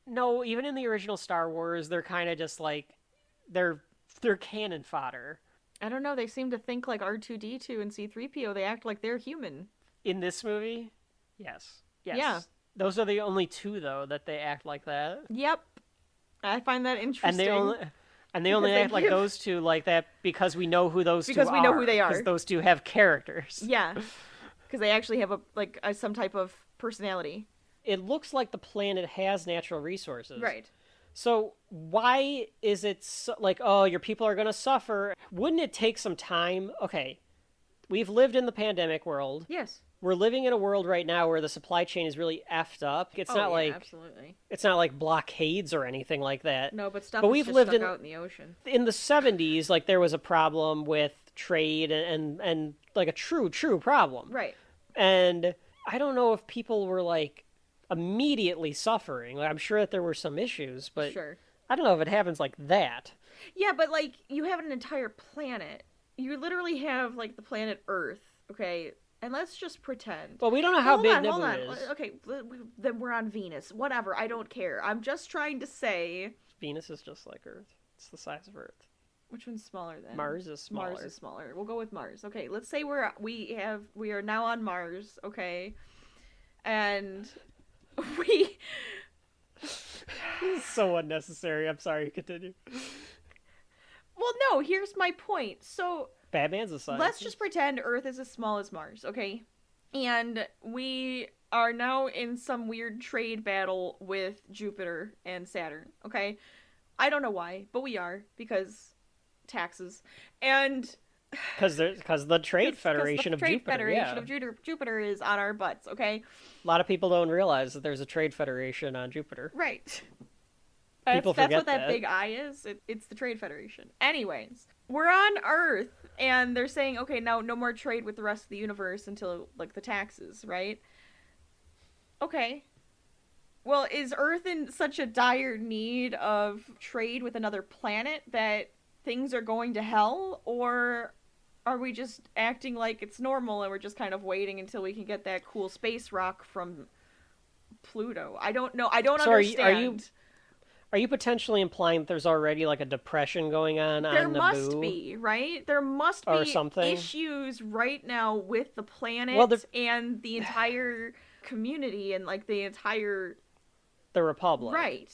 No, even in the original Star Wars, they're kind of just like they're cannon fodder. I don't know. They seem to think like R2-D2 and C-3PO. They act like they're human. In this movie, yes. Yeah. Those are the only two, though, that they act like that. Yep. I find that interesting. And they only act like those two like that because we know who those two are. Because we know who they are. Because those two have characters. Yeah. Because they actually have some type of personality. It looks like the planet has natural resources. Right. So why is it like, oh, your people are going to suffer? Wouldn't it take some time? Okay. We've lived in the pandemic world. Yes. we're living in a world right now where the supply chain is really effed up. It's not like absolutely. It's not like blockades or anything like that. No, but stuff is we've just lived stuck out in the ocean. In the 70s, like there was a problem with trade and like a true problem. Right. And I don't know if people were like immediately suffering. Like, I'm sure that there were some issues, but sure. I don't know if it happens like that. Yeah, but like you have an entire planet. You literally have like the planet Earth, okay? And let's just pretend. Well, we don't know how big Naboo is. Okay, then we're on Venus. Whatever, I don't care. I'm just trying to say... Venus is just like Earth. It's the size of Earth. Which one's smaller then? Mars is smaller. Mars is smaller. We'll go with Mars. Okay, let's say we are now on Mars, okay? And we... This is so unnecessary. I'm sorry, continue. Well, no, here's my point. So... Batman's a scientist. Let's just pretend Earth is as small as Mars, okay? And we are now in some weird trade battle with Jupiter and Saturn, okay? I don't know why, but we are, because taxes. And... Because the Trade Federation of Jupiter, Federation of Jupiter is on our butts, okay? A lot of people don't realize that there's a Trade Federation on Jupiter. Right. People forget that's what that big I is. It's the Trade Federation. Anyways, we're on Earth, and they're saying, okay, now no more trade with the rest of the universe until, like, the taxes, right? Okay. Well, is Earth in such a dire need of trade with another planet that things are going to hell? Or are we just acting like it's normal and we're just kind of waiting until we can get that cool space rock from Pluto? I don't know. I don't understand. Are you potentially implying that there's already like a depression going on Naboo? There must be, right? There must be something. Issues right now with the planet and the entire community and like the Republic. Right.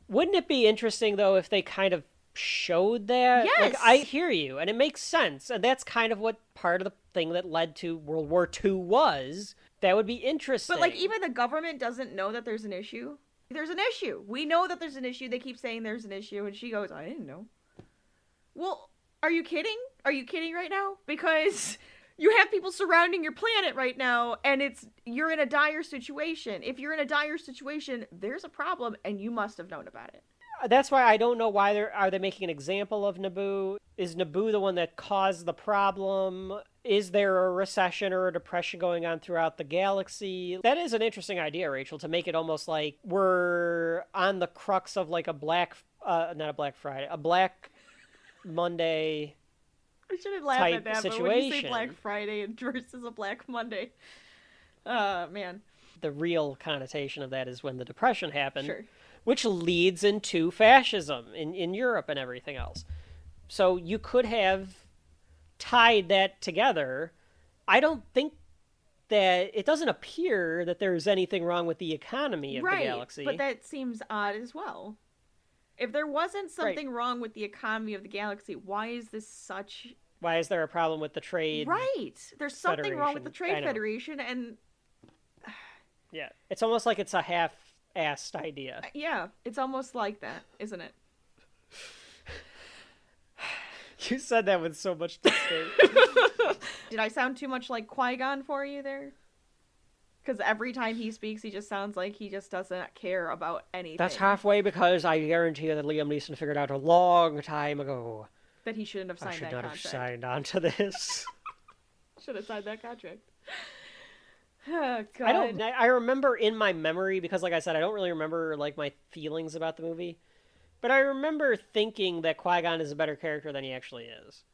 Wouldn't it be interesting though if they kind of showed that? Yes. Like, I hear you, and it makes sense, and that's kind of what part of the thing that led to World War II was. That would be interesting. But like even the government doesn't know that there's an issue. There's an issue. We know that there's an issue. They keep saying there's an issue, and she goes, I didn't know. Well, are you kidding? Are you kidding right now? Because you have people surrounding your planet right now, and you're in a dire situation. If you're in a dire situation, there's a problem, and you must have known about it. That's why I don't know why are they making an example of Naboo? Is Naboo the one that caused the problem? Is there a recession or a depression going on throughout the galaxy? That is an interesting idea, Rachel, to make it almost like we're on the crux of like a Black Monday I shouldn't laugh at that, situation. But when you say Black Friday versus a Black Monday, man. The real connotation of that is when the Depression happened. Sure. Which leads into fascism in Europe and everything else. So you could have tied that together. I don't think that it doesn't appear that there's anything wrong with the economy of the galaxy. But that seems odd as well. If there wasn't something wrong with the economy of the galaxy, why is there a problem with the trade? Right. There's something wrong with the Trade Federation, and yeah, it's almost like it's a half-assed idea. Yeah, it's almost like that, isn't it? You said that with so much disdain. Did I sound too much like Qui-Gon for you there? Because every time he speaks, he just sounds like he just doesn't care about anything. That's halfway because I guarantee you that Liam Neeson figured out a long time ago that he shouldn't have signed that contract. I should not have signed on to this. Should have signed that contract. Oh, God. I remember in my memory, because like I said, I don't really remember like my feelings about the movie, but I remember thinking that Qui-Gon is a better character than he actually is.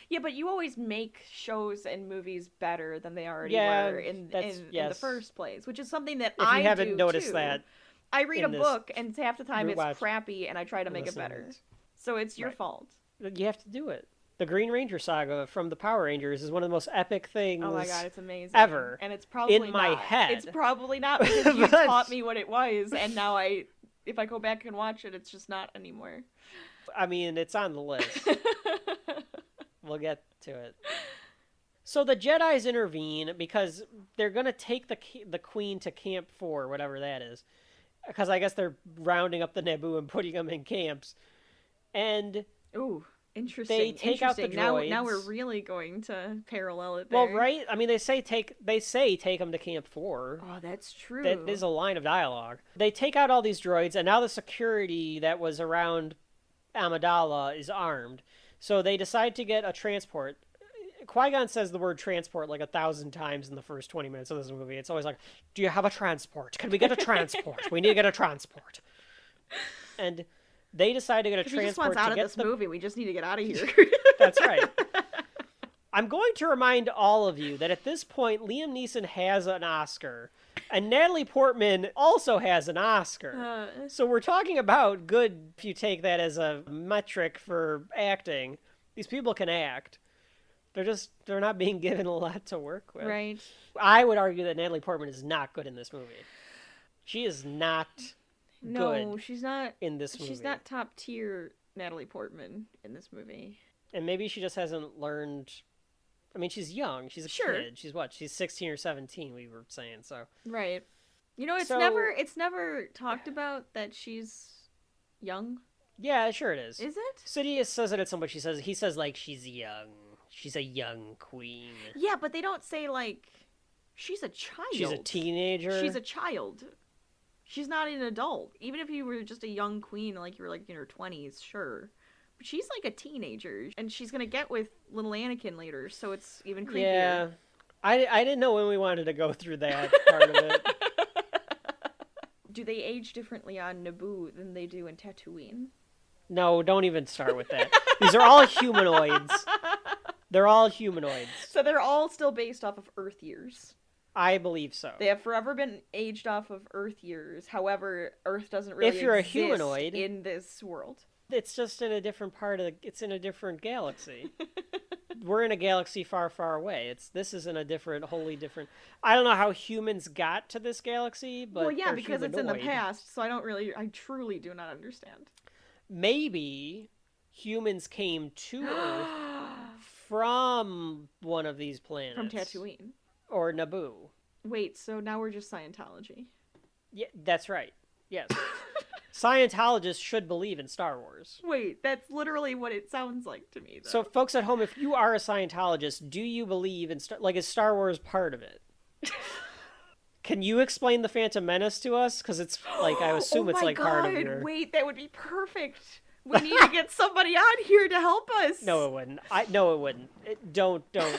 Yeah, but you always make shows and movies better than they already were in the first place, which is something that if you haven't noticed too. That I read a book, and half the time it's crappy, and I try to make it better. So it's your fault. You have to do it. The Green Ranger saga from the Power Rangers is one of the most epic things. Oh my God, it's amazing ever. And it's probably in my head. It's probably not because you taught me what it was, and now if I go back and watch it, it's just not anymore. I mean, it's on the list. We'll get to it. So the Jedis intervene because they're going to take the Queen to Camp 4, whatever that is. Because I guess they're rounding up the Naboo and putting them in camps. And Interesting. They take out the droids. Now we're really going to parallel it there. Well, right? I mean, they say take them to Camp 4. Oh, that's true. That is a line of dialogue. They take out all these droids, and now the security that was around Amidala is armed. So they decide to get a transport. Qui-Gon says the word transport like 1,000 times in the first 20 minutes of this movie. It's always like, do you have a transport? Can we get a transport? We need to get a transport. And they decide to get a transport. He just wants out of this movie. We just need to get out of here. That's right. I'm going to remind all of you that at this point, Liam Neeson has an Oscar, and Natalie Portman also has an Oscar. So we're talking about good, if you take that as a metric for acting. These people can act. They're not being given a lot to work with. Right. I would argue that Natalie Portman is not good in this movie. She is not good. No, she's not in this movie. She's not top tier Natalie Portman in this movie. And maybe she just hasn't learned. I mean, she's young. She's a kid. She's what? She's 16 or 17. We were saying so. Right. You know, it's never talked about that she's young. Yeah, sure it is. Is it? Sidious says it at some point. He says like she's young. She's a young queen. Yeah, but they don't say like she's a child. She's a teenager. She's a child. She's not an adult. Even if you were just a young queen, like you were like in her 20s, sure. But she's like a teenager, and she's gonna get with little Anakin later, so it's even creepier. Yeah, I didn't know when we wanted to go through that part of it. Do they age differently on Naboo than they do in Tatooine? No, don't even start with that. These are all humanoids. They're all humanoids. So they're all still based off of Earth years. I believe so. They have forever been aged off of Earth years. However, Earth doesn't really if you're exist a humanoid in this world. It's just in a different it's in a different galaxy. We're in a galaxy far, far away. This is in a wholly different. I don't know how humans got to this galaxy, but well, yeah, they're because humanoid. it's in the past. So I truly do not understand. Maybe humans came to Earth from one of these planets. From Tatooine. Or Naboo. Wait, so now we're just Scientology. Yeah, that's right. Yes. Scientologists should believe in Star Wars. Wait, that's literally what it sounds like to me, though. So, folks at home, if you are a Scientologist, do you believe in is Star Wars part of it? Can you explain the Phantom Menace to us? Because it's like, I assume it's like part of your... Wait, that would be perfect. We need to get somebody on here to help us. No, it wouldn't. No, it wouldn't. Don't worry.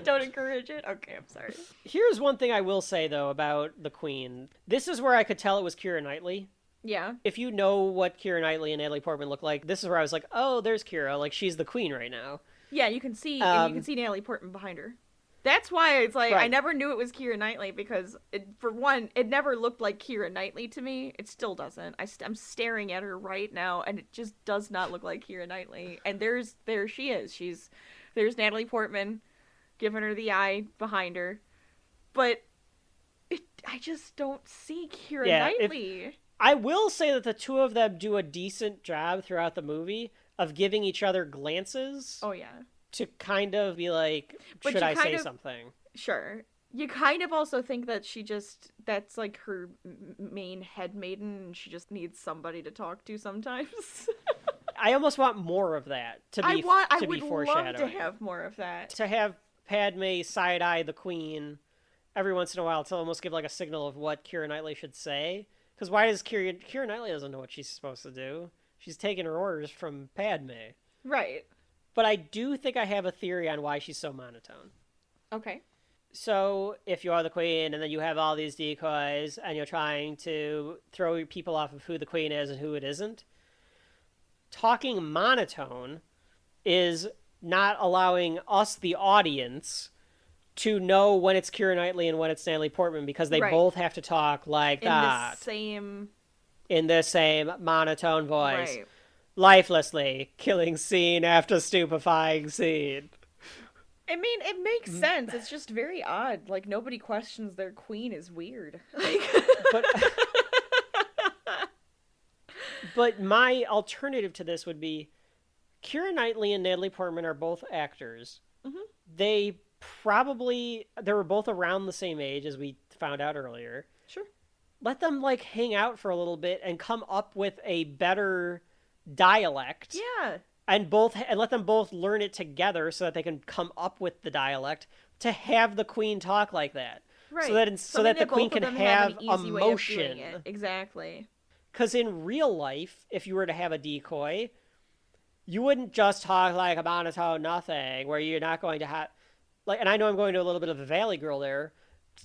Don't encourage it? Okay, I'm sorry. Here's one thing I will say, though, about the Queen. This is where I could tell it was Keira Knightley. Yeah. If you know what Keira Knightley and Natalie Portman look like, this is where I was like, oh, there's Keira. Like, she's the Queen right now. Yeah, you can see Natalie Portman behind her. That's why it's like, right. I never knew it was Keira Knightley because, for one, it never looked like Keira Knightley to me. It still doesn't. I'm staring at her right now, and it just does not look like Keira Knightley. And there she is. There's Natalie Portman giving her the eye behind her. But I just don't see Keira Knightley. I will say that the two of them do a decent job throughout the movie of giving each other glances. Oh, yeah. To kind of be like, should I say something? Sure. You kind of also think that that's like her main head maiden, and she just needs somebody to talk to sometimes. I almost want more of that to be I would love to have more of that. To have Padme side-eye the Queen every once in a while to almost give like a signal of what Keira Knightley should say. Because why does Keira Knightley doesn't know what she's supposed to do? She's taking her orders from Padme. Right. But I do think I have a theory on why she's so monotone. Okay. So, if you are the Queen, and then you have all these decoys, and you're trying to throw people off of who the Queen is and who it isn't, talking monotone is not allowing us, the audience, to know when it's Keira Knightley and when it's Natalie Portman, because they both have to talk like that. In the same monotone voice. Right. Lifelessly killing scene after stupefying scene. I mean, it makes sense. It's just very odd. Like, nobody questions their queen is weird. But my alternative to this would be Keira Knightley and Natalie Portman are both actors. Mm-hmm. They were both around the same age, as we found out earlier. Sure. Let them, like, hang out for a little bit and come up with a better dialect. Yeah. and let them both learn it together so that they can come up with the dialect to have the queen talk like that. Right. So that the queen can have emotion. Exactly. Because in real life, if you were to have a decoy, you wouldn't just talk like a monotone nothing, where you're not going to have... like. And I know I'm going to a little bit of a Valley Girl there.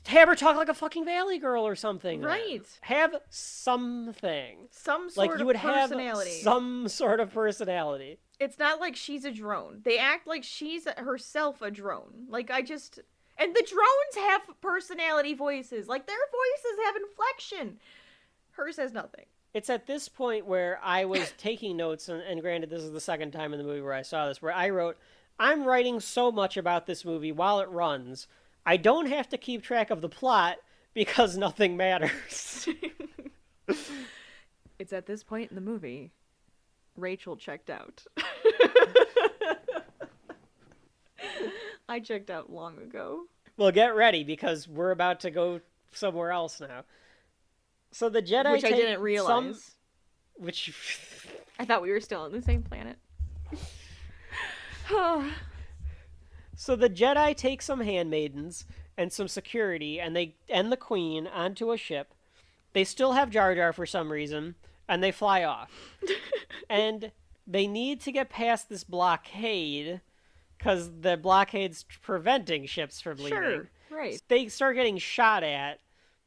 Have her talk like a fucking Valley Girl or something. Right. Then. Have something. Some sort you would of personality. Have some sort of personality. It's not like she's a drone. They act like she's herself a drone. Like, and the drones have personality voices. Like, their voices have inflection. Hers has nothing. It's at this point where I was taking notes, and granted, this is the second time in the movie where I saw this, where I wrote, I'm writing so much about this movie while it runs, I don't have to keep track of the plot because nothing matters. It's at this point in the movie, Rachel checked out. I checked out long ago. Well, get ready, because we're about to go somewhere else now. So the Jedi Which I didn't realize. Which... I thought we were still on the same planet. So the Jedi take some handmaidens and some security, and the queen onto a ship. They still have Jar Jar for some reason, and they fly off. And they need to get past this blockade, because the blockade's preventing ships from leaving. Sure, right. They start getting shot at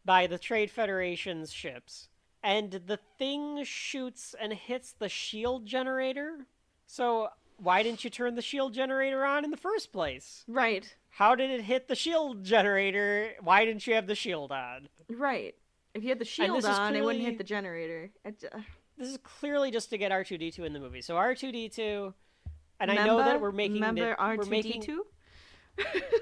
by the Trade Federation's ships, and the thing shoots and hits the shield generator. So why didn't you turn the shield generator on in the first place? Right. How did it hit the shield generator? Why didn't you have the shield on? Right. If you had the shield on, it wouldn't hit the generator. This is clearly just to get R2-D2 in the movie. So R2-D2, and I know that we're making... Remember R2-D2?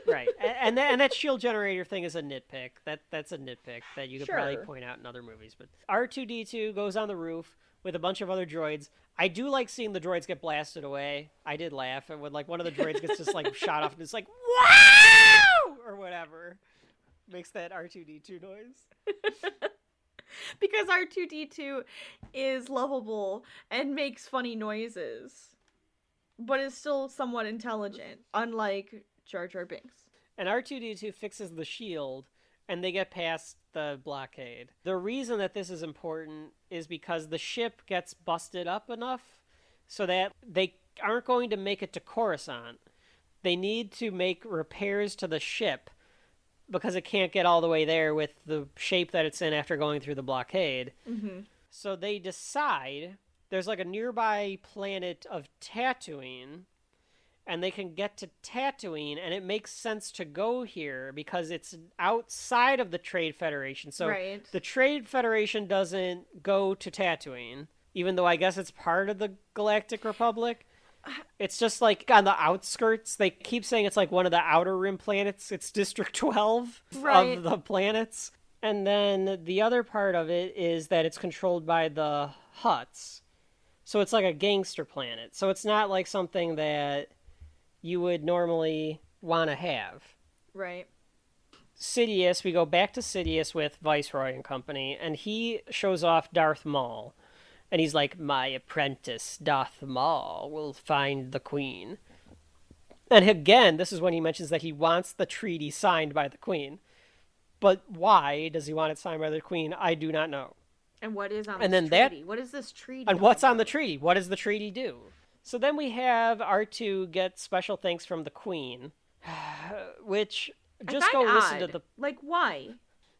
Right. And that shield generator thing is a nitpick. That's a nitpick that you could probably point out in other movies. But R2-D2 goes on the roof with a bunch of other droids. I do like seeing the droids get blasted away. I did laugh when like one of the droids gets just like shot off and it's like, wow! Or whatever. Makes that R2-D2 noise. Because R2-D2 is lovable and makes funny noises, but is still somewhat intelligent, unlike Jar Jar Binks. And R2-D2 fixes the shield, and they get past the blockade. The reason that this is important is because the ship gets busted up enough so that they aren't going to make it to Coruscant. They need to make repairs to the ship because it can't get all the way there with the shape that it's in after going through the blockade. Mm-hmm. So they decide there's like a nearby planet of Tatooine, and they can get to Tatooine, and it makes sense to go here because it's outside of the Trade Federation. So the Trade Federation doesn't go to Tatooine, even though I guess it's part of the Galactic Republic. It's just like on the outskirts. They keep saying it's like one of the outer rim planets. It's District 12 of the planets. And then the other part of it is that it's controlled by the Hutts. So it's like a gangster planet. So it's not like something that you would normally want to have. Right. Sidious, we go back to Sidious with Viceroy and company, and he shows off Darth Maul. And he's like, my apprentice, Darth Maul, will find the queen. And again, this is when he mentions that he wants the treaty signed by the queen. But why does he want it signed by the queen? I do not know. And what is on this treaty? What is this treaty? And what's on the treaty? What does the treaty do? So then we have R2 get special thanks from the queen, which just go listen to the... Like, why?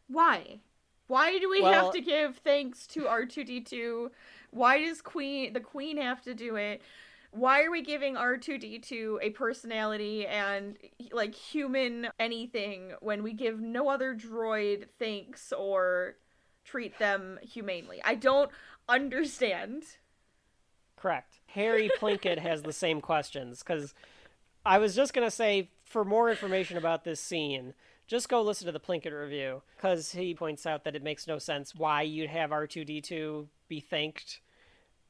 Why? Why do we have to give thanks to R2-D2? Why does the queen have to do it? Why are we giving R2-D2 a personality and, like, human anything when we give no other droid thanks or treat them humanely? I don't understand. Correct. Harry Plinkett has the same questions, because I was just going to say, for more information about this scene, just go listen to the Plinkett review, because he points out that it makes no sense why you'd have R2-D2 be thanked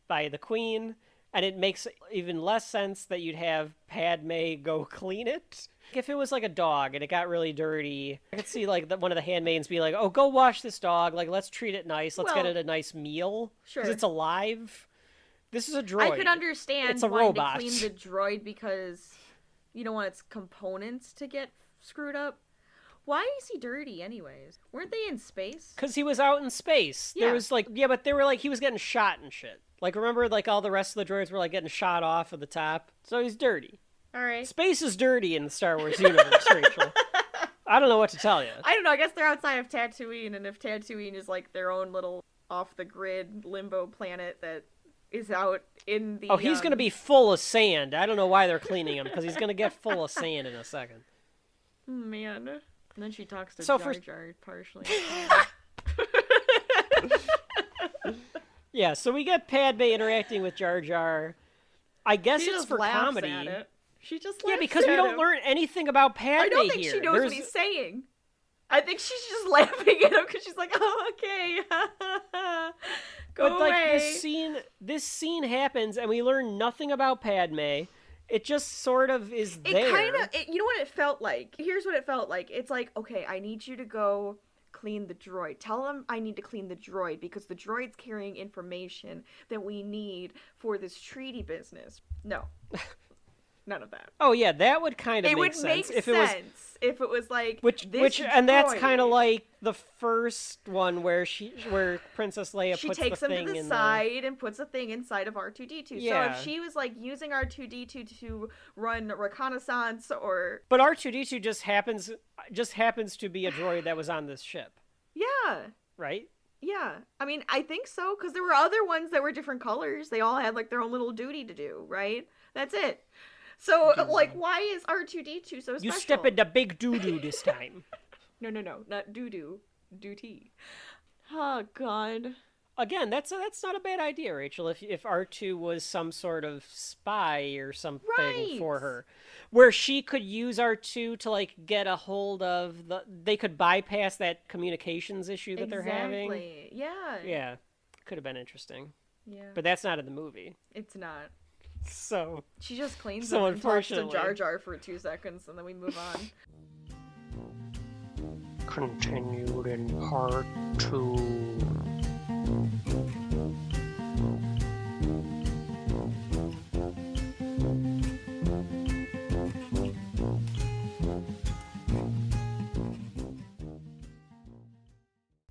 by the queen, and it makes even less sense that you'd have Padme go clean it. If it was like a dog and it got really dirty, I could see like one of the handmaidens be like, oh, go wash this dog, like let's treat it nice, let's get it a nice meal, sure, because it's alive. This is a droid. I could understand it's a wanting robot. to clean the droid because you don't want its components to get screwed up. Why is he dirty anyways? Weren't they in space? Because he was out in space. Yeah. There was like, yeah, but they were like, he was getting shot and shit. Like, remember, like, all the rest of the droids were like getting shot off of the top? So he's dirty. All right. Space is dirty in the Star Wars universe, Rachel. I don't know what to tell you. I don't know. I guess they're outside of Tatooine, and if Tatooine is like their own little off-the-grid limbo planet that is out in the... Oh, he's going to be full of sand. I don't know why they're cleaning him, because he's going to get full of sand in a second. Man. And then she talks to So Jar Jar partially. Yeah, so we get Padme interacting with Jar Jar. I guess she it's just for laughs comedy. At it. She just laughs Yeah, because at we don't him. learn anything about Padme here. I don't think she knows what he's saying. I think she's just laughing at him because she's like, "Oh, okay, go but away." Like this scene happens, and we learn nothing about Padme. It just sort of is there. It kind of, you know what it felt like? Here's what it felt like. It's like, okay, I need you to go clean the droid. Tell him I need to clean the droid because the droid's carrying information that we need for this treaty business. No. None of that. Oh yeah, that would kind of make sense. It would make if sense if it was like and that's kind of like the first one where Princess Leia she puts takes the him thing to the in side and puts a thing inside of R2-D2. Yeah. So if she was like using R2-D2 to run reconnaissance or But R2-D2 just happens to be a droid that was on this ship. Yeah. Right? Yeah. I mean, I think so because there were other ones that were different colors. They all had like their own little duty to do, right? That's it. So, like, why is R2-D2 so special? You step in the big doo-doo this time. No, not doo-doo. Duty. Oh, God. Again, that's not a bad idea, Rachel, if R2 was some sort of spy or something for her. Where she could use R2 to, like, get a hold of they could bypass that communications issue that they're having. Exactly. Yeah. Yeah. Could have been interesting. Yeah. But that's not in the movie. It's not. So she just cleans so them and talks to unfortunately. Jar Jar for 2 seconds, and then we move on. Continued in part 2.